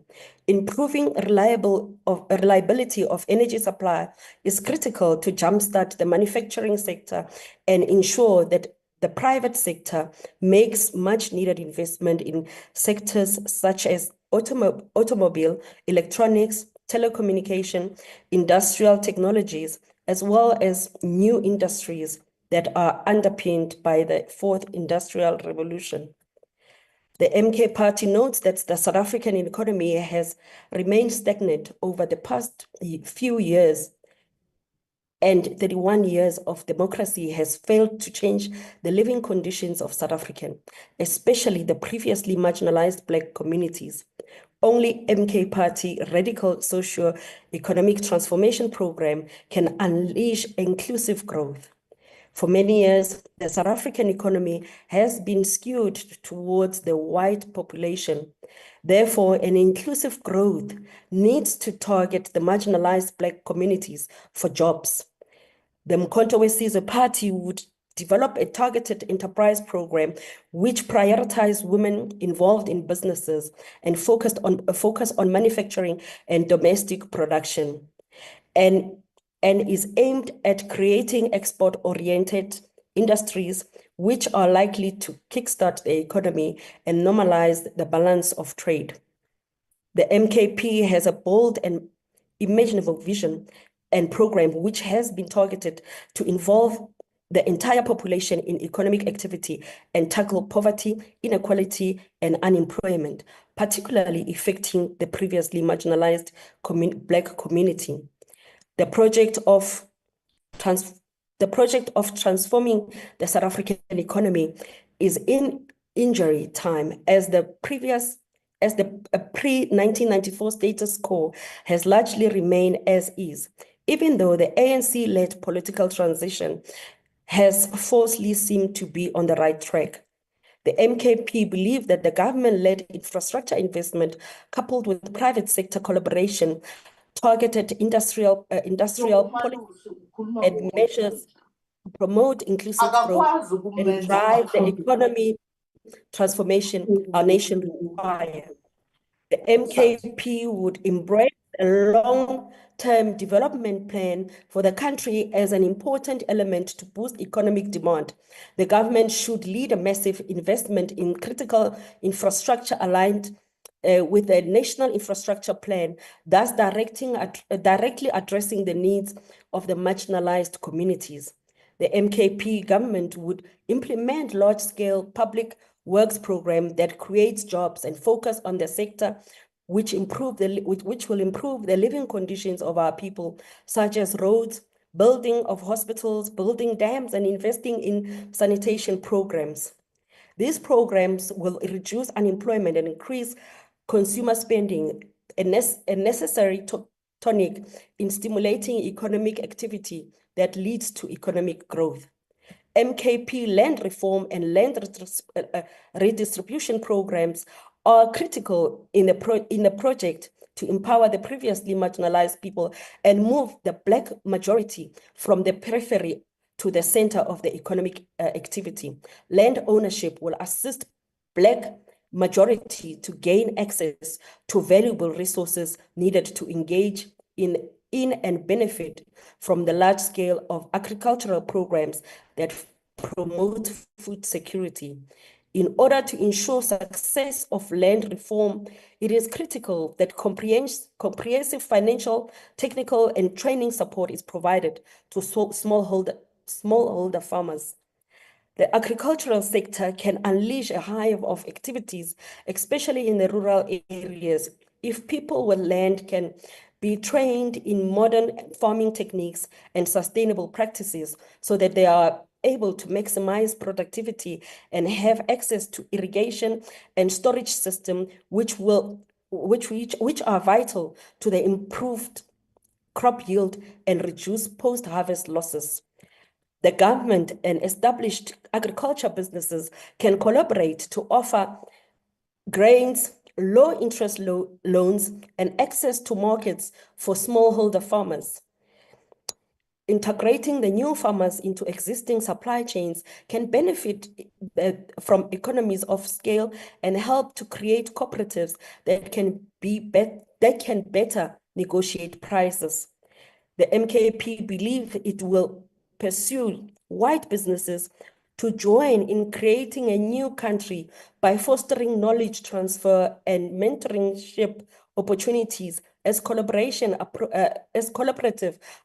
[SPEAKER 21] Improving reliability of energy supply is critical to jumpstart the manufacturing sector and ensure that the private sector makes much needed investment in sectors such as automobile, electronics, telecommunication, industrial technologies, as well as new industries that are underpinned by the fourth industrial revolution. The MK Party notes that the South African economy has remained stagnant over the past few years. and 31 years of democracy has failed to change the living conditions of South African, especially the previously marginalized Black communities. Only MK Party radical socio-economic transformation program can unleash inclusive growth. For many years, the South African economy has been skewed towards the white population. Therefore, an inclusive growth needs to target the marginalized Black communities for jobs. The Mkhonto Party would develop a targeted enterprise program which prioritized women involved in businesses and focus on manufacturing and domestic production, and is aimed at creating export-oriented industries which are likely to kickstart the economy and normalize the balance of trade. The MKP has a bold and imaginable vision and program which has been targeted to involve the entire population in economic activity and tackle poverty, inequality, and unemployment, particularly affecting the previously marginalized Black community. The project of transforming the South African economy is in injury time, as the pre-1994 status quo has largely remained as is, even though the ANC-led political transition has falsely seemed to be on the right track. The MKP believe that the government-led infrastructure investment, coupled with private sector collaboration, targeted industrial policy and measures to promote inclusive growth and drive the economy transformation our nation requires. The MKP would embrace a long-term development plan for the country as an important element to boost economic demand. The government should lead a massive investment in critical infrastructure aligned with the National Infrastructure Plan, thus directly addressing the needs of the marginalized communities. The MKP government would implement large-scale public works program that creates jobs and focus on the sector which will improve the living conditions of our people, such as roads, building of hospitals, building dams, and investing in sanitation programs. These programs will reduce unemployment and increase consumer spending, a necessary tonic in stimulating economic activity that leads to economic growth. MKP land reform and land redistribution programs are critical in the project to empower the previously marginalized people and move the Black majority from the periphery to the center of the economic activity. Land ownership will assist Black majority to gain access to valuable resources needed to engage in and benefit from the large scale of agricultural programs that promote food security. In order to ensure success of land reform, it is critical that comprehensive financial, technical, and training support is provided to smallholder farmers. The agricultural sector can unleash a hive of activities, especially in the rural areas, if people with land can be trained in modern farming techniques and sustainable practices so that they are able to maximize productivity and have access to irrigation and storage system, which are vital to the improved crop yield and reduce post-harvest losses. The government and established agriculture businesses can collaborate to offer grains, low-interest loans, and access to markets for smallholder farmers. Integrating the new farmers into existing supply chains can benefit from economies of scale and help to create cooperatives that can better negotiate prices. The MKP believes it will pursue white businesses to join in creating a new country by fostering knowledge transfer and mentorship opportunities as collaborative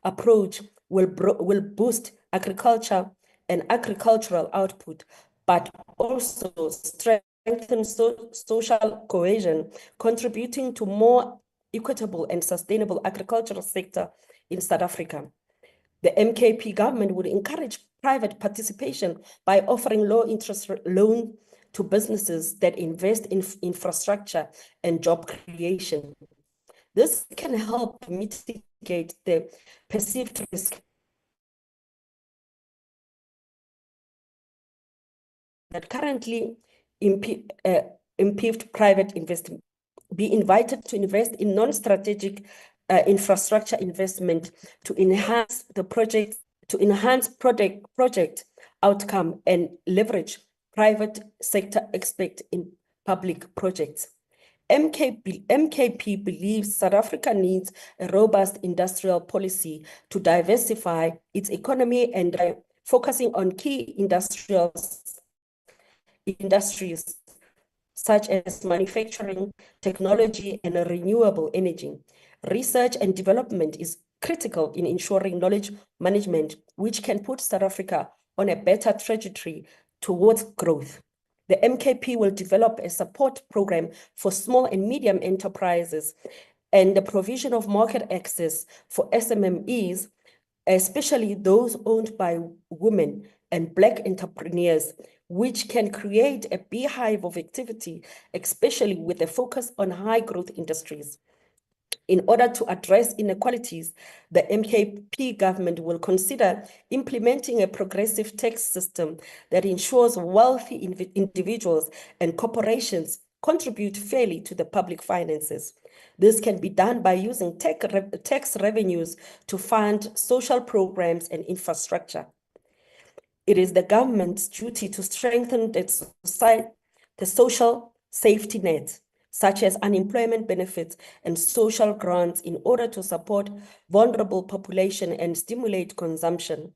[SPEAKER 21] approach will boost agriculture and agricultural output, but also strengthen social cohesion, contributing to more equitable and sustainable agricultural sector in South Africa. The MKP government would encourage private participation by offering low interest loan to businesses that invest in infrastructure and job creation. This can help mitigate the perceived risk that currently impede private investment. Be invited to invest in non-strategic infrastructure investment to enhance the project, project outcome and leverage private sector expert in public projects. MKP believes South Africa needs a robust industrial policy to diversify its economy and focusing on key industries such as manufacturing, technology, and renewable energy. Research and development is critical in ensuring knowledge management, which can put South Africa on a better trajectory towards growth. The MKP will develop a support program for small and medium enterprises and the provision of market access for SMMEs, especially those owned by women and Black entrepreneurs, which can create a beehive of activity, especially with a focus on high growth industries. In order to address inequalities, the MKP government will consider implementing a progressive tax system that ensures wealthy individuals and corporations contribute fairly to the public finances. This can be done by using tax revenues to fund social programs and infrastructure. It is the government's duty to strengthen the social safety net, such as unemployment benefits and social grants, in order to support vulnerable population and stimulate consumption.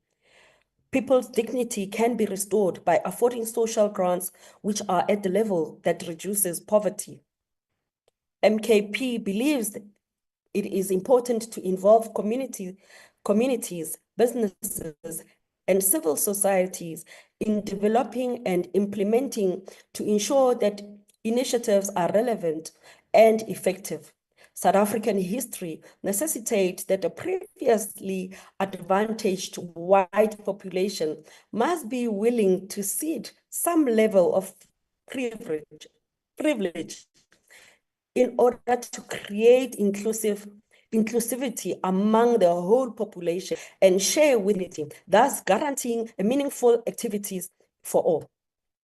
[SPEAKER 21] People's dignity can be restored by affording social grants which are at the level that reduces poverty. MKP believes it is important to involve communities, businesses, and civil societies in developing and implementing to ensure that initiatives are relevant and effective. South African history necessitates that a previously advantaged white population must be willing to cede some level of privilege in order to create inclusivity among the whole population and share with it, thus guaranteeing meaningful activities for all.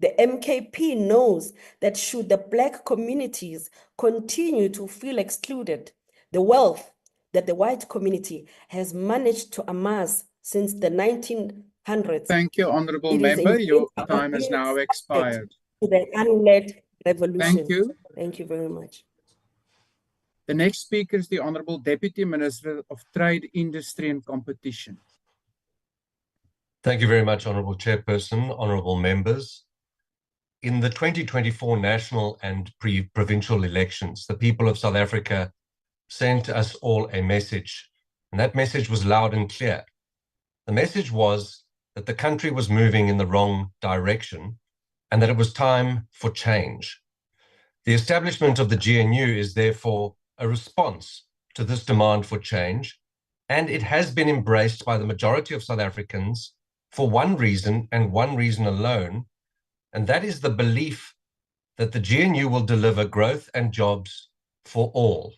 [SPEAKER 21] The MKP knows that should the Black communities continue to feel excluded, the wealth that the white community has managed to amass since the 1900s.
[SPEAKER 18] Thank you, Honourable Member. Your time has now expired.
[SPEAKER 21] To the unled revolution.
[SPEAKER 18] Thank you.
[SPEAKER 21] Thank you very much.
[SPEAKER 18] The next speaker is the Honourable Deputy Minister of Trade, Industry and Competition.
[SPEAKER 5] Thank you very much, Honourable Chairperson, honourable members. In the 2024 national and provincial elections, the people of South Africa sent us all a message, and that message was loud and clear. The message was that the country was moving in the wrong direction and that it was time for change. The establishment of the GNU is therefore a response to this demand for change, and it has been embraced by the majority of South Africans for one reason and one reason alone, and that is the belief that the GNU will deliver growth and jobs for all.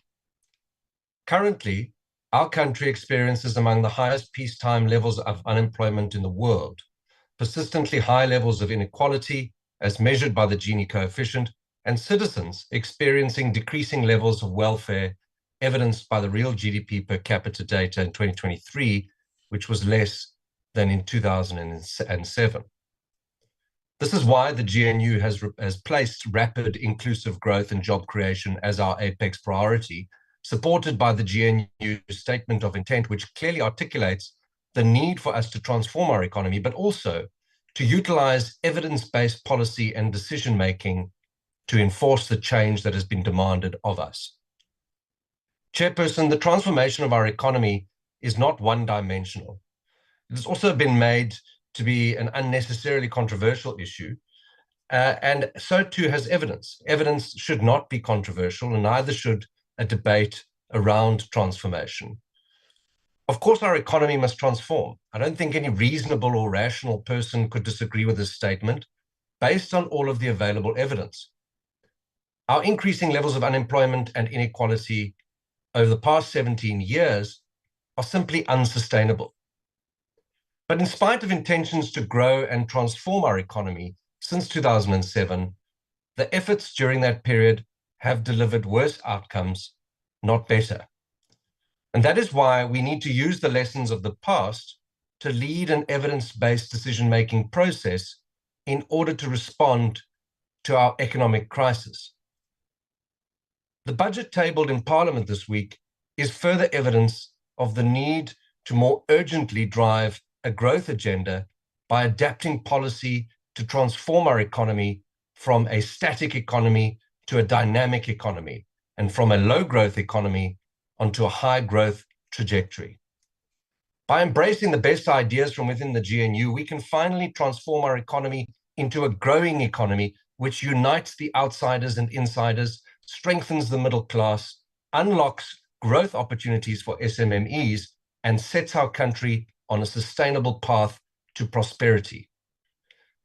[SPEAKER 5] Currently, our country experiences among the highest peacetime levels of unemployment in the world, persistently high levels of inequality as measured by the Gini coefficient, and citizens experiencing decreasing levels of welfare evidenced by the real GDP per capita data in 2023, which was less than in 2007. This is why the GNU has placed rapid inclusive growth and job creation as our apex priority, supported by the GNU Statement of Intent, which clearly articulates the need for us to transform our economy, but also to utilize evidence-based policy and decision-making to enforce the change that has been demanded of us. Chairperson, the transformation of our economy is not one-dimensional. It has also been made to be an unnecessarily controversial issue, and so too has evidence. Evidence should not be controversial, and neither should a debate around transformation. Of course, our economy must transform. I don't think any reasonable or rational person could disagree with this statement based on all of the available evidence. Our increasing levels of unemployment and inequality over the past 17 years are simply unsustainable. But in spite of intentions to grow and transform our economy since 2007, the efforts during that period have delivered worse outcomes, not better. And that is why we need to use the lessons of the past to lead an evidence-based decision-making process in order to respond to our economic crisis. The budget tabled in Parliament this week is further evidence of the need to more urgently drive a growth agenda by adapting policy to transform our economy from a static economy to a dynamic economy, and from a low-growth economy onto a high-growth trajectory. By embracing the best ideas from within the GNU, we can finally transform our economy into a growing economy which unites the outsiders and insiders, strengthens the middle class, unlocks growth opportunities for SMMEs, and sets our country on a sustainable path to prosperity.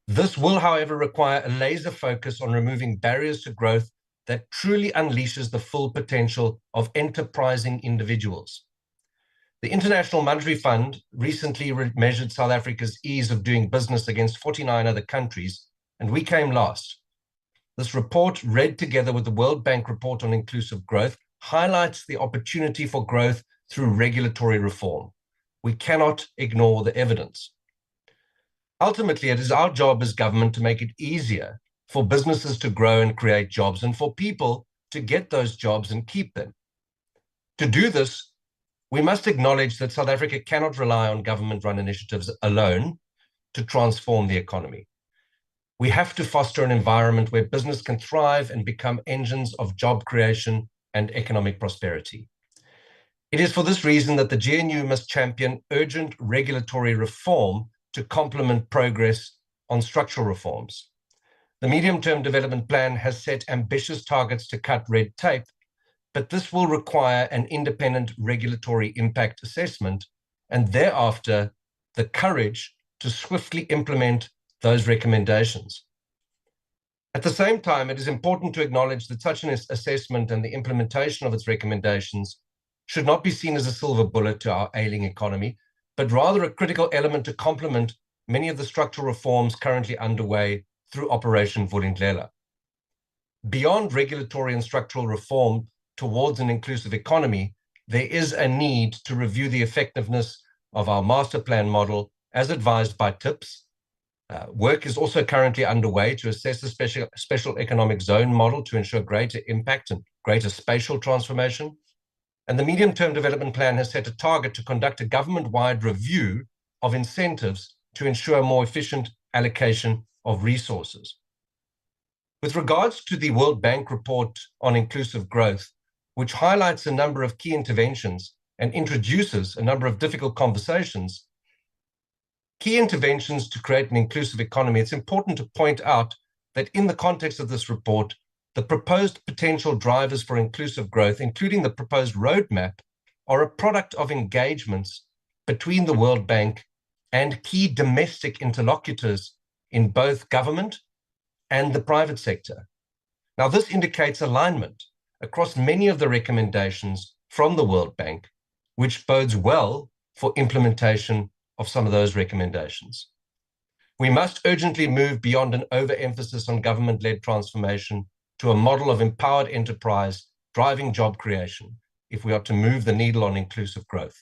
[SPEAKER 5] This will, however, require a laser focus on removing barriers to growth that truly unleashes the full potential of enterprising individuals. The International Monetary Fund recently measured South Africa's ease of doing business against 49 other countries, and we came last. This report, read together with the World Bank report on inclusive growth, highlights the opportunity for growth through regulatory reform. We cannot ignore the evidence. Ultimately, it is our job as government to make it easier for businesses to grow and create jobs, and for people to get those jobs and keep them. To do this, we must acknowledge that South Africa cannot rely on government-run initiatives alone to transform the economy. We have to foster an environment where business can thrive and become engines of job creation and economic prosperity. It is for this reason that the GNU must champion urgent regulatory reform to complement progress on structural reforms. The medium-term development plan has set ambitious targets to cut red tape, but this will require an independent regulatory impact assessment and thereafter the courage to swiftly implement those recommendations. At the same time, it is important to acknowledge that such an assessment and the implementation of its recommendations should not be seen as a silver bullet to our ailing economy, but rather a critical element to complement many of the structural reforms currently underway through Operation Vulindlela. Beyond regulatory and structural reform towards an inclusive economy, there is a need to review the effectiveness of our master plan model as advised by TIPS. Work is also currently underway to assess the special economic zone model to ensure greater impact and greater spatial transformation. And the medium-term development plan has set a target to conduct a government-wide review of incentives to ensure a more efficient allocation of resources. With regards to the World Bank report on inclusive growth, which highlights a number of key interventions and introduces a number of difficult conversations, key interventions to create an inclusive economy, it's important to point out that in the context of this report, the proposed potential drivers for inclusive growth, including the proposed roadmap, are a product of engagements between the World Bank and key domestic interlocutors in both government and the private sector. Now, this indicates alignment across many of the recommendations from the World Bank, which bodes well for implementation of some of those recommendations. We must urgently move beyond an overemphasis on government-led transformation to a model of empowered enterprise driving job creation if we are to move the needle on inclusive growth.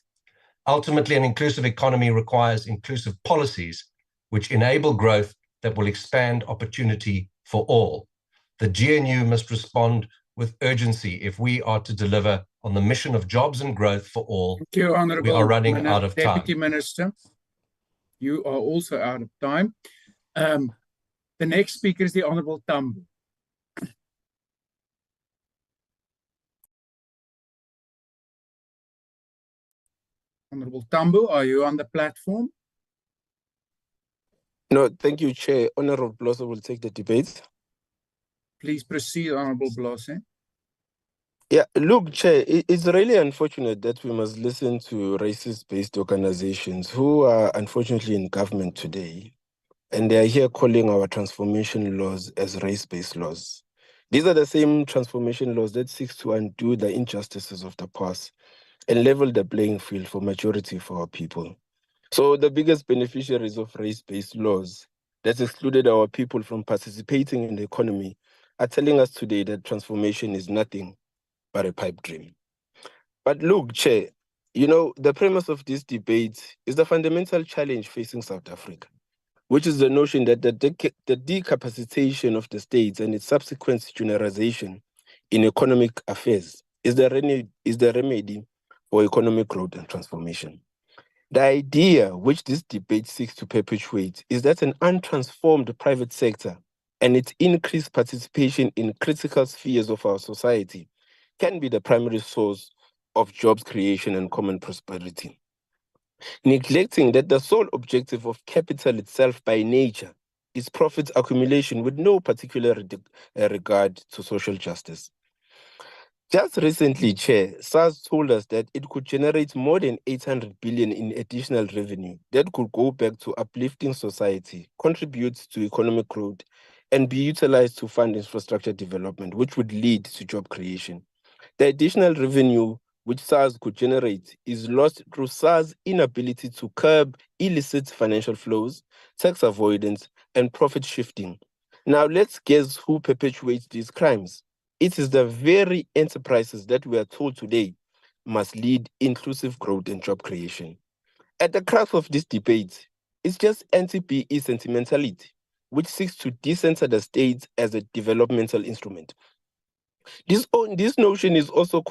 [SPEAKER 5] Ultimately, an inclusive economy requires inclusive policies which enable growth that will expand opportunity for all. The GNU must respond with urgency if we are to deliver on the mission of jobs and growth for all.
[SPEAKER 18] Thank you, Honourable
[SPEAKER 5] We are running out of time.
[SPEAKER 18] Deputy Minister. You are also out of time. The next speaker is the Honourable Tambo. Honourable Tambo, are you on the platform?
[SPEAKER 6] No, thank you, Chair. Honourable Blosse will take the debate.
[SPEAKER 18] Please proceed, Honourable Blosse.
[SPEAKER 6] Yeah, look, Chair, it's really unfortunate that we must listen to racist-based organizations who are unfortunately in government today, and they are here calling our transformation laws as race-based laws. These are the same transformation laws that seek to undo the injustices of the past and level the playing field for majority for our people. So the biggest beneficiaries of race-based laws that excluded our people from participating in the economy are telling us today that transformation is nothing but a pipe dream. But look, Chair, you know, the premise of this debate is the fundamental challenge facing South Africa, which is the notion that the decapacitation of the states and its subsequent generalization in economic affairs is the remedy for economic growth and transformation. The idea which this debate seeks to perpetuate is that an untransformed private sector and its increased participation in critical spheres of our society can be the primary source of jobs creation and common prosperity, neglecting that the sole objective of capital itself by nature is profit accumulation with no particular regard to social justice. Just recently, Chair, SARS told us that it could generate more than 800 billion in additional revenue that could go back to uplifting society, contribute to economic growth, and be utilized to fund infrastructure development, which would lead to job creation. The additional revenue which SARS could generate is lost through SARS' inability to curb illicit financial flows, tax avoidance, and profit shifting. Now let's guess who perpetuates these crimes. It is the very enterprises that we are told today must lead inclusive growth and job creation. At the crux of this debate, it's just anti-PE sentimentality, which seeks to decenter the state as a developmental instrument. This notion is also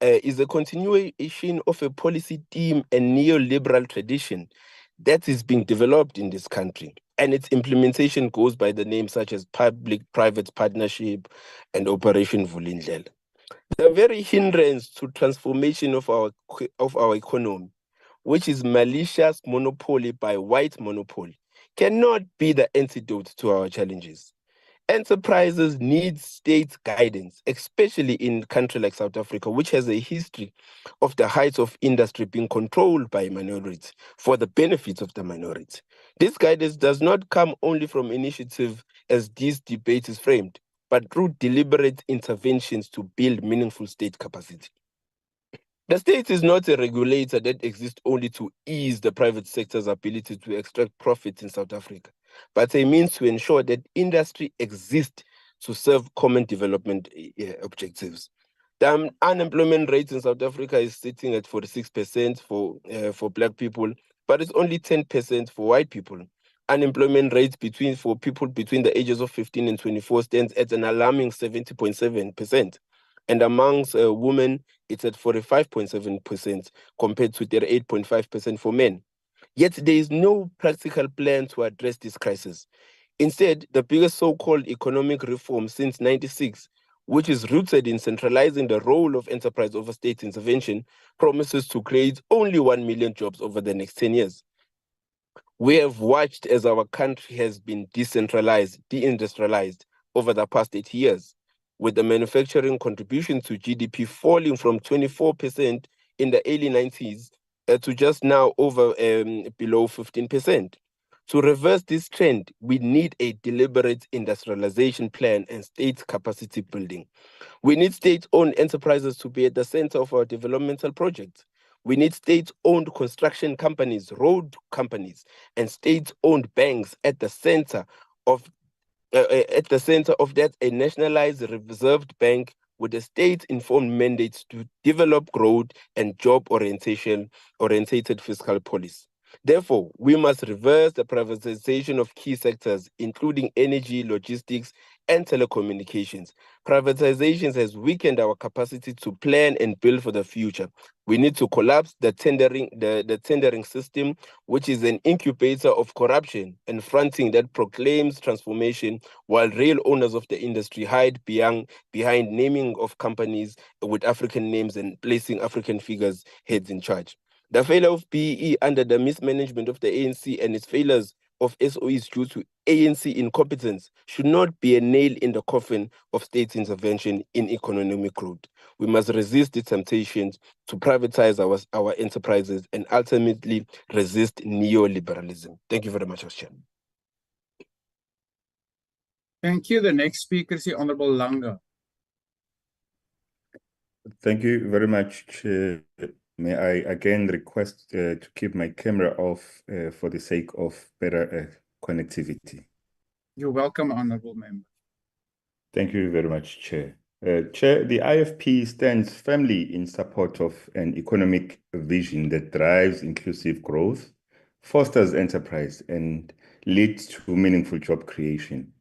[SPEAKER 6] is a continuation of a policy theme and neoliberal tradition that is being developed in this country. And its implementation goes by the names such as public-private partnership and Operation Vulindlela. The very hindrance to transformation of our economy, which is malicious monopoly by white monopoly, cannot be the antidote to our challenges. Enterprises need state guidance, especially in a country like South Africa, which has a history of the heights of industry being controlled by minorities for the benefits of the minority. This guidance does not come only from initiative as this debate is framed, but through deliberate interventions to build meaningful state capacity. The state is not a regulator that exists only to ease the private sector's ability to extract profits in South Africa, but a means to ensure that industry exists to serve common development objectives. The unemployment rate in South Africa is sitting at 46% for Black people, but it's only 10% for white people. Unemployment rate for people between the ages of 15 and 24 stands at an alarming 70.7%. And amongst women, it's at 45.7% compared to 38.5% for men. Yet there is no practical plan to address this crisis. Instead, the biggest so-called economic reform since 1996, which is rooted in centralizing the role of enterprise over state intervention, promises to create only 1 million jobs over the next 10 years. We have watched as our country has been decentralized, deindustrialized over the past 8 years, with the manufacturing contribution to GDP falling from 24% in the early 90s to just now below 15%. To reverse this trend, we need a deliberate industrialization plan and state capacity building. We need state-owned enterprises to be at the center of our developmental projects. We need state-owned construction companies, road companies, and state-owned banks at the center of that, a nationalized reserved bank with a state-informed mandate to develop growth and job-oriented fiscal policy. Therefore, we must reverse the privatization of key sectors, including energy, logistics, and telecommunications. Privatization has weakened our capacity to plan and build for the future. We need to collapse the tendering system, which is an incubator of corruption and fronting that proclaims transformation, while real owners of the industry hide behind naming of companies with African names and placing African figures heads in charge. The failure of PEE under the mismanagement of the ANC and its failures of SOEs due to ANC incompetence should not be a nail in the coffin of state intervention in economic growth. We must resist the temptations to privatize our enterprises and ultimately resist neoliberalism. Thank you very much, Chair.
[SPEAKER 18] Thank you. The next speaker is the Honorable Langa.
[SPEAKER 2] Thank you very much, Chair. May I again request to keep my camera off for the sake of better connectivity.
[SPEAKER 18] You're welcome, Honorable Member.
[SPEAKER 2] Thank you very much, Chair. Chair, the IFP stands firmly in support of an economic vision that drives inclusive growth, fosters enterprise, and leads to meaningful job creation.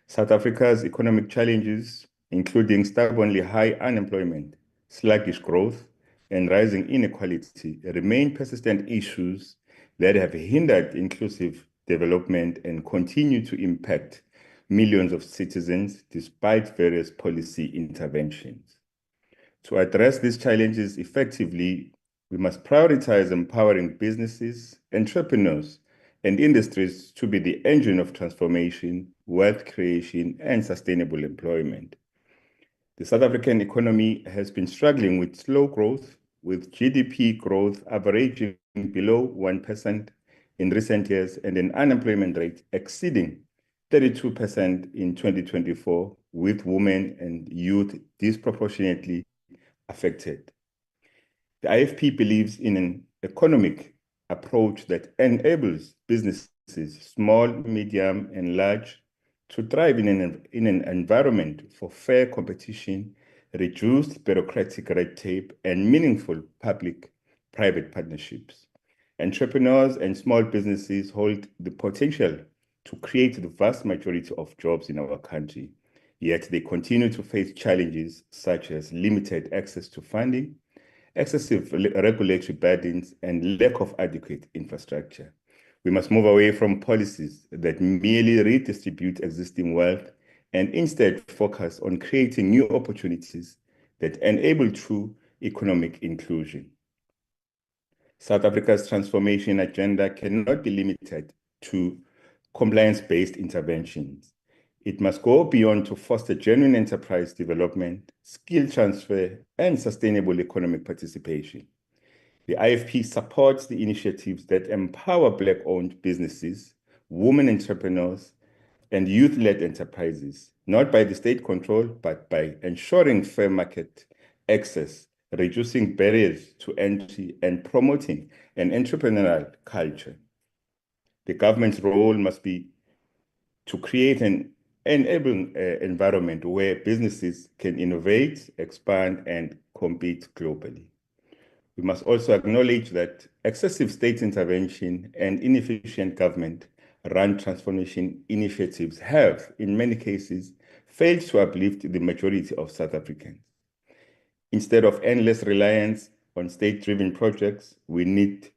[SPEAKER 2] South Africa's economic challenges, including stubbornly high unemployment, sluggish growth, and rising inequality, remain persistent issues that have hindered inclusive development and continue to impact millions of citizens despite various policy interventions. To address these challenges effectively, we must prioritize empowering businesses, entrepreneurs, and industries to be the engine of transformation, wealth creation, and sustainable employment. The South African economy has been struggling with slow growth, with GDP growth averaging below 1% in recent years and an unemployment rate exceeding 32% in 2024, with women and youth disproportionately affected. The IFP believes in an economic approach that enables businesses, small, medium, and large, to thrive in an environment for fair competition, reduced bureaucratic red tape, and meaningful public-private partnerships. Entrepreneurs and small businesses hold the potential to create the vast majority of jobs in our country, yet they continue to face challenges such as limited access to funding, excessive regulatory burdens, and lack of adequate infrastructure. We must move away from policies that merely redistribute existing wealth and instead focus on creating new opportunities that enable true economic inclusion. South Africa's transformation agenda cannot be limited to compliance-based interventions. It must go beyond to foster genuine enterprise development, skill transfer, and sustainable economic participation. The IFP supports the initiatives that empower Black-owned businesses, women entrepreneurs, and youth-led enterprises, not by the state control, but by ensuring fair market access, reducing barriers to entry, and promoting an entrepreneurial culture. The government's role must be to create an enabling environment where businesses can innovate, expand, and compete globally. We must also acknowledge that excessive state intervention and inefficient government-run transformation initiatives have, in many cases, failed to uplift the majority of South Africans. Instead of endless reliance on state-driven projects, we need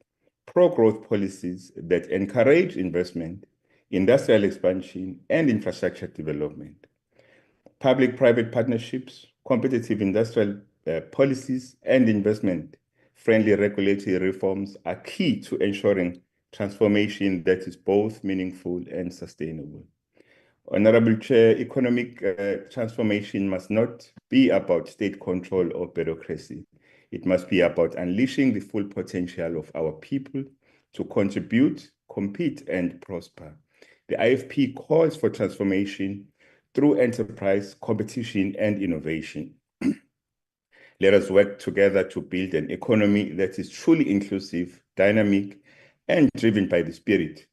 [SPEAKER 2] pro-growth policies that encourage investment, industrial expansion, and infrastructure development. Public-private partnerships, competitive industrial policies, and investment-friendly regulatory reforms are key to ensuring transformation that is both meaningful and sustainable. Honorable Chair, economic transformation must not be about state control or bureaucracy. It must be about unleashing the full potential of our people to contribute, compete, and prosper. The IFP calls for transformation through enterprise, competition, and innovation. Let us work together to build an economy that is truly inclusive, dynamic, and driven by the spirit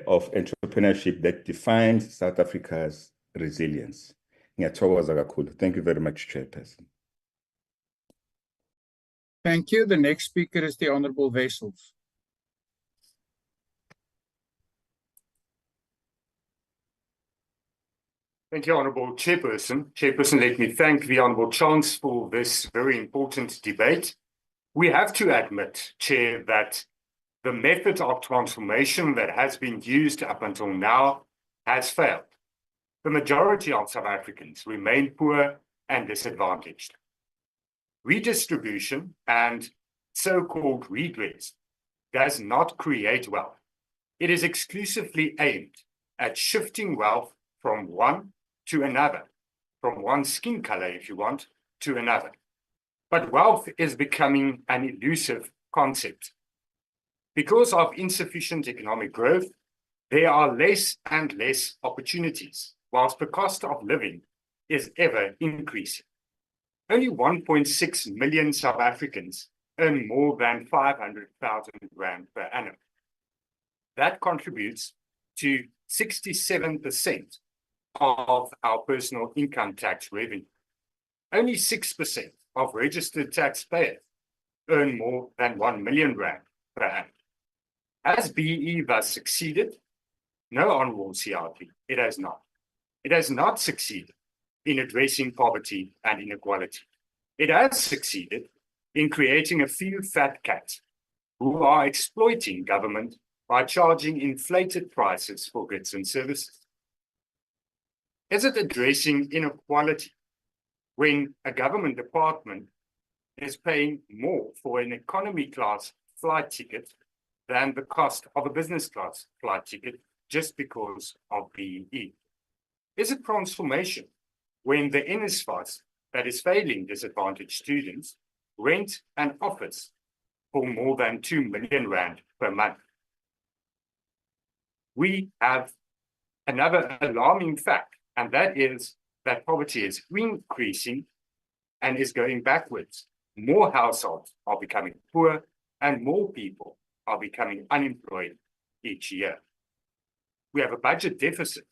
[SPEAKER 2] of entrepreneurship that defines South Africa's resilience. Ngiyathokoza kakhulu. Thank you very much, Chairperson.
[SPEAKER 18] Thank you. The next speaker is the Honorable Wessels.
[SPEAKER 7] Thank you, Honourable Chairperson. Chairperson, let me thank the Honourable Chance for this very important debate. We have to admit, Chair, that the method of transformation that has been used up until now has failed. The majority of South Africans remain poor and disadvantaged. Redistribution and so-called redress does not create wealth. It is exclusively aimed at shifting wealth from one to another, from one skin color, if you want, to another. But wealth is becoming an elusive concept. Because of insufficient economic growth, there are less and less opportunities, whilst the cost of living is ever increasing. Only 1.6 million South Africans earn more than 500,000 rand per annum. That contributes to 67% of our personal income tax revenue. Only 6% of registered taxpayers earn more than 1 million rand per annum. Has BE thus succeeded? No, Honourable CRP, it has not. It has not succeeded in addressing poverty and inequality. It has succeeded in creating a few fat cats who are exploiting government by charging inflated prices for goods and services. Is it addressing inequality when a government department is paying more for an economy class flight ticket than the cost of a business class flight ticket just because of BEE? Is it transformation when the NSFAS that is failing disadvantaged students rent an office for more than 2 million rand per month? We have another alarming fact, and that is that poverty is increasing and is going backwards. More households are becoming poor and more people are becoming unemployed each year. We have a budget deficit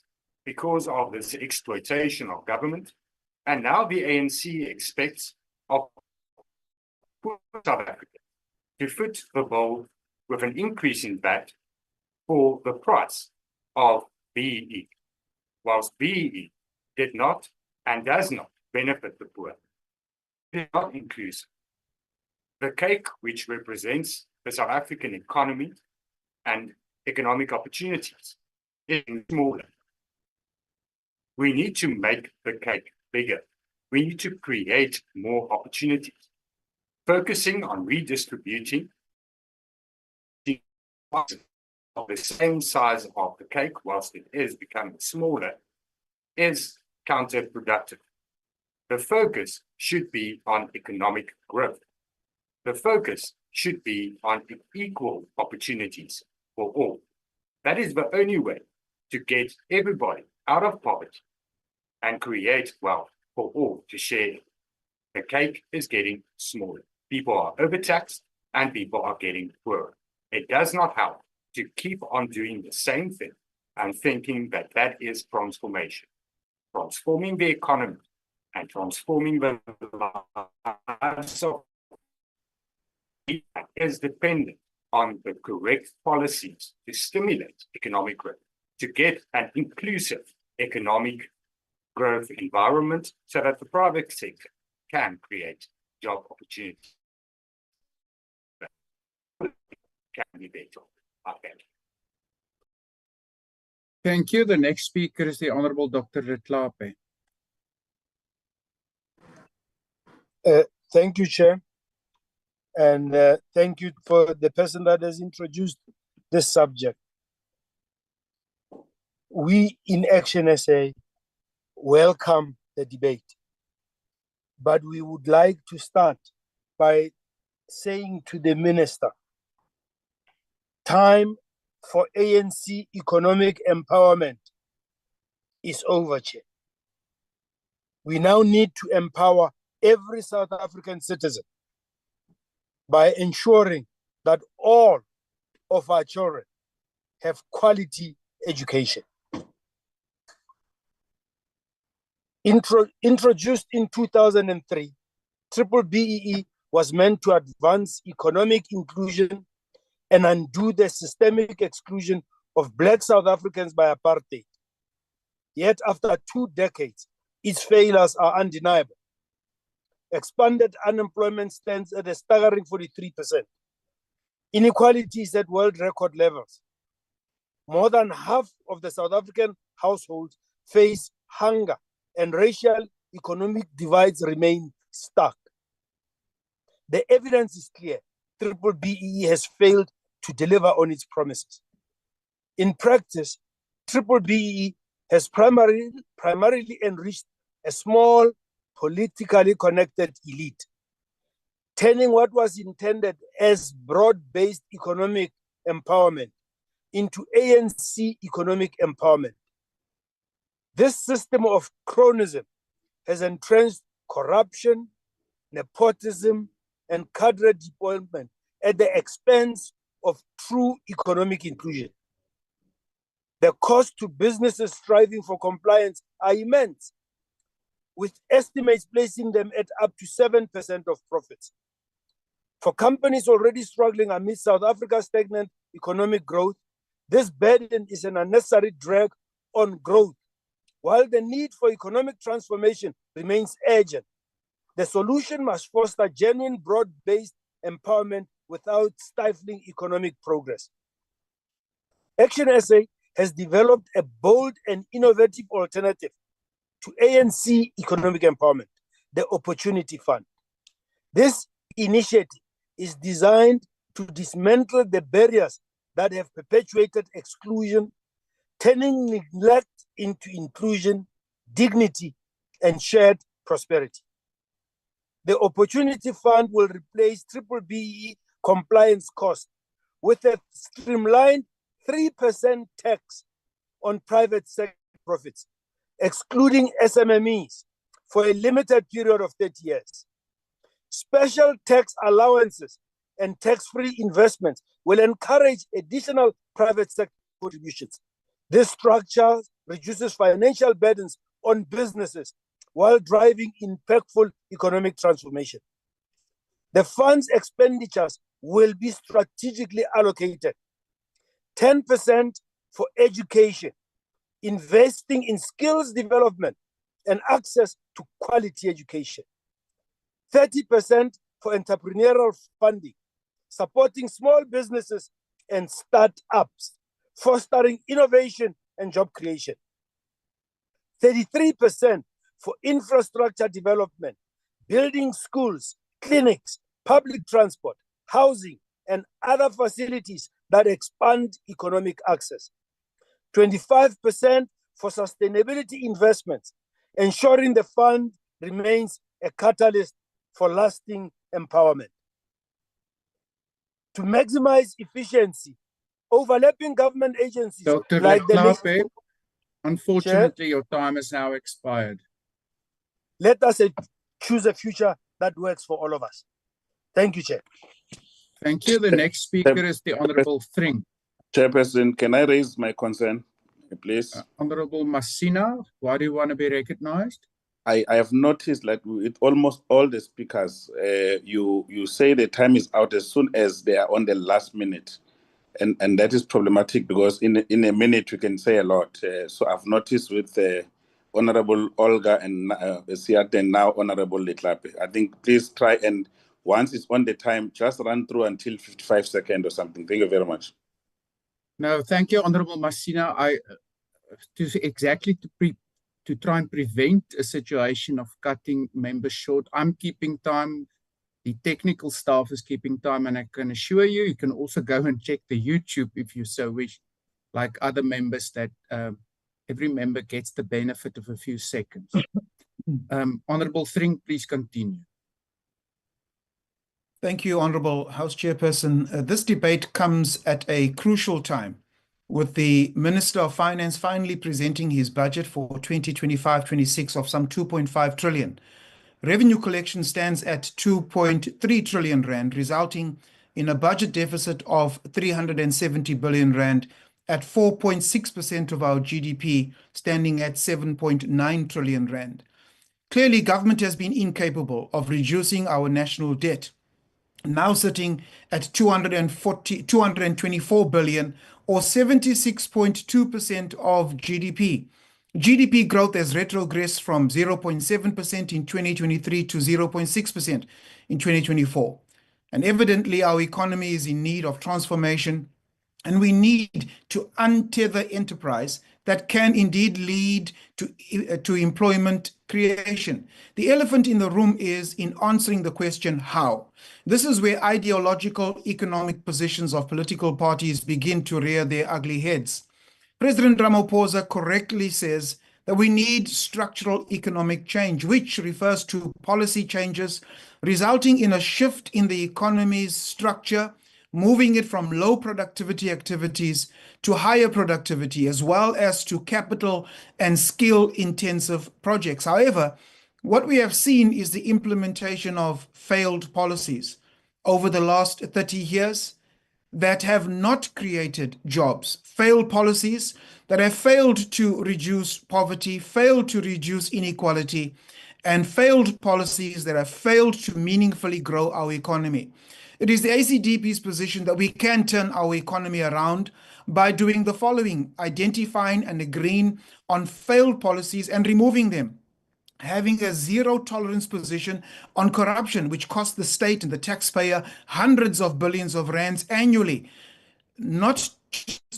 [SPEAKER 7] because of this exploitation of government, and now the ANC expects of South Africa to foot the bill with an increase in VAT for the price of BEE, whilst BEE did not and does not benefit the poor. It is not inclusive. The cake, which represents the South African economy and economic opportunities, is smaller. We need to make the cake bigger. We need to create more opportunities. Focusing on redistributing the of the same size of the cake, whilst it is becoming smaller, is counterproductive. The focus should be on economic growth. The focus should be on equal opportunities for all. That is the only way to get everybody out of poverty and create wealth for all to share. The cake is getting smaller. People are overtaxed and people are getting poorer. It does not help to keep on doing the same thing and thinking that that is transformation. Transforming the economy and transforming the lives of people is dependent on the correct policies to stimulate economic growth, to get an inclusive economic growth environment so that the private sector can create job opportunities. Can be better. Okay.
[SPEAKER 18] Thank you. The next speaker is the Honorable Dr. Retlape.
[SPEAKER 12] Thank you, Chair. And thank you for the person that has introduced this subject. We in Action SA welcome the debate, but we would like to start by saying to the Minister, time for ANC economic empowerment is over, Chair. We now need to empower every South African citizen by ensuring that all of our children have quality education. Introduced in 2003, BEE was meant to advance economic inclusion and undo the systemic exclusion of Black South Africans by apartheid. Yet after 2 decades, its failures are undeniable. Expanded unemployment stands at a staggering 43%. Inequality is at world record levels. More than half of the South African households face hunger, and racial economic divides remain stark. The evidence is clear. BEE has failed to deliver on its promises. In practice, BBBEE has primarily enriched a small, politically connected elite, turning what was intended as broad-based economic empowerment into ANC economic empowerment. This system of cronyism has entrenched corruption, nepotism, and cadre deployment at the expense of true economic inclusion. The cost to businesses striving for compliance are immense, with estimates placing them at up to 7% of profits. For companies already struggling amid South Africa's stagnant economic growth, this burden is an unnecessary drag on growth. While the need for economic transformation remains urgent, the solution must foster genuine broad-based empowerment without stifling economic progress. Action SA has developed a bold and innovative alternative to ANC economic empowerment, the Opportunity Fund. This initiative is designed to dismantle the barriers that have perpetuated exclusion, turning neglect into inclusion, dignity, and shared prosperity. The Opportunity Fund will replace BBBEE compliance costs with a streamlined 3% tax on private sector profits, excluding SMMEs, for a limited period of 30 years. Special tax allowances and tax-free investments will encourage additional private sector contributions. This structure reduces financial burdens on businesses while driving impactful economic transformation. The fund's expenditures will be strategically allocated: 10% for education, investing in skills development and access to quality education; 30% for entrepreneurial funding, supporting small businesses and startups, fostering innovation and job creation; 33% for infrastructure development, building schools, clinics, public transport, housing, and other facilities that expand economic access; 25% for sustainability investments, ensuring the fund remains a catalyst for lasting empowerment. To maximize efficiency, overlapping government agencies
[SPEAKER 18] Dr.
[SPEAKER 12] like the
[SPEAKER 18] Mkhize, unfortunately, your time has now expired.
[SPEAKER 12] Let us choose a future that works for all of us. Thank you, Chair.
[SPEAKER 18] Thank you. The next speaker is the Honorable Thring.
[SPEAKER 8] Chairperson, can I raise my concern, please?
[SPEAKER 18] Honorable Masina, why do you want to be recognized?
[SPEAKER 8] I have noticed, like with almost all the speakers, you say the time is out as soon as they are on the last minute. And that is problematic because in a minute we can say a lot. So I've noticed with Honorable Olga and Siate and now Honorable Letlape. I think please try and once it's on the time, just run through until 55 seconds or something. Thank you very much.
[SPEAKER 18] No, thank you, Honorable Masina. To try and prevent a situation of cutting members short, I'm keeping time. The technical staff is keeping time, and I can assure you, you can also go and check the YouTube if you so wish, like other members, that every member gets the benefit of a few seconds. Honorable Thring, please continue.
[SPEAKER 22] Thank you, Honorable House Chairperson. This debate comes at a crucial time, with the Minister of Finance finally presenting his budget for 2025-26 of some 2.5 trillion. Revenue collection stands at 2.3 trillion rand, resulting in a budget deficit of 370 billion rand at 4.6% of our GDP, standing at 7.9 trillion rand. Clearly, government has been incapable of reducing our national debt, now sitting at 224 billion or 76.2% of GDP. GDP growth has retrogressed from 0.7% in 2023 to 0.6% in 2024. And evidently, our economy is in need of transformation, and we need to untether enterprise that can indeed lead to employment creation. The elephant in the room is in answering the question, how? This is where ideological economic positions of political parties begin to rear their ugly heads. President Ramaphosa correctly says that we need structural economic change, which refers to policy changes resulting in a shift in the economy's structure, moving it from low productivity activities to higher productivity, as well as to capital and skill intensive projects. However, what we have seen is the implementation of failed policies over the last 30 years that have not created jobs, failed policies that have failed to reduce poverty, failed to reduce inequality, and failed policies that have failed to meaningfully grow our economy. It is the ACDP's position that we can turn our economy around by doing the following: identifying and agreeing on failed policies and removing them, having a zero tolerance position on corruption, which costs the state and the taxpayer hundreds of billions of rands annually, not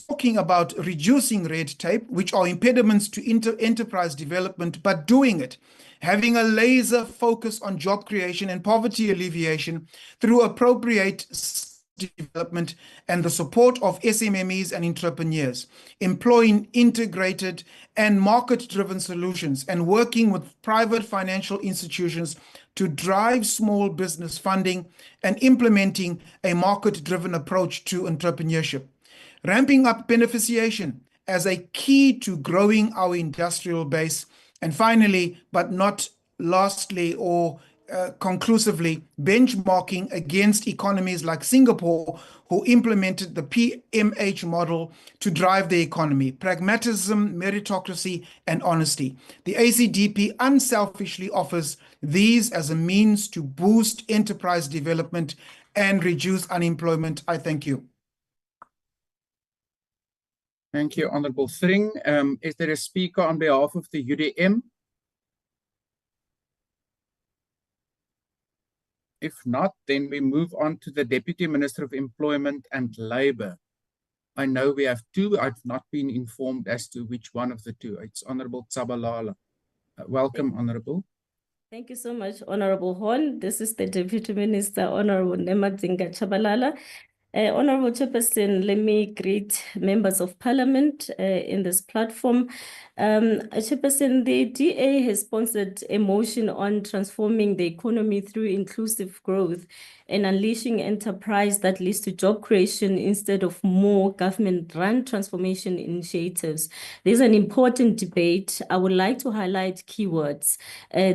[SPEAKER 22] talking about reducing red tape, which are impediments to enterprise development, but doing it, having a laser focus on job creation and poverty alleviation through appropriate development and the support of SMMEs and entrepreneurs, employing integrated and market-driven solutions, and working with private financial institutions to drive small business funding and implementing a market-driven approach to entrepreneurship. Ramping up beneficiation as a key to growing our industrial base. And finally, but not lastly or conclusively, benchmarking against economies like Singapore, who implemented the PMH model to drive the economy: pragmatism, meritocracy, and honesty. The ACDP unselfishly offers these as a means to boost enterprise development and reduce unemployment. I thank you.
[SPEAKER 18] Thank you, Honourable Thring. Is there a speaker on behalf of the UDM? If not, then we move on to the Deputy Minister of Employment and Labour. I know we have two. I've not been informed as to which one of the two. It's Honourable Tshabalala. Welcome, Honourable.
[SPEAKER 21] Thank you so much, Honourable Horn. This is the Deputy Minister, Honourable Nemadzinga Tshabalala. Honourable Chairperson, let me greet members of Parliament in this platform. Chairperson, the DA has sponsored a motion on transforming the economy through inclusive growth and unleashing enterprise that leads to job creation instead of more government-run transformation initiatives. This is an important debate. I would like to highlight keywords. I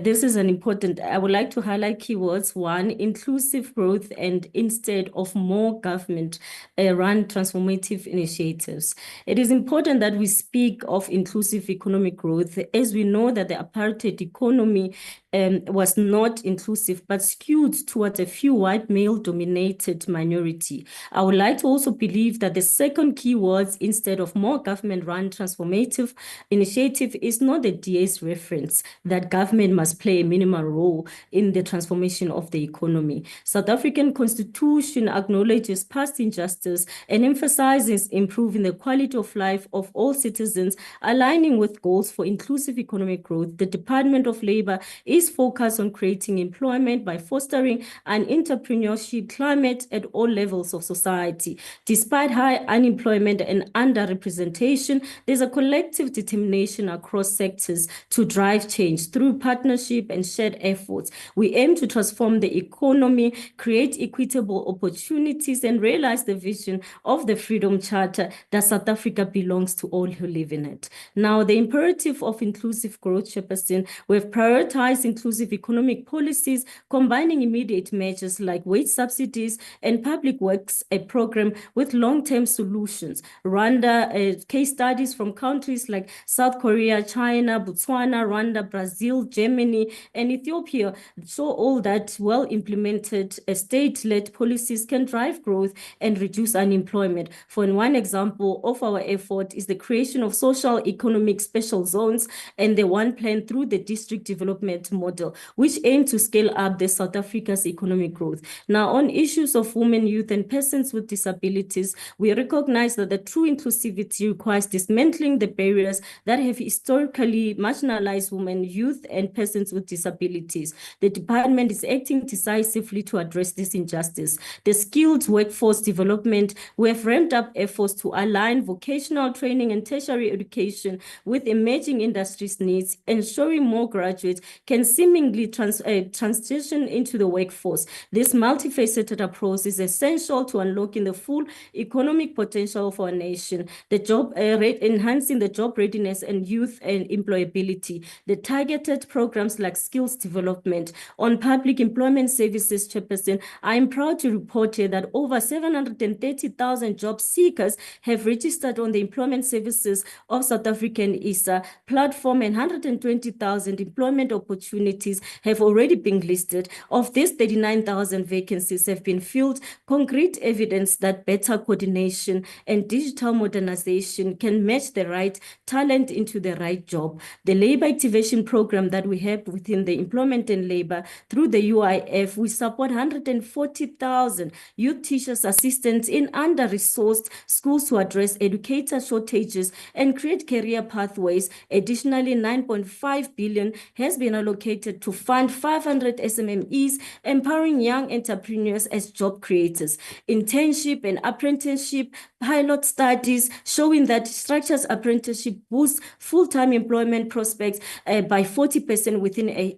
[SPEAKER 21] would like to highlight keywords. One, inclusive growth and instead of more government-run transformative initiatives. It is important that we speak of inclusive economic growth, as we know that the apartheid economy was not inclusive, but skewed towards a few white male-dominated minority. I would like to also believe that the second keyword, instead of more government-run transformative initiative, is not the DA's reference that government must play a minimal role in the transformation of the economy. South African Constitution acknowledges past injustice and emphasizes improving the quality of life of all citizens, aligning with goals for inclusive economic growth. The Department of Labour is focused on creating employment by fostering an entrepreneurship climate at all levels of society. Despite high unemployment and underrepresentation, there's a collective determination across sectors to drive change through partnership and shared efforts. We aim to transform the economy, create equitable opportunities, and realize the vision of the Freedom Charter that South Africa belongs to all who live in it. Now, the imperative of inclusive growth, Chairperson, we've prioritized inclusive economic policies, combining immediate measures like wage subsidies and public works, a program with long-term solutions. Rwanda, case studies from countries like South Korea, China, Botswana, Rwanda, Brazil, Germany, and Ethiopia show all that well-implemented state-led policies can drive growth
[SPEAKER 9] growth and reduce unemployment. For one example of our effort is the creation of social economic special zones and the one plan through the district development model, which aim to scale up the South Africa's economic growth. Now, on issues of women, youth, and persons with disabilities, we recognize that the true inclusivity requires dismantling the barriers that have historically marginalized women, youth, and persons with disabilities. The department is acting decisively to address this injustice. The skilled workforce development, we have ramped up efforts to align vocational training and tertiary education with emerging industries' needs, ensuring more graduates can seemingly transition into the workforce. This multifaceted approach is essential to unlocking the full economic potential of our nation, enhancing the job readiness and youth and employability. The targeted programs like skills development. On public employment services, Chairperson, I am proud to report here that over 730,000 job seekers have registered on the employment services of South African ISA platform, and 120,000 employment opportunities have already been listed. Of this, 39,000 vacancies have been filled, concrete evidence that better coordination and digital modernization can match the right talent into the right job. The labor activation program that we have within the employment and labor through the UIF, we support 140,000 youth teachers assistants in under-resourced schools to address educator shortages and create career pathways. Additionally, 9.5 billion has been allocated to fund 500 SMMEs, empowering young entrepreneurs as job creators. Internship and apprenticeship pilot studies showing that structures apprenticeship boosts full-time employment prospects by 40% within a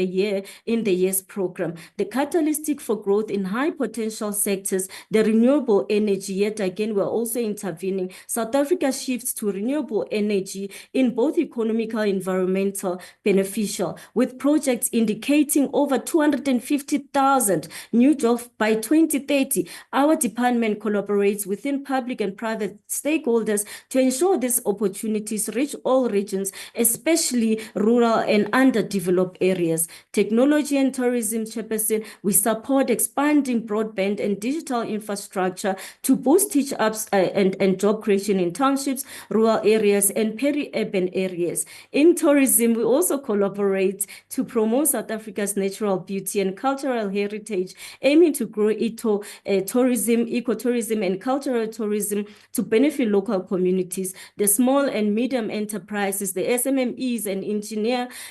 [SPEAKER 9] year in the YES program. The catalytic for growth in high potential sectors, the renewable energy, yet again, we're also intervening. South Africa shifts to renewable energy in both economical and environmental beneficial, with projects indicating over 250,000 new jobs by 2030. Our department collaborates within public and private stakeholders to ensure these opportunities reach all regions, especially rural and underdeveloped areas. Technology and tourism, Chairperson, we support expanding broadband and digital infrastructure to boost teach-ups and job creation in townships, rural areas, and peri-urban areas. In tourism, we also collaborate to promote South Africa's natural beauty and cultural heritage, aiming to grow tourism, ecotourism, and cultural tourism to benefit local communities. The small and medium enterprises, the SMMEs and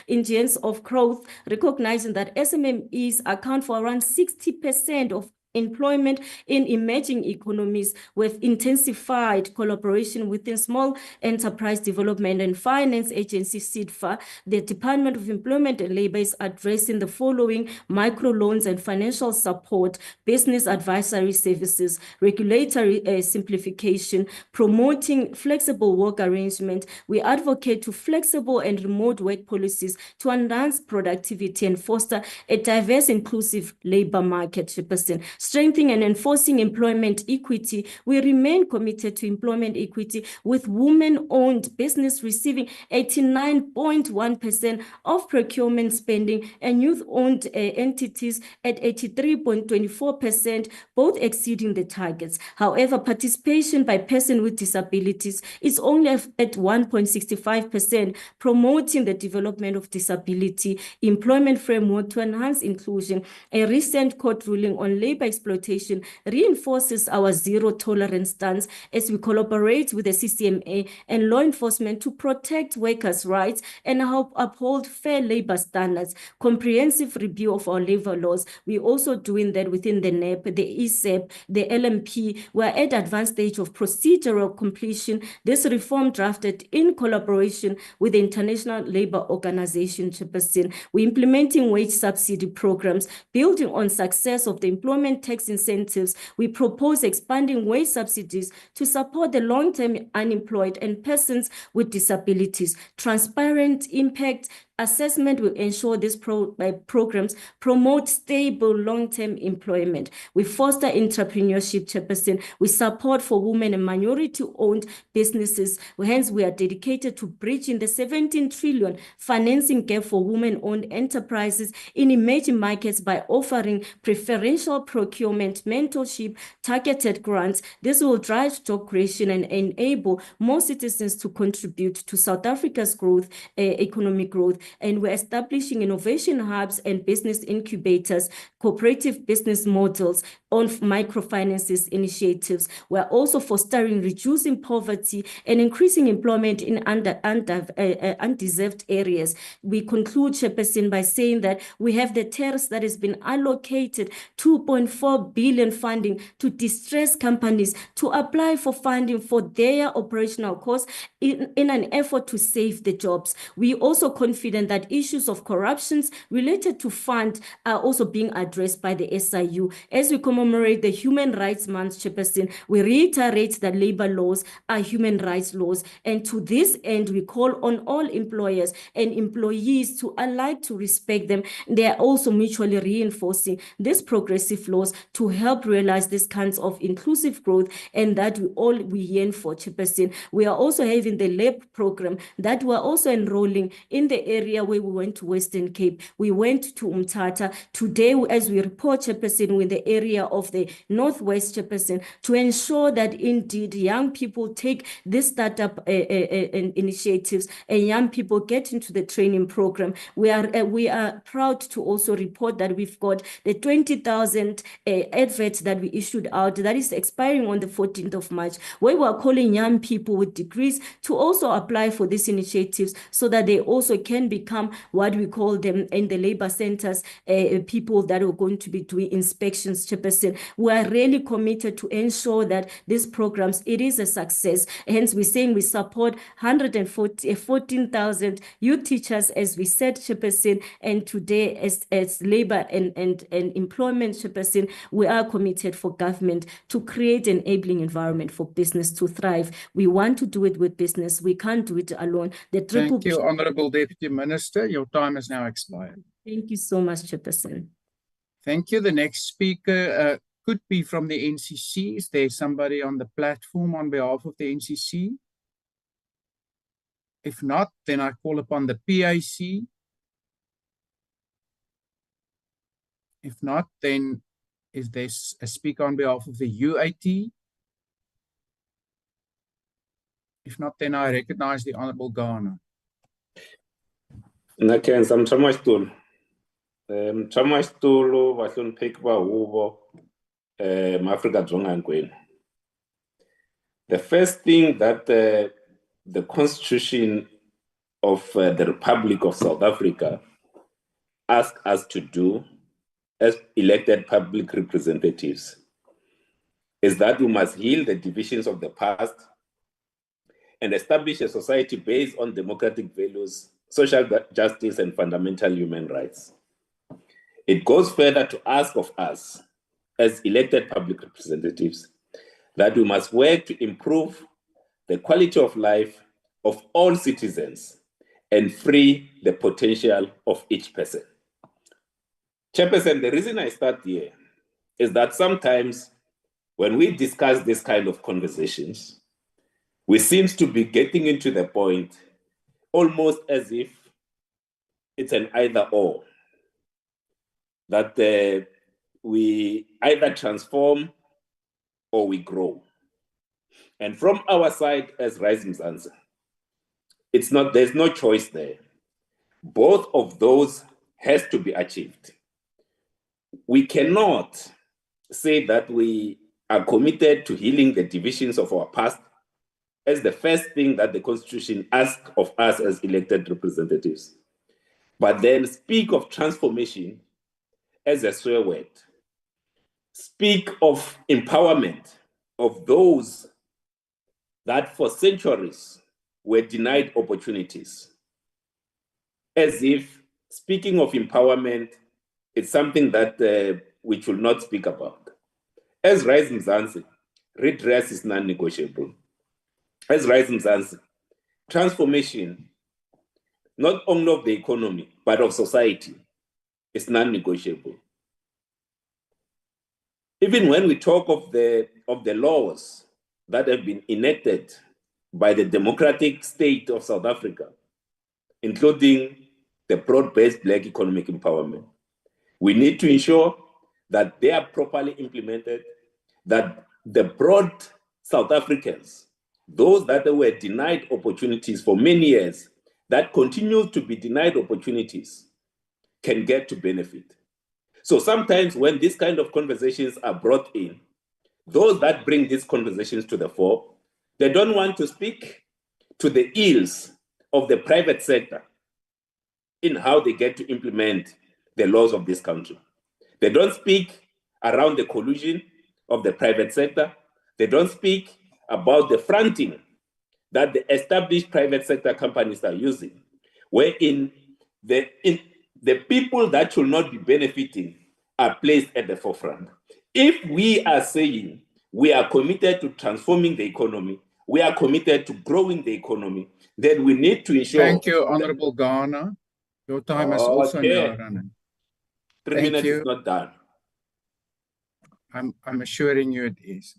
[SPEAKER 9] engines of growth, recognizing that SMMEs account for around 60% of employment in emerging economies, with intensified collaboration within Small Enterprise Development and Finance Agency, SIDFA. The Department of Employment and Labor is addressing the following: microloans and financial support, business advisory services, regulatory simplification, promoting flexible work arrangement. We advocate to flexible and remote work policies to enhance productivity and foster a diverse, inclusive labor market. Strengthening and enforcing employment equity. We remain committed to employment equity, with women-owned business receiving 89.1% of procurement spending and youth-owned entities at 83.24%, both exceeding the targets. However, participation by persons with disabilities is only at 1.65%, promoting the development of disability employment framework to enhance inclusion. A recent court ruling on labor exploitation reinforces our zero tolerance stance as we collaborate with the CCMA and law enforcement to protect workers' rights and help uphold fair labor standards. Comprehensive review of our labor laws. We're also doing that within the NEP, the ESEP, the LMP. We're at advanced stage of procedural completion. This reform drafted in collaboration with the International Labour Organization, Chairperson. We're implementing wage subsidy programs, building on success of the employment tax incentives. We propose expanding wage subsidies to support the long-term unemployed and persons with disabilities. Transparent, impact Assessment will ensure these programs promote stable long-term employment. We foster entrepreneurship, Chairperson. We support for women and minority-owned businesses. Hence, we are dedicated to bridging the 17 trillion financing gap for women-owned enterprises in emerging markets by offering preferential procurement, mentorship, targeted grants. This will drive job creation and enable more citizens to contribute to South Africa's growth, economic growth. And we're establishing innovation hubs and business incubators, cooperative business models on microfinances initiatives. We're also fostering reducing poverty and increasing employment in undeserved areas. We conclude, Chairperson, by saying that we have the TERS that has been allocated 2.4 billion funding to distressed companies to apply for funding for their operational costs in an effort to save the jobs. We also confident that issues of corruptions related to fund are also being addressed by the SIU. As we commemorate the Human Rights Month, Chairperson, we reiterate that labor laws are human rights laws. And to this end, we call on all employers and employees to alike to respect them. They are also mutually reinforcing these progressive laws to help realize these kinds of inclusive growth, and that we yearn for, Chairperson. We are also having the LAB program that we're also enrolling in the area where we went to Western Cape. We went to Umtata. Today, as we report, Chairperson, we're in the area of the Northwest, Chairperson, to ensure that indeed young people take this startup initiatives and young people get into the training program. We are proud to also report that we've got the 20,000 adverts that we issued out that is expiring on the 14th of March, where we are calling young people with degrees to also apply for these initiatives so that they also can become what we call them in the labor centers, people that are going to be doing inspections, Chairperson. We are really committed to ensure that these programs, it is a success. Hence, we're saying we support 14,000 youth teachers, as we said, Chairperson, and today as labor and employment, Chairperson, we are committed for government to create an enabling environment for business to thrive. We want to do it with business. We can't do it alone.
[SPEAKER 18] Thank you, Honourable Deputy Minister. Your time has now expired.
[SPEAKER 9] Thank you so much, Chairperson.
[SPEAKER 18] Thank you. The next speaker could be from the NCC. Is there somebody on the platform on behalf of the NCC? If not, then I call upon the PIC. If not, then is there a speaker on behalf of the UAT? If not, then I recognize the Honourable Ghana.
[SPEAKER 10] Nakhenza mthamashitulo. Mthamashitulo vahlonipheki va huvo maAfrika-Dzonga hinkwenu. The first thing that the Constitution of the Republic of South Africa asks us to do as elected public representatives is that we must heal the divisions of the past and establish a society based on democratic values, social justice, and fundamental human rights. It goes further to ask of us, as elected public representatives, that we must work to improve the quality of life of all citizens and free the potential of each person. Chairperson, the reason I start here is that sometimes when we discuss this kind of conversations, we seem to be getting into the point almost as if it's an either or, that we either transform or we grow. And from our side as Rise Mzansi, there's no choice there. Both of those has to be achieved. We cannot say that we are committed to healing the divisions of our past as the first thing that the Constitution asks of us as elected representatives, but then speak of transformation as a swear word. Speak of empowerment of those that for centuries were denied opportunities, as if speaking of empowerment is something that we should not speak about. As Rise Mzansi, redress is non-negotiable. As Rise Mzansi, transformation not only of the economy, but of society, is non-negotiable. Even when we talk of the laws that have been enacted by the democratic state of South Africa, including the broad-based Black economic empowerment, we need to ensure that they are properly implemented, that the broad South Africans, those that were denied opportunities for many years, that continue to be denied opportunities, can get to benefit. So sometimes when these kind of conversations are brought in, those that bring these conversations to the fore, they don't want to speak to the ills of the private sector in how they get to implement the laws of this country. They don't speak around the collusion of the private sector. They don't speak about the fronting that the established private sector companies are using, wherein the people that should not be benefiting are placed at the forefront. If we are saying we are committed to transforming the economy, we are committed to growing the economy, then we need to ensure...
[SPEAKER 18] Thank you, Honorable Ghana. Your time is also now running.
[SPEAKER 10] 3 minutes is not done.
[SPEAKER 18] I'm assuring you it is.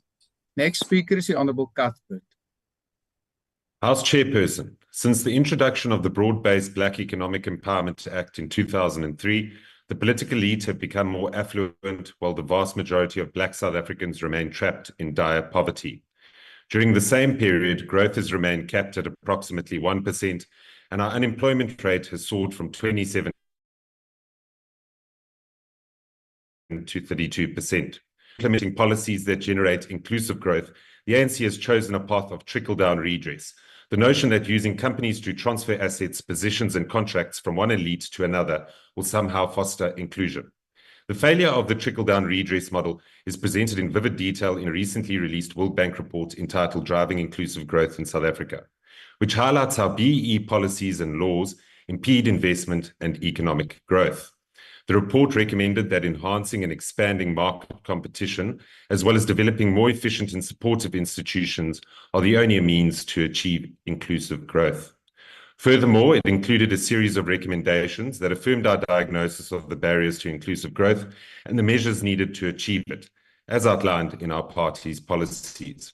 [SPEAKER 18] Next speaker is the Honorable Cuthbert.
[SPEAKER 11] House Chairperson, since the introduction of the Broad-Based Black Economic Empowerment Act in 2003, the political elite have become more affluent, while the vast majority of Black South Africans remain trapped in dire poverty. During the same period, growth has remained capped at approximately 1%, and our unemployment rate has soared from 27% to 32%. Implementing policies that generate inclusive growth, the ANC has chosen a path of trickle-down redress. The notion that using companies to transfer assets, positions, and contracts from one elite to another will somehow foster inclusion. The failure of the trickle-down redress model is presented in vivid detail in a recently released World Bank report entitled Driving Inclusive Growth in South Africa, which highlights how BEE policies and laws impede investment and economic growth. The report recommended that enhancing and expanding market competition, as well as developing more efficient and supportive institutions, are the only means to achieve inclusive growth. Furthermore, it included a series of recommendations that affirmed our diagnosis of the barriers to inclusive growth and the measures needed to achieve it, as outlined in our party's policies.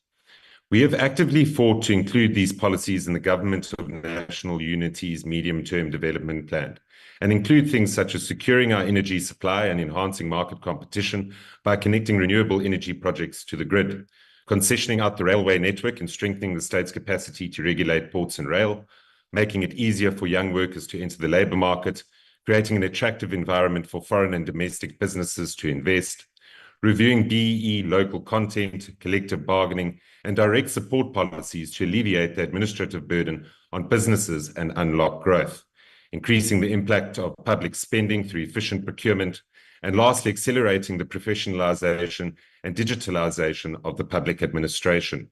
[SPEAKER 11] We have actively fought to include these policies in the Government of National Unity's medium-term development plan, and include things such as securing our energy supply and enhancing market competition by connecting renewable energy projects to the grid, concessioning out the railway network and strengthening the state's capacity to regulate ports and rail, making it easier for young workers to enter the labour market, creating an attractive environment for foreign and domestic businesses to invest, reviewing BEE local content, collective bargaining, and direct support policies to alleviate the administrative burden on businesses and unlock growth, increasing the impact of public spending through efficient procurement, and lastly, accelerating the professionalization and digitalization of the public administration.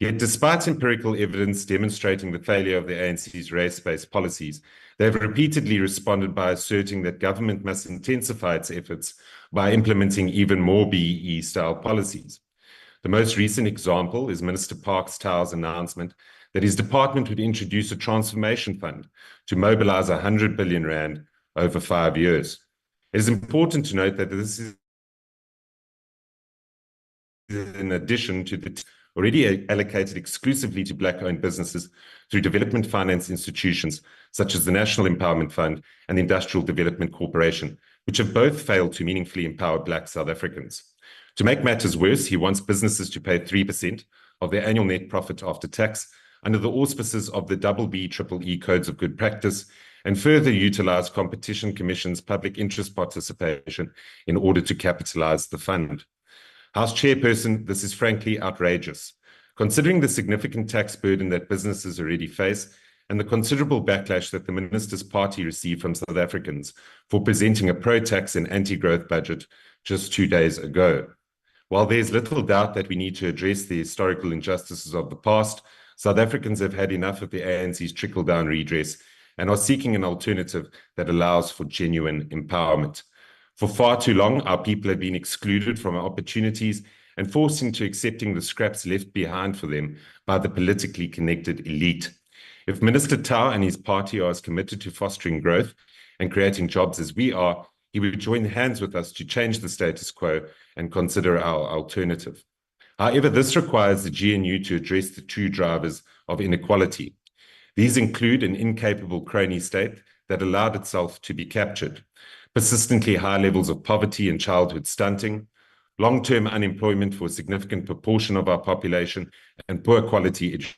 [SPEAKER 11] Yet, despite empirical evidence demonstrating the failure of the ANC's race-based policies, they have repeatedly responded by asserting that government must intensify its efforts by implementing even more BEE-style policies. The most recent example is Minister Parks-Tau's announcement that his department would introduce a transformation fund to mobilize 100 billion rand over 5 years. It is important to note that this is in addition to the already allocated exclusively to Black-owned businesses through development finance institutions such as the National Empowerment Fund and the Industrial Development Corporation, which have both failed to meaningfully empower Black South Africans. To make matters worse, he wants businesses to pay 3% of their annual net profit after tax under the auspices of the BBEE Codes of Good Practice, and further utilize Competition Commission's public interest participation in order to capitalize the fund. House Chairperson, this is frankly outrageous. Considering the significant tax burden that businesses already face and the considerable backlash that the Minister's party received from South Africans for presenting a pro-tax and anti-growth budget just 2 days ago. While there's little doubt that we need to address the historical injustices of the past, South Africans have had enough of the ANC's trickle-down redress and are seeking an alternative that allows for genuine empowerment. For far too long, our people have been excluded from our opportunities and forced into accepting the scraps left behind for them by the politically connected elite. If Minister Tau and his party are as committed to fostering growth and creating jobs as we are, he would join hands with us to change the status quo and consider our alternative. However, this requires the GNU to address the true drivers of inequality. These include an incapable crony state that allowed itself to be captured, persistently high levels of poverty and childhood stunting, long-term unemployment for a significant proportion of our population, and poor quality education,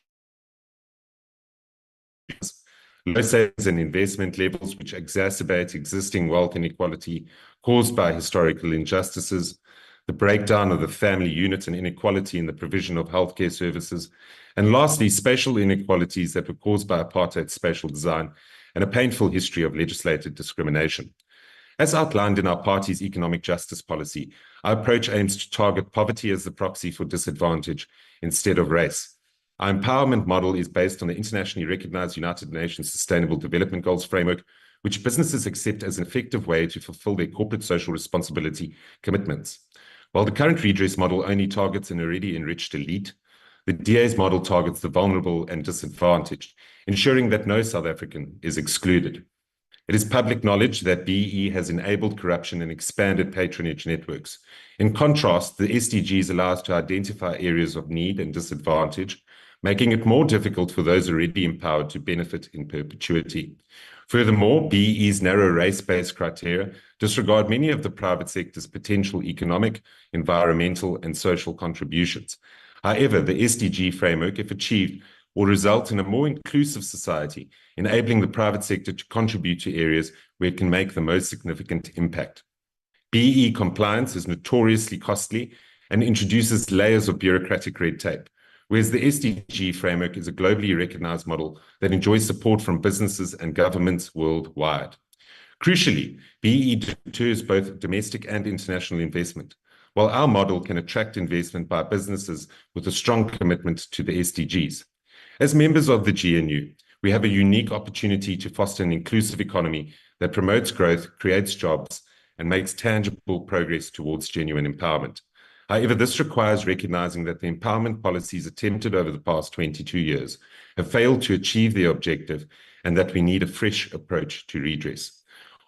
[SPEAKER 11] low savings and investment levels which exacerbate existing wealth inequality caused by historical injustices, the breakdown of the family unit and inequality in the provision of healthcare services, and lastly, spatial inequalities that were caused by apartheid's spatial design and a painful history of legislated discrimination. As outlined in our party's economic justice policy, our approach aims to target poverty as the proxy for disadvantage instead of race. Our empowerment model is based on the internationally recognized United Nations Sustainable Development Goals framework, which businesses accept as an effective way to fulfill their corporate social responsibility commitments. While the current redress model only targets an already enriched elite, the DA's model targets the vulnerable and disadvantaged, ensuring that no South African is excluded. It is public knowledge that BEE has enabled corruption and expanded patronage networks. In contrast, the SDGs allow us to identify areas of need and disadvantage, making it more difficult for those already empowered to benefit in perpetuity. Furthermore, BEE's narrow race-based criteria disregard many of the private sector's potential economic, environmental, and social contributions. However, the SDG framework, if achieved, will result in a more inclusive society, enabling the private sector to contribute to areas where it can make the most significant impact. BEE compliance is notoriously costly and introduces layers of bureaucratic red tape, whereas the SDG framework is a globally recognized model that enjoys support from businesses and governments worldwide. Crucially, BEE deters both domestic and international investment, while our model can attract investment by businesses with a strong commitment to the SDGs. As members of the GNU, we have a unique opportunity to foster an inclusive economy that promotes growth, creates jobs, and makes tangible progress towards genuine empowerment. However, this requires recognizing that the empowerment policies attempted over the past 22 years have failed to achieve their objective and that we need a fresh approach to redress.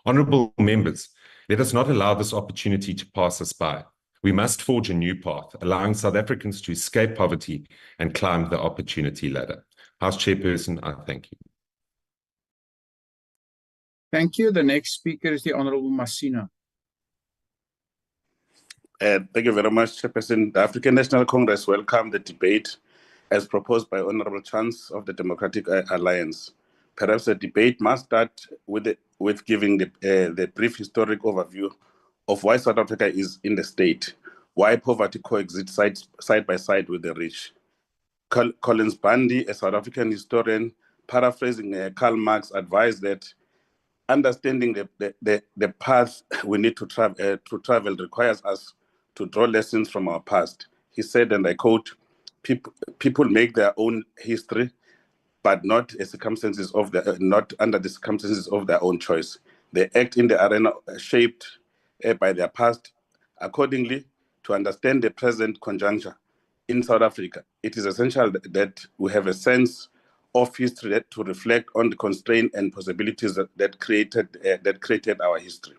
[SPEAKER 11] Honorable members, let us not allow this opportunity to pass us by. We must forge a new path, allowing South Africans to escape poverty and climb the opportunity ladder. House Chairperson, I thank you.
[SPEAKER 18] Thank you. The next speaker is the Honorable Masina.
[SPEAKER 8] Thank you very much, Chairperson. The African National Congress welcomed the debate as proposed by Honorable Chance of the Democratic Alliance. Perhaps the debate must start with giving the brief historic overview of why South Africa is in the state, why poverty coexists side by side with the rich. Collins Bundy, a South African historian, paraphrasing Karl Marx, advised that understanding the path we need to travel requires us to draw lessons from our past. He said, and I quote, "People make their own history, but not under the circumstances of their own choice. They act in the arena shaped by their past. Accordingly, to understand the present conjuncture in South Africa, it is essential that we have a sense of history to reflect on the constraints and possibilities that created our history.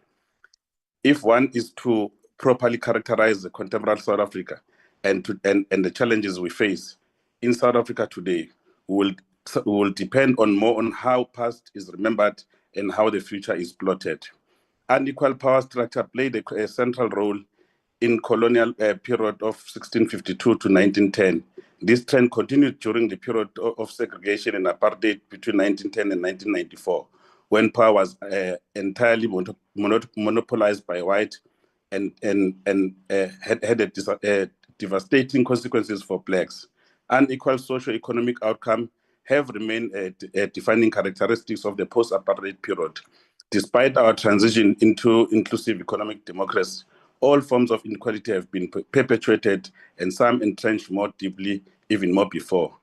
[SPEAKER 8] If one is to properly characterize the contemporary South Africa and the challenges we face in South Africa today, we will depend more on how past is remembered and how the future is plotted. Unequal power structure played a central role in colonial period of 1652 to 1910. This trend continued during the period of segregation and apartheid between 1910 and 1994, when power was entirely monopolized by white and had devastating consequences for blacks. Unequal socio-economic outcomes have remained defining characteristics of the post-apartheid period. Despite our transition into inclusive economic democracy, all forms of inequality have been perpetuated and some entrenched more deeply, even more before.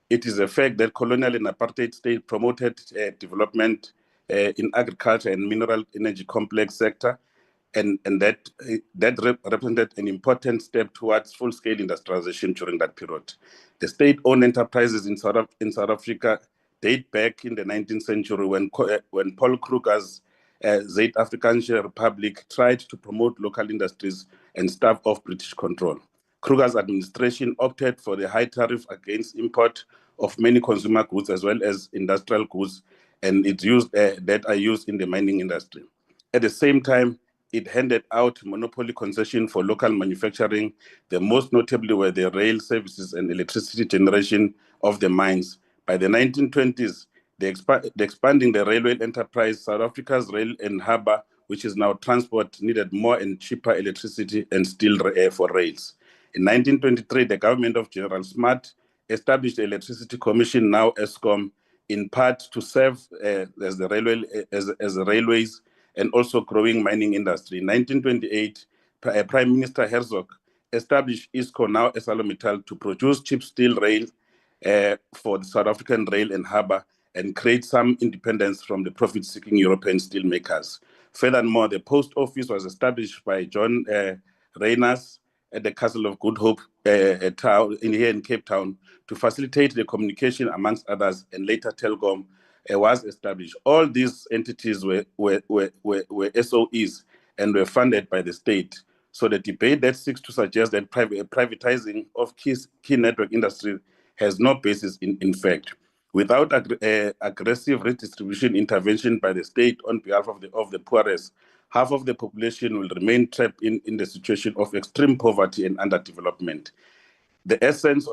[SPEAKER 8] It is a fact that colonial and apartheid state promoted development in agriculture and mineral energy complex sector, and that represented an important step towards full-scale industrialization during that period. The state-owned enterprises in South Africa date back in the 19th century when Paul Kruger's Z Afrikaanse Republic tried to promote local industries and stave off British control. Kruger's administration opted for the high tariff against import of many consumer goods as well as industrial goods, and it used that are used in the mining industry. At the same time, it handed out monopoly concession for local manufacturing. The most notably were the rail services and electricity generation of the mines. By the 1920s, expanding the railway enterprise, South Africa's rail and harbour, which is now transport, needed more and cheaper electricity and steel for rails. In 1923, the government of General Smart established the Electricity Commission, now ESCOM, in part to serve as the railways and also growing mining industry. In 1928, Prime Minister Herzog established ISCO, now ArcelorMittal, to produce cheap steel rail for the South African rail and harbour and create some independence from the profit-seeking European steel makers. Furthermore, the post office was established by John Reyners at the Castle of Good Hope here in Cape Town to facilitate the communication amongst others, and later Telkom was established. All these entities were SOEs and were funded by the state. So the debate that seeks to suggest that privatizing of key network industry has no basis in fact. Without aggressive redistribution intervention by the state on behalf of the poorest, half of the population will remain trapped in the situation of extreme poverty and underdevelopment. The essence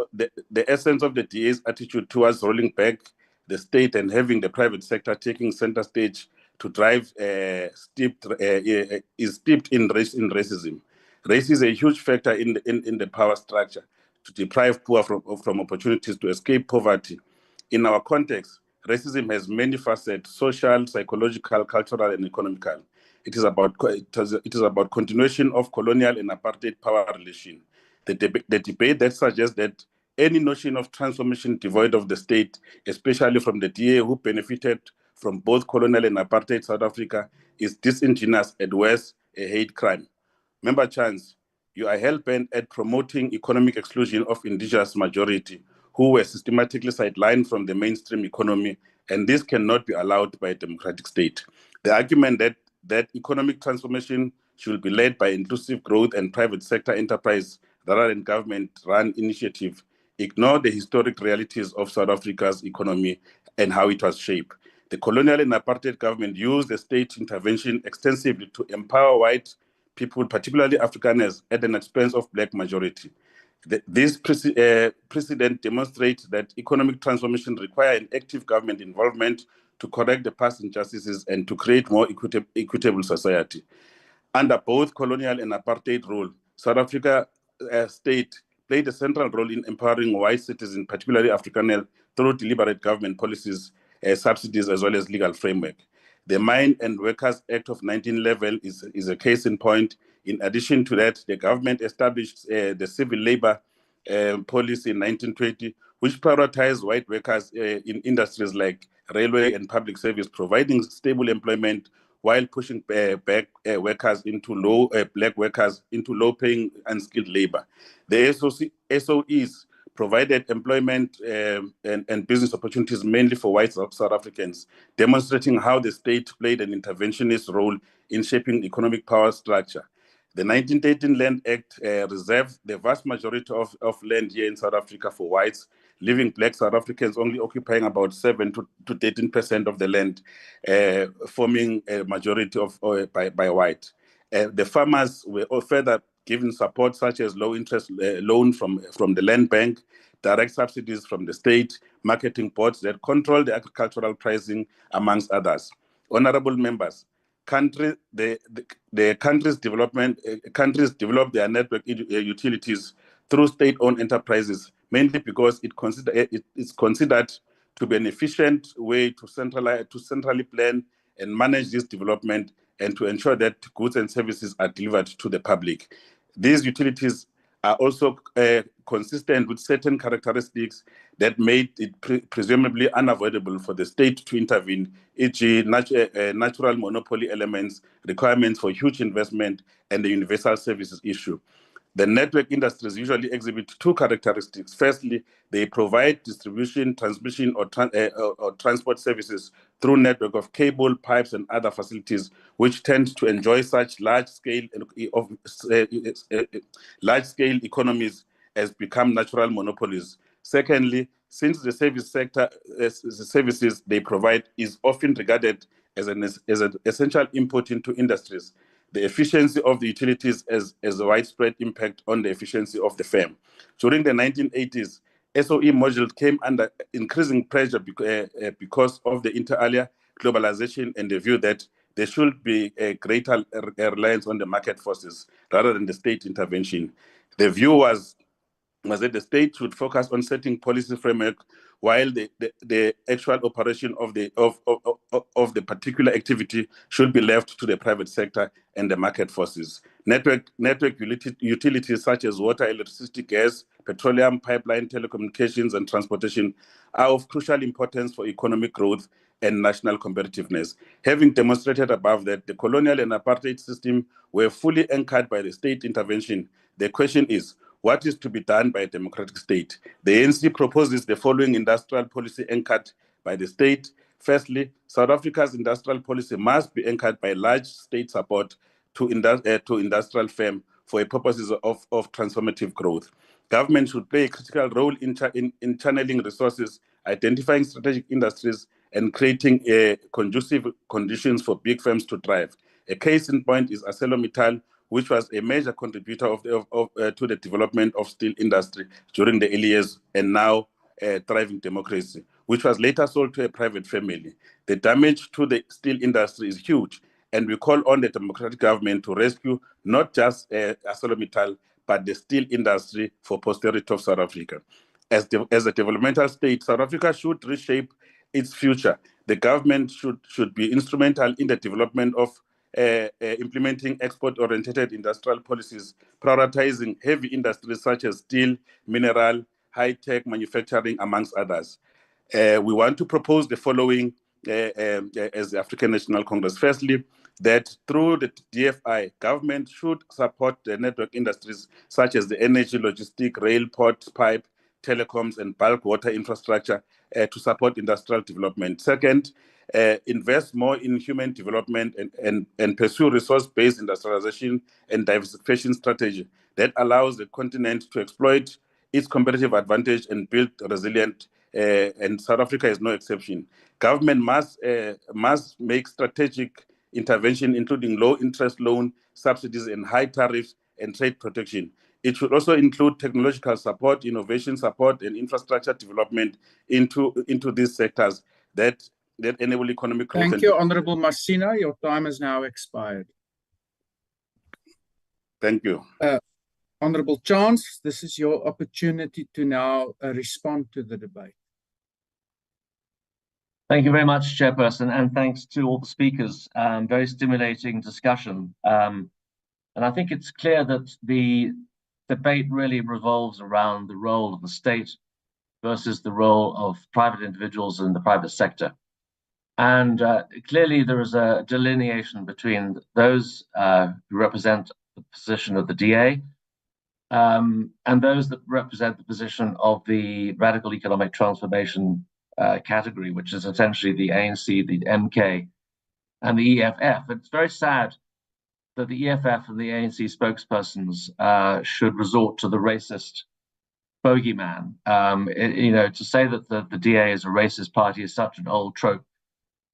[SPEAKER 8] of the DA's attitude towards rolling back the state and having the private sector taking center stage to drive is steeped in racism. Race is a huge factor in the power structure to deprive poor from opportunities to escape poverty. In our context, racism has many facets: social, psychological, cultural, and economical. It is about continuation of colonial and apartheid power relation. The debate that suggests that any notion of transformation devoid of the state, especially from the DA who benefited from both colonial and apartheid South Africa, is disingenuous, at worst, a hate crime. Member Chance, you are hell-bent at promoting economic exclusion of indigenous majority who were systematically sidelined from the mainstream economy, and this cannot be allowed by a democratic state. The argument that economic transformation should be led by inclusive growth and private sector enterprise rather than government-run initiative ignore the historic realities of South Africa's economy and how it was shaped. The colonial and apartheid government used the state intervention extensively to empower white people, particularly Afrikaners, at an expense of black majority. This precedent demonstrates that economic transformation requires an active government involvement to correct the past injustices and to create more equitable society. Under both colonial and apartheid rule, South Africa state played a central role in empowering white citizens, particularly Afrikaners, through deliberate government policies, subsidies, as well as legal framework. The Mine and Workers Act of 1911 is a case in point. In addition to that, the government established the civil labor policy in 1920, which prioritized white workers in industries like railway and public service, providing stable employment while pushing back workers into black workers into low-paying unskilled labor. The SOEs provided employment and business opportunities mainly for white South Africans, demonstrating how the state played an interventionist role in shaping economic power structure. The 1913 Land Act reserved the vast majority of land here in South Africa for whites, leaving black South Africans only occupying about 7 to 13% of the land, forming a majority by white. The farmers were further given support such as low interest loan from the land bank, direct subsidies from the state, marketing boards that control the agricultural pricing, amongst others. Honorable members, countries develop their network utilities through state-owned enterprises, mainly because it's considered to be an efficient way to centrally plan and manage this development and to ensure that goods and services are delivered to the public. These utilities are also consistent with certain characteristics that made it presumably unavoidable for the state to intervene, e.g. natural monopoly elements, requirements for huge investment, and the universal services issue. The network industries usually exhibit two characteristics. Firstly, they provide distribution, transmission, or transport services through network of cable, pipes, and other facilities, which tend to enjoy such large-scale economies as become natural monopolies. Secondly, since the service sector the services they provide is often regarded as an essential input into industries, the efficiency of the utilities has a widespread impact on the efficiency of the firm. During the 1980s, SOE module came under increasing pressure because of the inter alia globalization and the view that there should be a greater reliance on the market forces rather than the state intervention. The view was that the state should focus on setting policy framework while the actual operation of the particular activity should be left to the private sector and the market forces. Network utilities such as water, electricity, gas, petroleum, pipeline, telecommunications, and transportation are of crucial importance for economic growth and national competitiveness. Having demonstrated above that the colonial and apartheid system were fully anchored by the state intervention, the question is, what is to be done by a democratic state? The ANC proposes the following industrial policy anchored by the state. Firstly, South Africa's industrial policy must be anchored by large state support to industrial firms for purposes of transformative growth. Government should play a critical role in channeling resources, identifying strategic industries, and creating conducive conditions for big firms to thrive. A case in point is ArcelorMittal, which was a major contributor to the development of steel industry during the early years and now a thriving democracy, which was later sold to a private family. The damage to the steel industry is huge, and we call on the democratic government to rescue not just ArcelorMittal, but the steel industry for posterity of South Africa. As a developmental state, South Africa should reshape its future. The government should be instrumental in the development of implementing export-oriented industrial policies, prioritizing heavy industries such as steel, mineral, high-tech manufacturing, amongst others. We want to propose the following as the African National Congress. Firstly, that through the DFI, government should support the network industries such as the energy, logistic, rail, port, pipe, telecoms, and bulk water infrastructure to support industrial development. Second, invest more in human development and pursue resource-based industrialization and diversification strategy that allows the continent to exploit its competitive advantage and build resilient, and South Africa is no exception. Government must make strategic intervention, including low-interest loan, subsidies, and high tariffs and trade protection. It should also include technological support, innovation support, and infrastructure development into these sectors that enable economic growth.
[SPEAKER 18] Thank you, Honorable Masina. Your time has now expired.
[SPEAKER 8] Thank you.
[SPEAKER 18] Honorable Chance, this is your opportunity to now respond to the debate.
[SPEAKER 19] Thank you very much, Chairperson, and thanks to all the speakers. Very stimulating discussion. And I think it's clear that the debate really revolves around the role of the state versus the role of private individuals in the private sector. And clearly there is a delineation between those who represent the position of the DA and those that represent the position of the radical economic transformation category, which is essentially the ANC, the MK, and the EFF. It's very sad that the EFF and the ANC spokespersons should resort to the racist bogeyman. To say that the DA is a racist party is such an old trope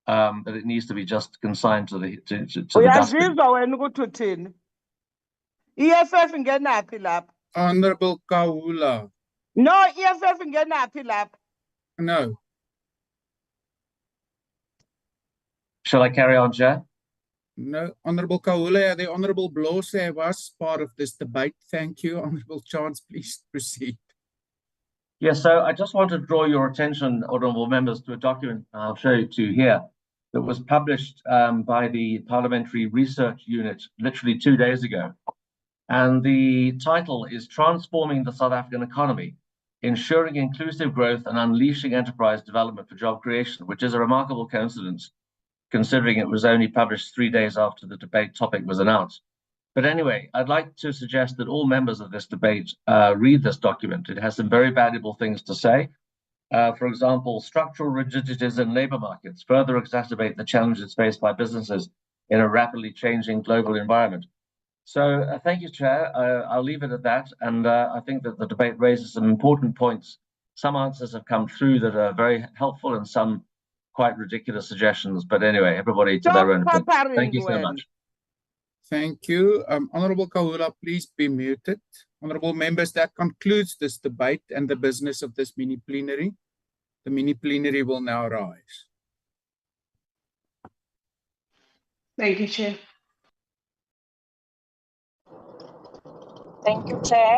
[SPEAKER 19] that it needs to be just consigned to the dustbin.
[SPEAKER 13] EFF ingenaphi lapha?
[SPEAKER 18] Honorable Kaula.
[SPEAKER 13] No, EFF ingenaphi lapha?
[SPEAKER 18] No.
[SPEAKER 19] Shall I carry on, Chair?
[SPEAKER 18] No, Honorable Kaula, the Honorable Blose was part of this debate. Thank you. Honorable Chance, please proceed.
[SPEAKER 19] Yes, so I just want to draw your attention, honourable members, to a document I'll show you to here that was published by the Parliamentary Research Unit literally 2 days ago. And the title is Transforming the South African Economy, Ensuring Inclusive Growth and Unleashing Enterprise Development for Job Creation, which is a remarkable coincidence, considering it was only published 3 days after the debate topic was announced. But anyway, I'd like to suggest that all members of this debate read this document. It has some very valuable things to say. For example, structural rigidities in labor markets further exacerbate the challenges faced by businesses in a rapidly changing global environment. So thank you, Chair. I'll leave it at that. And I think that the debate raises some important points. Some answers have come through that are very helpful and some quite ridiculous suggestions. But anyway, everybody to their own. Thank you so much.
[SPEAKER 18] Thank you. Honorable Kahula, please be muted. Honorable members, that concludes this debate and the business of this mini plenary. The mini plenary will now rise.
[SPEAKER 13] Thank you, Chair.
[SPEAKER 21] Thank you, Chair.